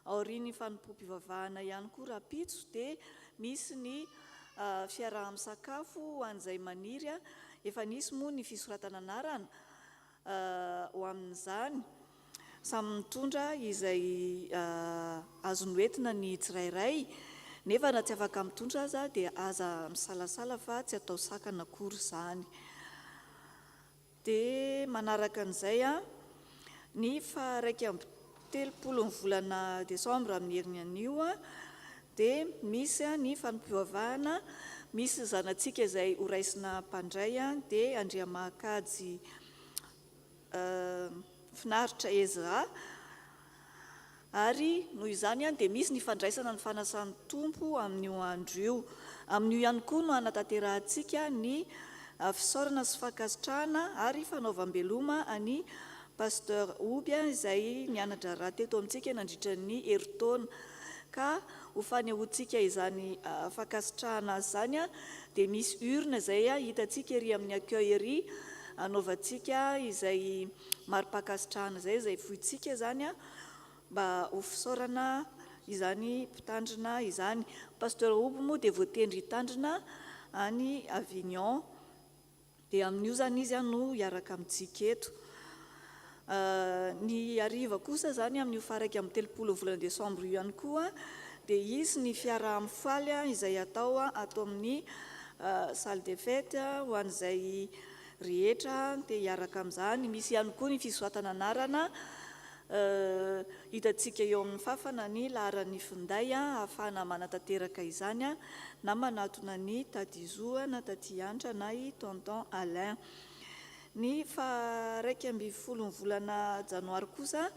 Aorian'ny fanompoam-pivavahana ihany koa raha mpitso dia misy ny fiaraha-misakafo ho an'izay maniry. Efa nisy moa ny fisoratana anarana ho amin'izany, samy mitondra izay azony hoentina ny tsirairay, nefa na tsy afaka mitondra aza dia aza misalasala fa tsy atao sakana akory izany. Dia manaraka an'izay ny 17 ny volana Desambra amin'ny herin'ny anio dia misy ny fanompoam-pivavahana, misy zanantsika izay horaisina mpandray dia Andriamakajy Finaritra Ezra, ary noho izany dia misy ny fandraisana ny fanasan'ny tompo amin'io andro io. Amin'io ihany koa no anatanterantsika ny fisaorana sy fankasitrahana ary fanaovam-beloma any Pasteur Obia izay nianatra raha teto amintsika nandritra ny herintaona, ka ho fanehoantsika izany fankasitrahana izany dia misy urne izay hitantsika ery amin'ny accueil ery, anaovantsika izay mari-pankasitrahana izay fohintsika izany mba ho fisaorana izany mpitandrina izany. Pasteur Obo moa dia voatendry hitandrina any Avignon, dia amin'io zany izy no hiaraka amintsika eto. Ny hariva kosa izany amin'io faraiky amin'ny 30 volana Desambra io ihany koa dia izy ny fiaraha-mifaly izay atao ato amin'ny salle de fête ho an'izay rehetra dia hiaraka amin'izany. Misy ihany koa ny fisoratana anarana hitantsika eo amin'ny fafana ny laharan'ny finday ahafahana manatanteraka izany na manatona ny Tadizo na Tatiantra na i Tonton Alain. Ny 12 volana Janoary kosa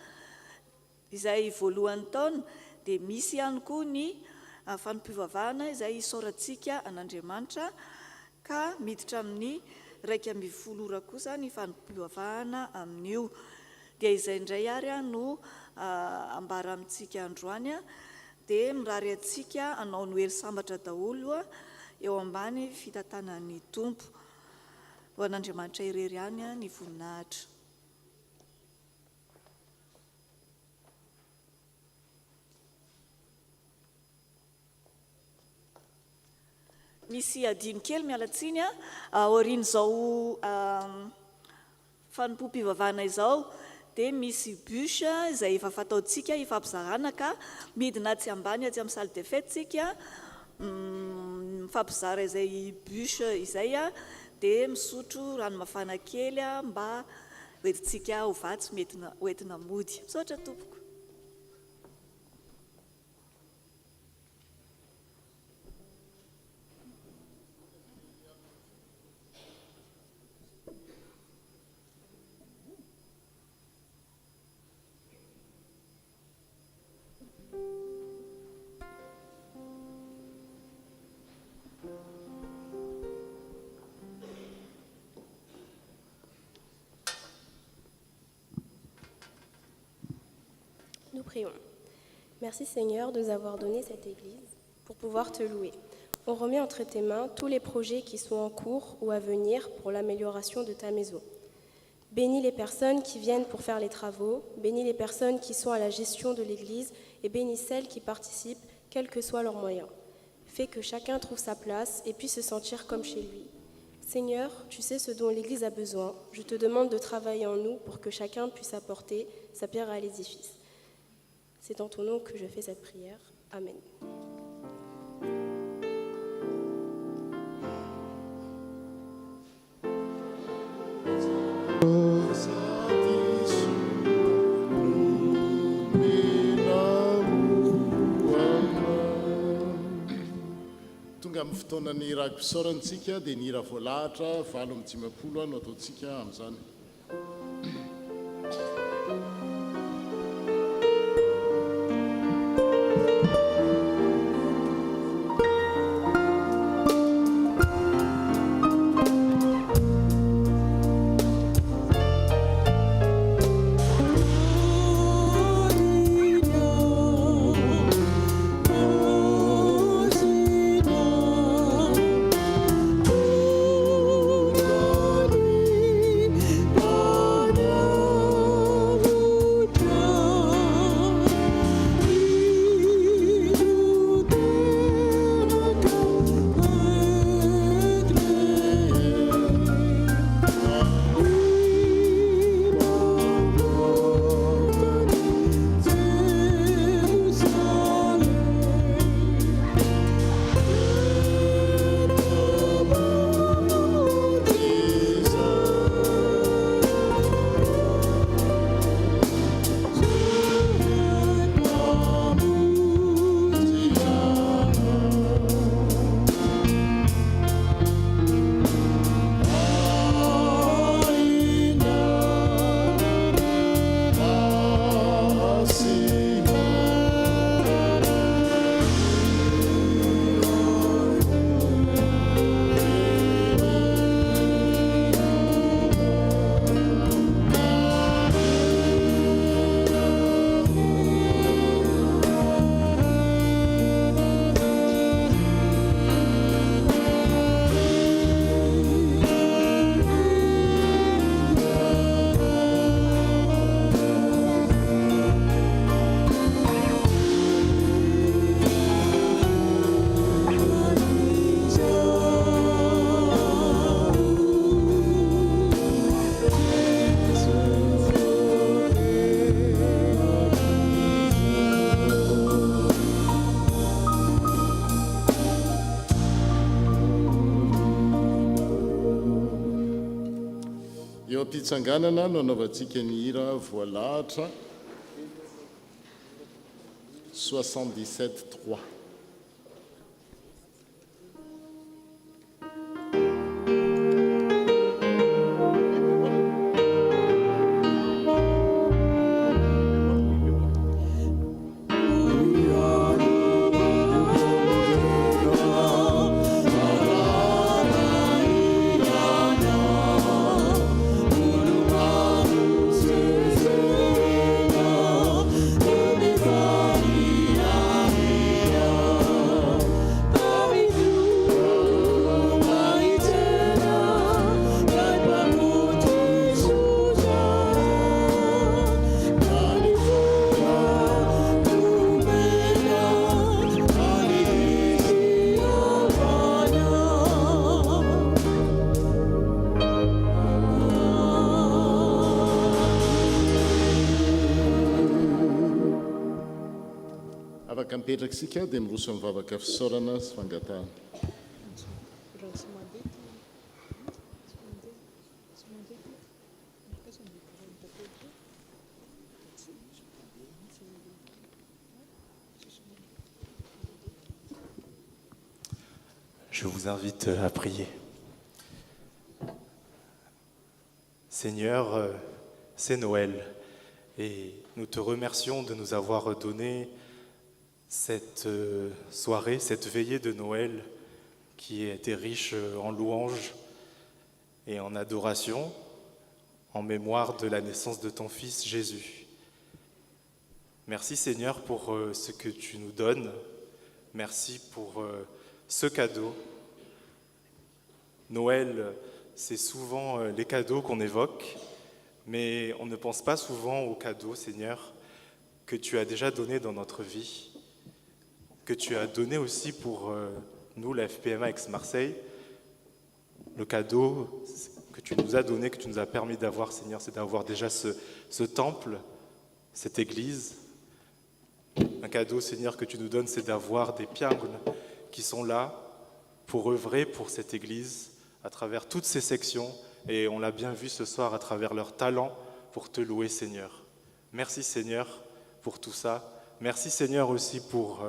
izay voalohan'ny taona dia misy ihany koa ny fanompoam-pivavahana izay isaorantsika an'Andriamanitra, ka miditra amin'ny 12 ora kosa ny fanompoam-pivavahana amin'io. Dia izay indray ary no ambara amintsika androany dia mirary antsika hanao Noely sambatra daholo eo ambany fitantanan'ny tompo. Ho an'Andriamanitra irery ihany ny voninahitra. Misy adino kely mialatsiny aorian'izao fanompoam-pivavahana izao dia misy bus izay efa fataontsika ifampizarana ka midina tsy ambany aty amin'ny salle de fête tsika mifampizara izay bus izay a dia misotro rano mafana kely mba hoentintsika ho vatsy hoentina mody. Misaotra tompoko.
Nous prions. Merci Seigneur de nous avoir donné cette Église pour pouvoir te louer. On remet entre tes mains tous les projets qui sont en cours ou à venir pour l'amélioration de ta maison. Bénis les personnes qui viennent pour faire les travaux, bénis les personnes qui sont à la gestion de l'Église et bénis celles qui participent, quels que soient leurs moyens. Fais que chacun trouve sa place et puisse se sentir comme chez lui. Seigneur, tu sais ce dont l'Église a besoin. Je te demande de travailler en nous pour que chacun puisse apporter sa pierre à l'édifice. C'est en ton nom que je fais cette prière. Amen.
Tonga amin'ny fotoanany rakom-pisaorantsika dia ny hira voalahatra 7:30 no ataontsika amin'izany. Eo am-pitsanganana no anaovantsika ny hira voalahatra 77:3.
Yeah.
afaka mipetraka isika dia miroso mivavaka fisaorana sy fangatahana.
Je vous invite à prier. Seigneur, c'est Noël et nous te remercions de nous avoir donné cette soirée, cette veillée de Noël qui a été riche en louanges et en adoration en mémoire de la naissance de ton Fils Jésus. Merci Seigneur pour ce que tu nous donnes. Merci pour ce cadeau. Noël, c'est souvent les cadeaux qu'on évoque, mais on ne pense pas souvent aux cadeaux, Seigneur, que tu as déjà donnés dans notre vie, que tu as donné aussi pour nous, la FPMA Aix-Marseille. Le cadeau que tu nous as donné, que tu nous as permis d'avoir, Seigneur, c'est d'avoir déjà ce temple, cette église. Un cadeau, Seigneur, que tu nous donnes, c'est d'avoir des piangles qui sont là pour œuvrer pour cette église à travers toutes ces sections. Et on l'a bien vu ce soir à travers leur talent pour te louer, Seigneur. Merci, Seigneur, pour tout ça. Merci, Seigneur, aussi pour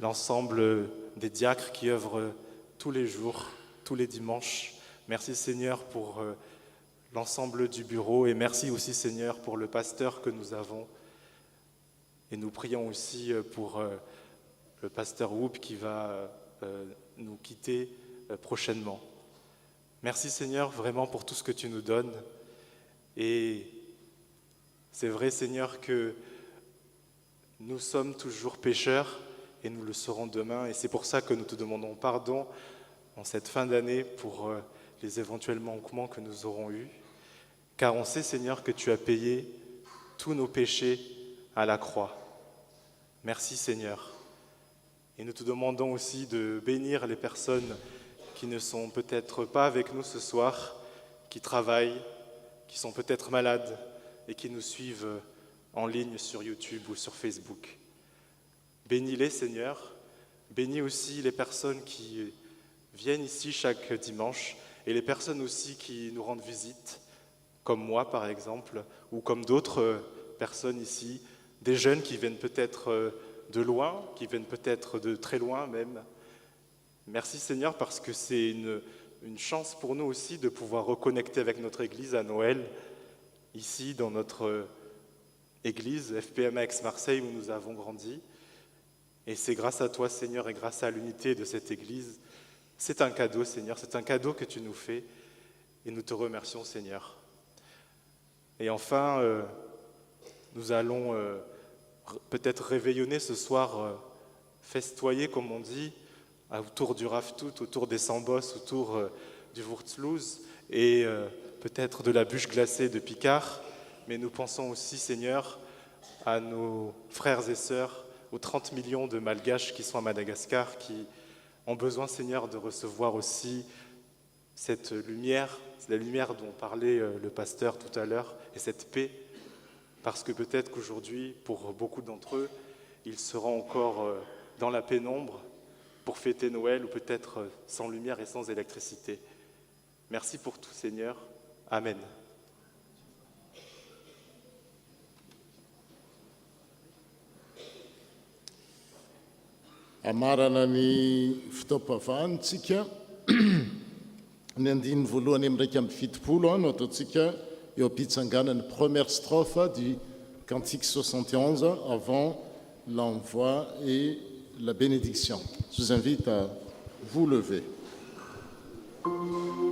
l'ensemble des diacres qui œuvrent tous les jours, tous les dimanches. Merci, Seigneur, pour l'ensemble du bureau. Et merci aussi, Seigneur, pour le pasteur que nous avons. Et nous prions aussi pour le pasteur Whoop qui va nous quitter prochainement. Merci Seigneur vraiment pour tout ce que tu nous donnes. Et c'est vrai Seigneur que nous sommes toujours pécheurs et nous le serons demain. Et c'est pour ça que nous te demandons pardon en cette fin d'année pour les éventuels manquements que nous aurons eus. Car on sait Seigneur que tu as payé tous nos péchés à la croix. Merci Seigneur. Et nous te demandons aussi de bénir les personnes qui ne sont peut-être pas avec nous ce soir, qui travaillent, qui sont peut-être malades et qui nous suivent en ligne sur YouTube ou sur Facebook. Bénis-les Seigneur. Bénis aussi les personnes qui viennent ici chaque dimanche et les personnes aussi qui nous rendent visite, comme moi par exemple, ou comme d'autres personnes ici, des jeunes qui viennent peut-être de loin, qui viennent peut-être de très loin même. Merci Seigneur parce que c'est une chance pour nous aussi de pouvoir reconnecter avec notre Église à Noël, ici dans notre Église FPMA Aix-Marseille où nous avons grandi. Et c'est grâce à toi Seigneur et grâce à l'unité de cette Église. C'est un cadeau Seigneur, c'est un cadeau que tu nous fais et nous te remercions Seigneur. Et enfin, nous allons peut-être réveillonner ce soir, festoyer comme on dit, autour du Raftout, autour des Sambos, autour du Wurzloos et peut-être de la bûche glacée de Picard. Mais nous pensons aussi, Seigneur, à nos frères et sœurs, aux 30 millions de Malgaches qui sont à Madagascar, qui ont besoin, Seigneur, de recevoir aussi cette lumière, la lumière dont parlait le pasteur tout à l'heure, et cette paix. Parce que peut-être qu'aujourd'hui, pour beaucoup d'entre eux, ils seront encore dans la pénombre pour fêter Noël ou peut-être sans lumière et sans électricité. Merci pour tout, Seigneur. Amen.
Amarana ny fitaom-pavahantsika ny andiny voalohany amin'ny raika amby fitopolo no ataontsika eo am-pitsanganany première strophe du cantique 71 avant l'envoi et la bénédiction. Je vous invite à vous lever.
Good.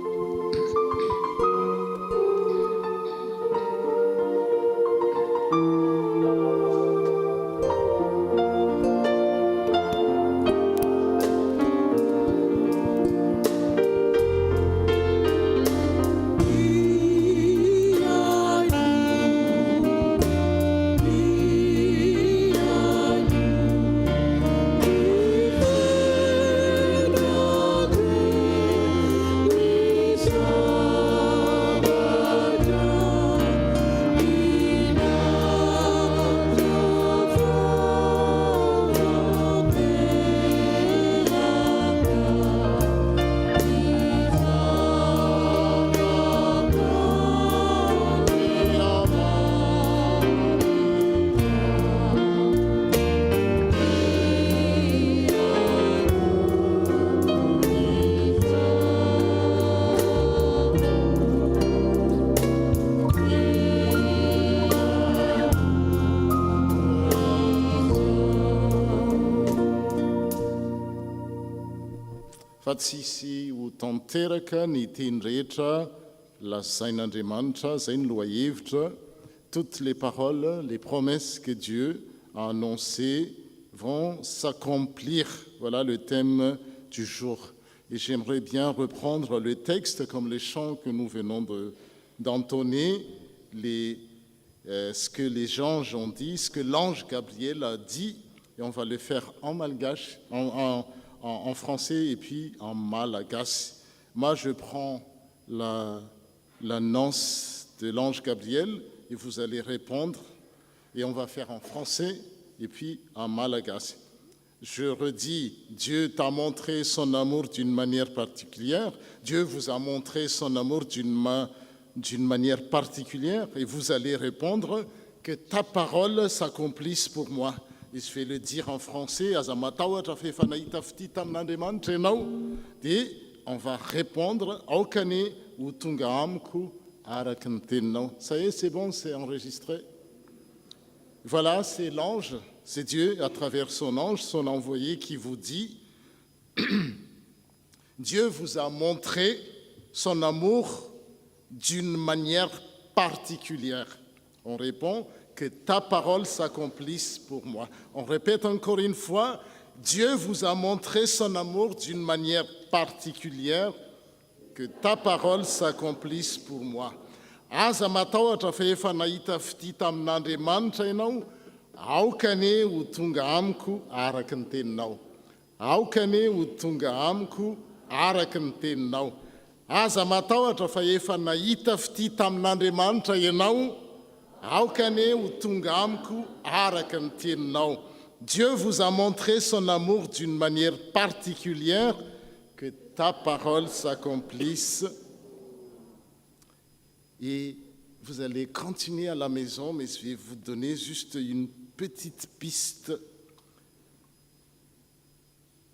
fa tsisy ho tanteraka ny teny rehetra lazain'Andriamanitra, zay ny lohahevitra. Toutes les paroles, les promesses que Dieu a annoncées vont s'accomplir. Voilà le thème du jour. Et j'aimerais bien reprendre le texte comme les chants que nous venons d'entonner, ce que les anges ont dit, ce que l'ange Gabriel a dit, et on va le faire en malgache, en français et puis en malagasy. Moi, je prends l'annonce de l'ange Gabriel et vous allez répondre, et on va faire en français et puis en malagasy. Je redis, Dieu t'a montré son amour d'une manière particulière. Dieu vous a montré son amour d'une manière particulière et vous allez répondre que ta parole s'accomplisse pour moi. Et je vais le dire en français. Et on va répondre Aukane ou Tungaamku Arakanteno. Ça y est, c'est bon, c'est enregistré. Voilà, c'est l'ange. C'est Dieu, à travers son ange, son envoyé, qui vous dit Dieu vous a montré son amour d'une manière particulière. On répond que ta parole s'accomplisse pour moi. On répète encore une fois, Dieu vous a montré son amour d'une manière particulière, que ta parole s'accomplisse pour moi. Aza matahotra fa efa nahita fity tamin'Andriamanitra ianao, aokane ho tonga amiko araky ny teninao. Aokane ho tonga amiko araky ny teninao. Aza matahotra fa efa nahita fity tamin'Andriamanitra ianao, aokane ho tonga amiko araky ny teninao. Dieu vous a montré son amour d'une manière particulière, que ta parole s'accomplisse. Et vous allez continuer à la maison, mais je vais vous donner juste une petite piste.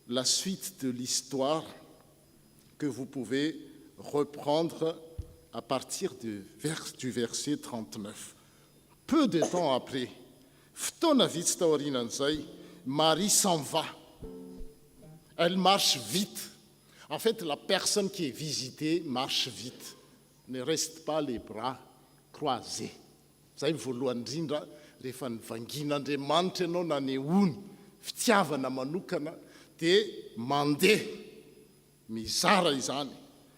La suite de l'histoire que vous pouvez reprendre à partir du verset 39. Peu de temps après, Marie s'en va. Elle marche vite. En fait, la personne qui est visitée marche vite. Ne reste pas les bras croisés. Zay voalohany indrindra rehefa nivangin'Andriamanitra ianao na nehoany fitiavana manokana dia mandeha mizara izany.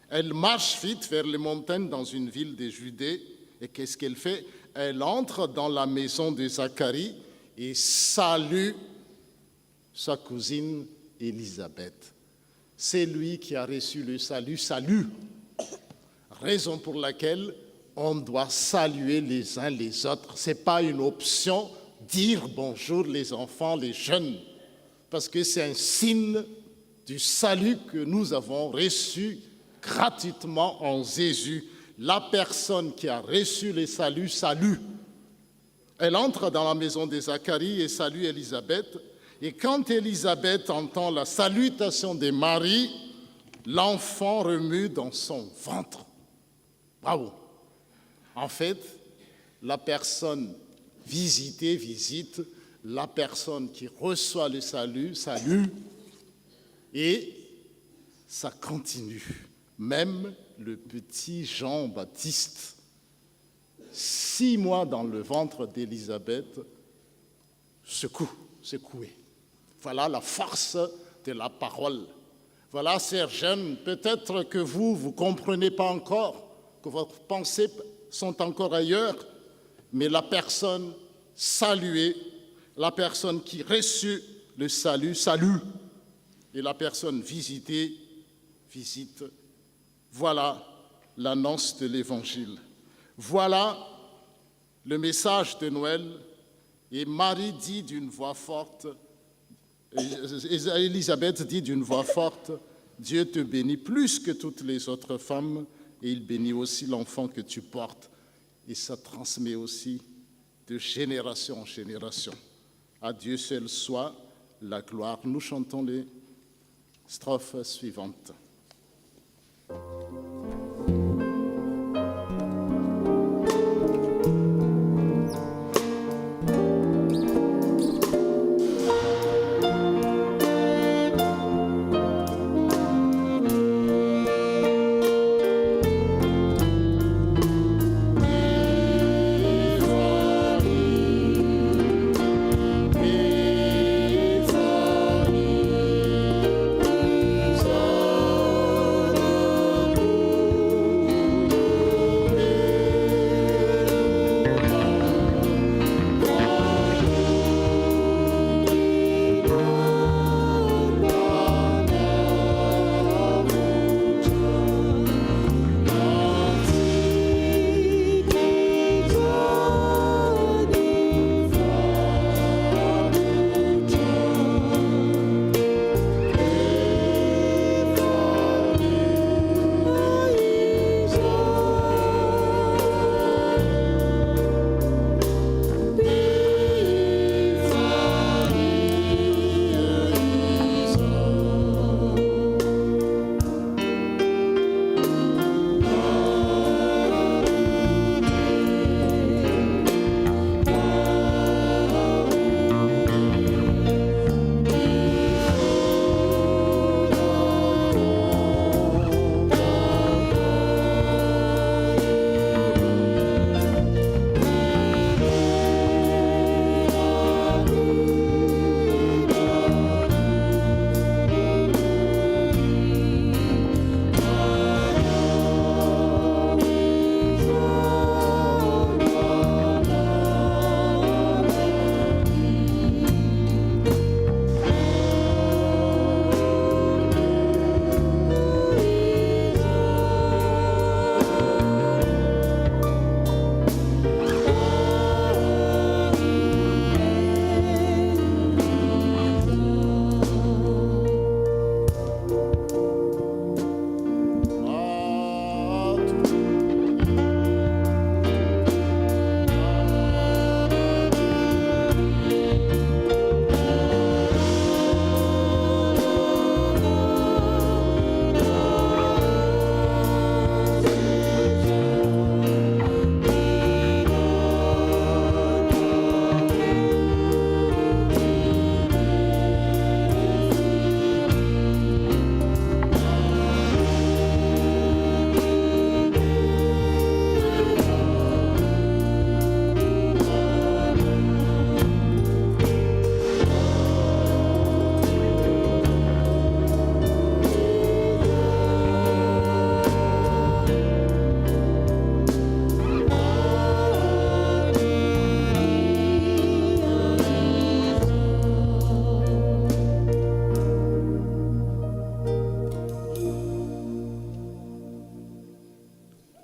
Elle marche vite vers les montagnes dans une ville de Judée. Et qu'est-ce qu'elle fait? Elle entre dans la maison de Zacharie et salue sa cousine Élisabeth. C'est lui qui a reçu le salut. Raison pour laquelle on doit saluer les uns les autres. Ce n'est pas une option, dire bonjour les enfants, les jeunes, parce que c'est un signe du salut que nous avons reçu gratuitement en Jésus. La personne qui a reçu le salut, salue. Elle entre dans la maison de Zacharie et salue Élisabeth. Et quand Élisabeth entend la salutation de Marie, l'enfant remue dans son ventre. Bravo. En fait, la personne visitée visite, la personne qui reçoit le salut salue, et ça continue. Même le petit Jean-Baptiste, 6 mois dans le ventre d'Élisabeth, secoué. Voilà la force de la parole. Voilà, chers jeunes, peut-être que vous ne comprenez pas encore, que vos pensées sont encore ailleurs, mais la personne saluée, la personne qui reçut le salut, salue, et la personne visitée, visite. Voilà l'annonce de l'Évangile. Voilà le message de Noël. Et Marie dit d'une voix forte, Élisabeth dit d'une voix forte, Dieu te bénit plus que toutes les autres femmes, et il bénit aussi l'enfant que tu portes. Et ça transmet aussi de génération en génération. À Dieu seul soit la gloire. Nous chantons les strophes suivantes.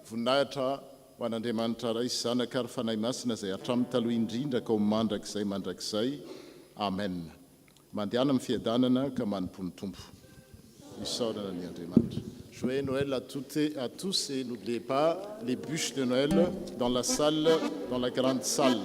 voninahitra ho an'andriamanitra ray sy zanaka ary fanahy masina izay hatramin'ny taloha indrindra ka ho mandrakizay amen. Mandiana amin'ny fiadanana ka manompo ny tompo. Isaorana ny Andriamanitra. Joyeux Noël à tous et n'oubliez pas les bûches de Noël dans la salle, dans la grande salle.